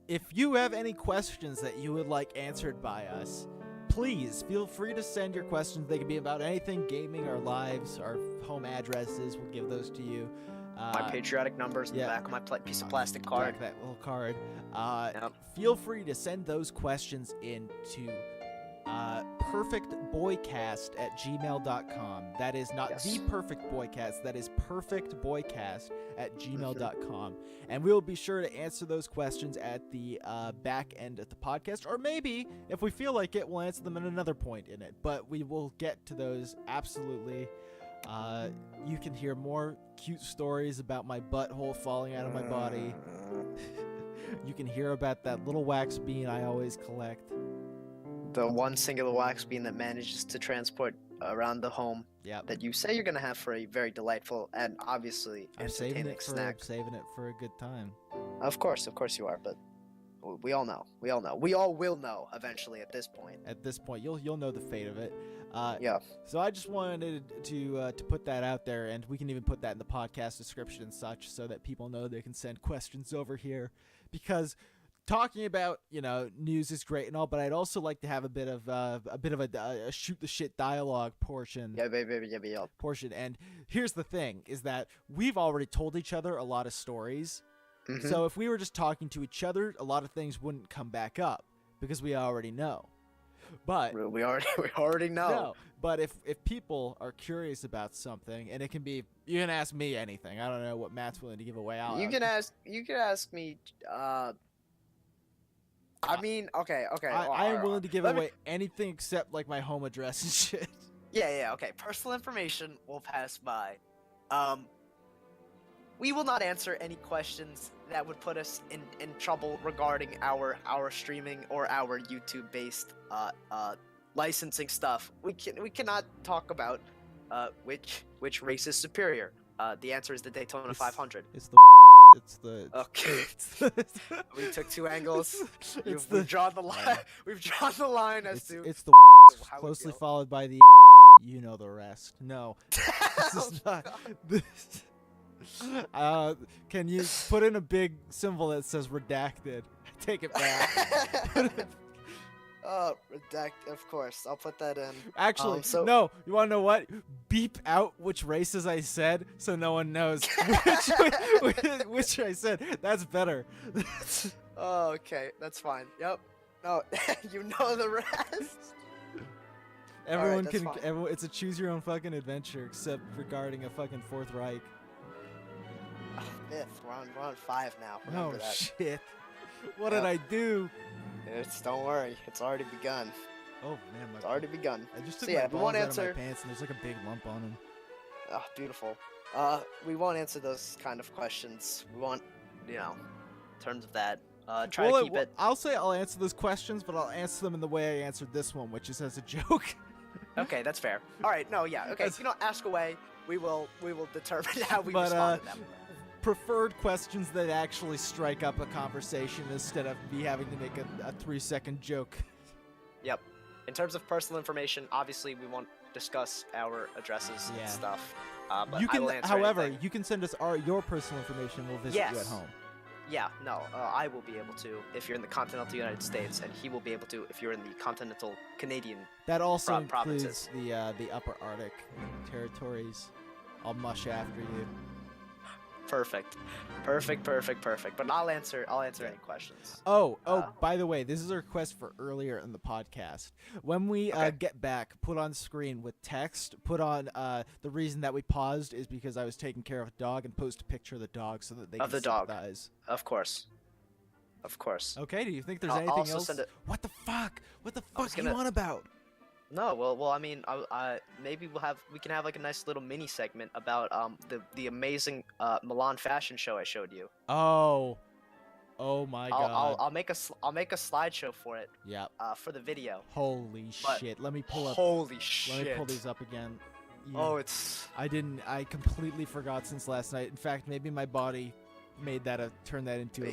If you have any questions that you would like answered by us, please feel free to send your questions. They can be about anything, gaming, our lives, our home addresses. We'll give those to you. My patriotic numbers in the back of my piece of plastic card. That little card. Yep. Feel free to send those questions in to perfectboycast@gmail.com. That is not Yes. the perfect boycast. That is perfectboycast@gmail.com. And we will be sure to answer those questions at the back end of the podcast. Or maybe, if we feel like it, we'll answer them at another point in it. But we will get to those absolutely. You can hear more cute stories about my butthole falling out of my body. You can hear about that little wax bean I always collect. The one singular wax bean that manages to transport around the home Yep. that you say you're gonna have for a very delightful and obviously I'm saving entertaining it for snack. a good time. Of course you are, but we all know. We all will know eventually at this point. At this point, you'll know the fate of it. Yeah. So I just wanted to put that out there, and we can even put that in the podcast description and such, so that people know they can send questions over here. Because talking about news is great and all, but I'd also like to have a bit of a shoot the shit dialogue portion. Yeah, baby. Portion. And here's the thing: is that we've already told each other a lot of stories. Mhm. So if we were just talking to each other, a lot of things wouldn't come back up because we already know. But we already know. no, but if people are curious about something, and it can be, you can ask me anything. I don't know what Matt's willing to give away. You can ask me. I mean, okay. I am willing to give let me- away anything except like my home address and shit. Yeah, okay. Personal information will pass by. We will not answer any questions that would put us in trouble regarding our streaming or our YouTube based licensing stuff. We cannot talk about which race is superior. The answer is the Daytona 500. It's the Okay. We took two angles. It's We've drawn the line. We've drawn the line as to it's the how we closely feel. followed by the you know the rest. No. This is not this. Can you put in a big symbol that says redacted? Take it back. Oh, redact. Of course, I'll put that in. Actually, so- no. You want to know what? Beep out which races I said, so no one knows which I said. That's better. Oh, okay, that's fine. Yep. No, you know the rest. Everyone that's can. fine. It's a choose your own fucking adventure, except regarding a fucking Fourth Reich. Oh, fifth. We're on 5 now. Oh Remember that. shit! What did Yep. I do? Don't worry. It's already begun. Oh man, It's already begun. I just took So my yeah, we balls won't out answer- of my pants, and there's like a big lump on them. Oh, beautiful. We won't answer those kind of questions. We won't, in terms of that. Try to keep it. I'll say I'll answer those questions, but I'll answer them in the way I answered this one, which is as a joke. Okay, that's fair. All right, no, yeah, okay. That's- Ask away. We will determine how we But, respond to them. Preferred questions that actually strike up a conversation instead of me having to make a 3-second joke. Yep. In terms of personal information, obviously we won't discuss our addresses Yeah. and stuff. But You I can, will answer however, anything. you can send us your personal information. We'll visit you at Yes. home. Yeah, no, I will be able to if you're in the continental United States, and he will be able to if you're in the continental Canadian. That also includes provinces. the upper Arctic territories. I'll mush after you. Perfect. But I'll answer any questions. By the way, this is a request for earlier in the podcast. When we get back, put on screen with text, put on the reason that we paused is because I was taking care of a dog, and post a picture of the dog so that they can sympathize. Of course. Okay, do you think there's I'll anything also else? send it- What the fuck? What the fuck are you gonna- on about? No, well, I mean, maybe we can have like a nice little mini segment about the amazing Milan fashion show I showed you. Oh my god. I'll make a slideshow for it. Yep. For the video. Holy But- shit. Let me pull up. Holy shit. Let me pull these up again. Yeah. Oh, it's. I completely forgot since last night. In fact, maybe my body made that turned that into a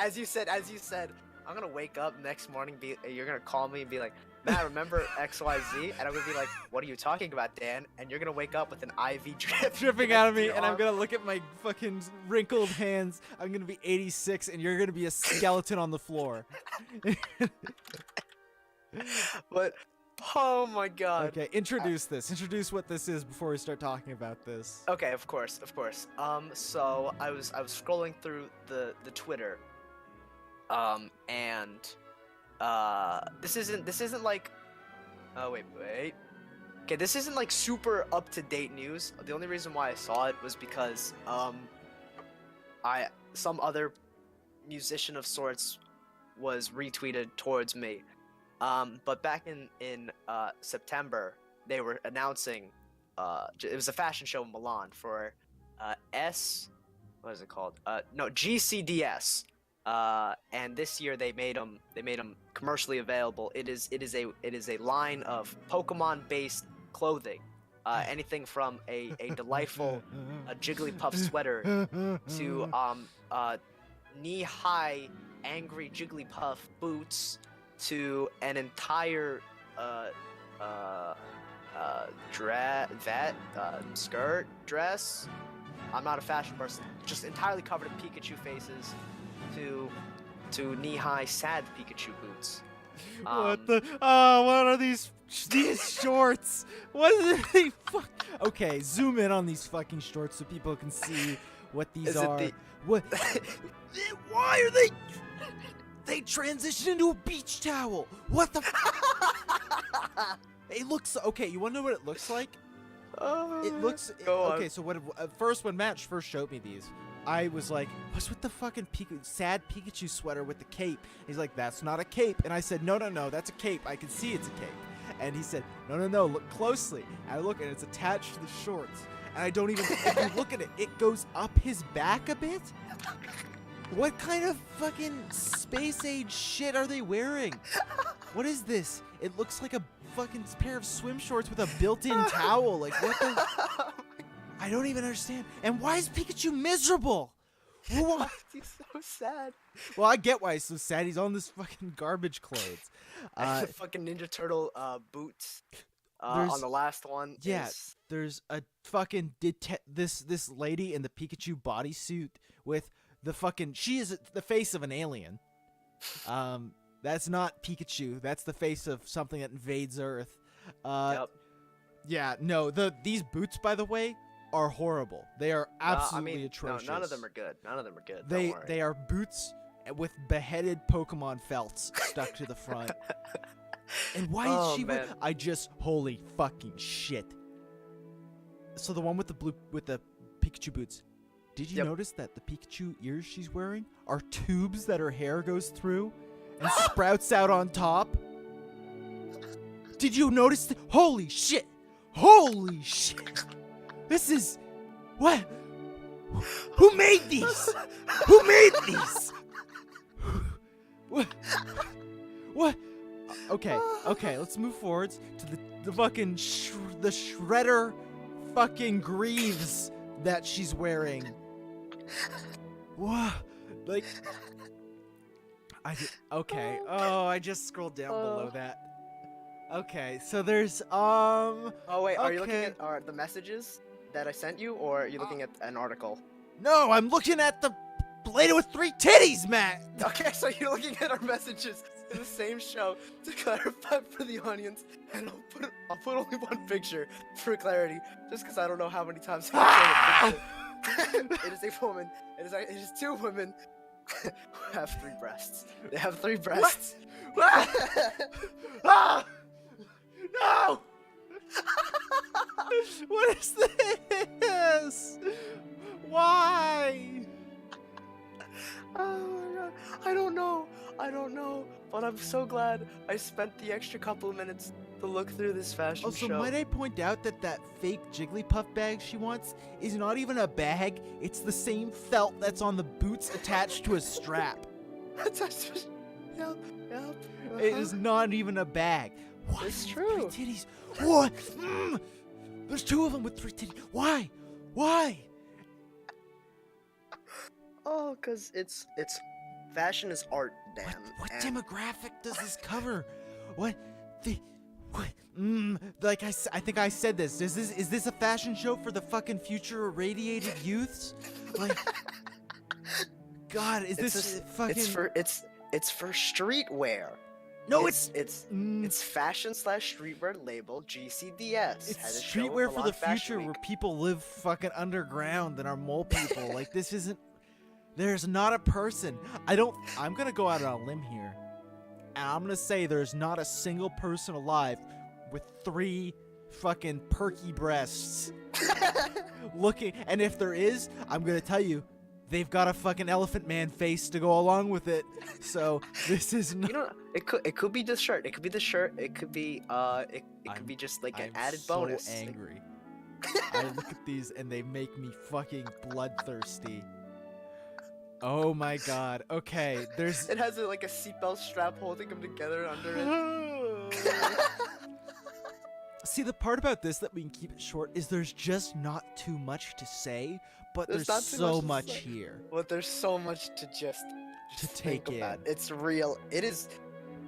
as you said, I'm gonna wake up next morning. You're gonna call me and be like, Matt, remember XYZ? And I'm gonna be like, what are you talking about, Dan? And you're gonna wake up with an IV dripping out of me, and I'm gonna look at my fucking wrinkled hands. I'm gonna be 86, and you're gonna be a skeleton on the floor. But oh my god. Okay, introduce this. Introduce what this is before we start talking about this. Okay, of course. So I was scrolling through the Twitter, and this isn't like, oh wait. Okay, this isn't like super up to date news. The only reason why I saw it was because some other musician of sorts was retweeted towards me. But back in September, they were announcing it was a fashion show in Milan for what is it called? GCDS. And this year they made them commercially available. It is a line of Pokemon based clothing. Anything from a delightful Jigglypuff sweater to knee-high angry Jigglypuff boots to an entire skirt dress. I'm not a fashion person. Just entirely covered in Pikachu faces to knee-high sad Pikachu boots. What are these shorts? What are they? Okay, zoom in on these fucking shorts so people can see what these are. What? Why are they? They transitioned into a beach towel. What the? It looks okay. You want to know what it looks like? It looks okay. So when Matt first showed me these, I was like, "What's with the fucking sad Pikachu sweater with the cape?" He's like, "That's not a cape." And I said, "No, that's a cape. I can see it's a cape." And he said, "No, look closely." And I look, and it's attached to the shorts. And I don't even. If you look at it, it goes up his back a bit. What kind of fucking space age shit are they wearing? What is this? It looks like a fucking pair of swim shorts with a built-in towel. Like, what the? I don't even understand. And why is Pikachu miserable? He's so sad. Well, I get why he's so sad. He's on this fucking garbage clothes. The fucking Ninja Turtle boots on the last one. Yeah, there's a fucking this lady in the Pikachu bodysuit with the fucking. She is the face of an alien. That's not Pikachu. That's the face of something that invades Earth. Yep. Yeah, no. These boots, by the way, are horrible. They are absolutely atrocious. No, none of them are good. They are boots with beheaded Pokemon felts stuck to the front. And why is she? I just holy fucking shit. So the one with the Pikachu boots. Did you notice that the Pikachu ears she's wearing are tubes that her hair goes through and sprouts out on top? Did you notice? Holy shit! Holy shit! This is what? Who made these? Who made these? What? Okay. Let's move forwards to the fucking the shredder fucking greaves that she's wearing. What? Like, okay. Oh, I just scrolled down below that. Okay, so there's Oh wait, are you looking at the messages that I sent you, or are you looking at an article? No, I'm looking at the lady with 3 titties, Matt. Okay, so you're looking at our messages in the same show to clarify for the audience, and I'll put only one picture for clarity, just because I don't know how many times I can show a picture. It is a woman. It is 2 women who have 3 breasts. They have 3 breasts. Ah! No! What is this? Why? Oh my god, I don't know, but I'm so glad I spent the extra couple of minutes to look through this fashion Also, show. might I point out that fake Jigglypuff bag she wants is not even a bag, it's the same felt that's on the boots attached to a strap. Yep. It is not even a bag. Why It's are true. 3 titties? What? There's 2 of them with 3 titties. Why? Why? Oh, cause it's fashion is art, Dan. What and demographic does this cover? What? Like I think I said this. Is this a fashion show for the fucking future irradiated youths? Like, God, is this fucking? It's for streetwear. No, it's fashion / streetwear label GCDS. It's streetwear for the future where people live fucking underground and are mole people. Like, this isn't. There's not a person. I'm gonna go out on a limb here, and I'm gonna say there's not a single person alive with 3 fucking perky breasts looking. And if there is, I'm gonna tell you, they've got a fucking elephant man face to go along with it. So this is not. You know, it could be the shirt. It could be the shirt. It could be it could be just like an added bonus. I'm so angry. I look at these and they make me fucking bloodthirsty. Oh my god. Okay, there's. It has like a seatbelt strap holding them together under it. See, the part about this that we can keep it short is there's just not too much to say, but there's not too so much to much say. here But there's so much to just take think about. in. It's real. It is.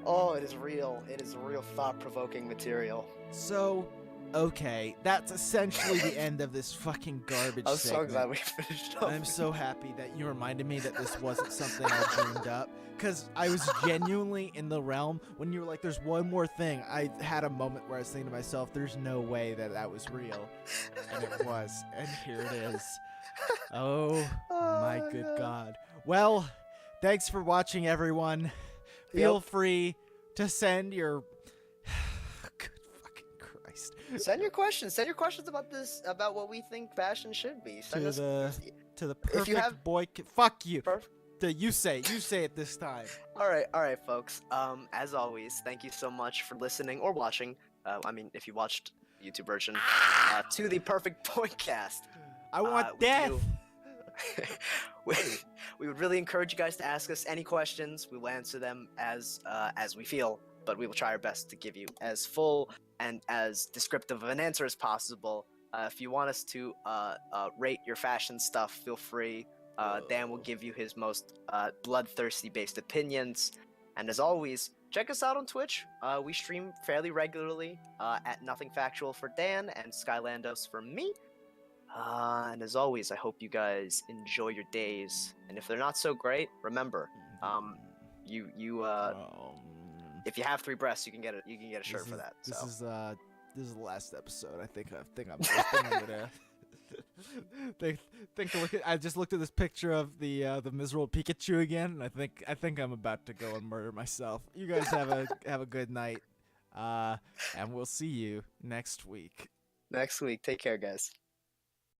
Oh, it is real. It is real thought-provoking material. So, okay, that's essentially the end of this fucking garbage I'm so segment. glad we finished up. I'm so happy that you reminded me that this wasn't something I dreamed up, because I was genuinely in the realm when you were like, there's one more thing. I had a moment where I was thinking to myself, there's no way that was real, and it was, and here it is. Oh my good god. Well, thanks for watching, everyone. Feel free to send your good fucking Christ. Send your questions. Send your questions about this, about what we think fashion should be. Send To the perfect if you have boy. Fuck you. Perf- You say it this time. all right, folks. As always, thank you so much for listening or watching. I mean, if you watched the YouTube version, to the Perfect Boycast. I want we death. do- we would really encourage you guys to ask us any questions. We will answer them as we feel, but we will try our best to give you as full and as descriptive of an answer as possible. If you want us to rate your fashion stuff, feel free. Dan will give you his most bloodthirsty based opinions. And as always, check us out on Twitch. We stream fairly regularly at NothingFactual for Dan and Skylandos for me. And as always, I hope you guys enjoy your days. And if they're not so great, remember, if you have 3 breasts, you can get a shirt for that. This So. is the last episode. I think I'm gonna. I just looked at this picture of the miserable Pikachu again, and I think I'm about to go and murder myself. You guys have a good night, and we'll see you next week. Next week, take care, guys.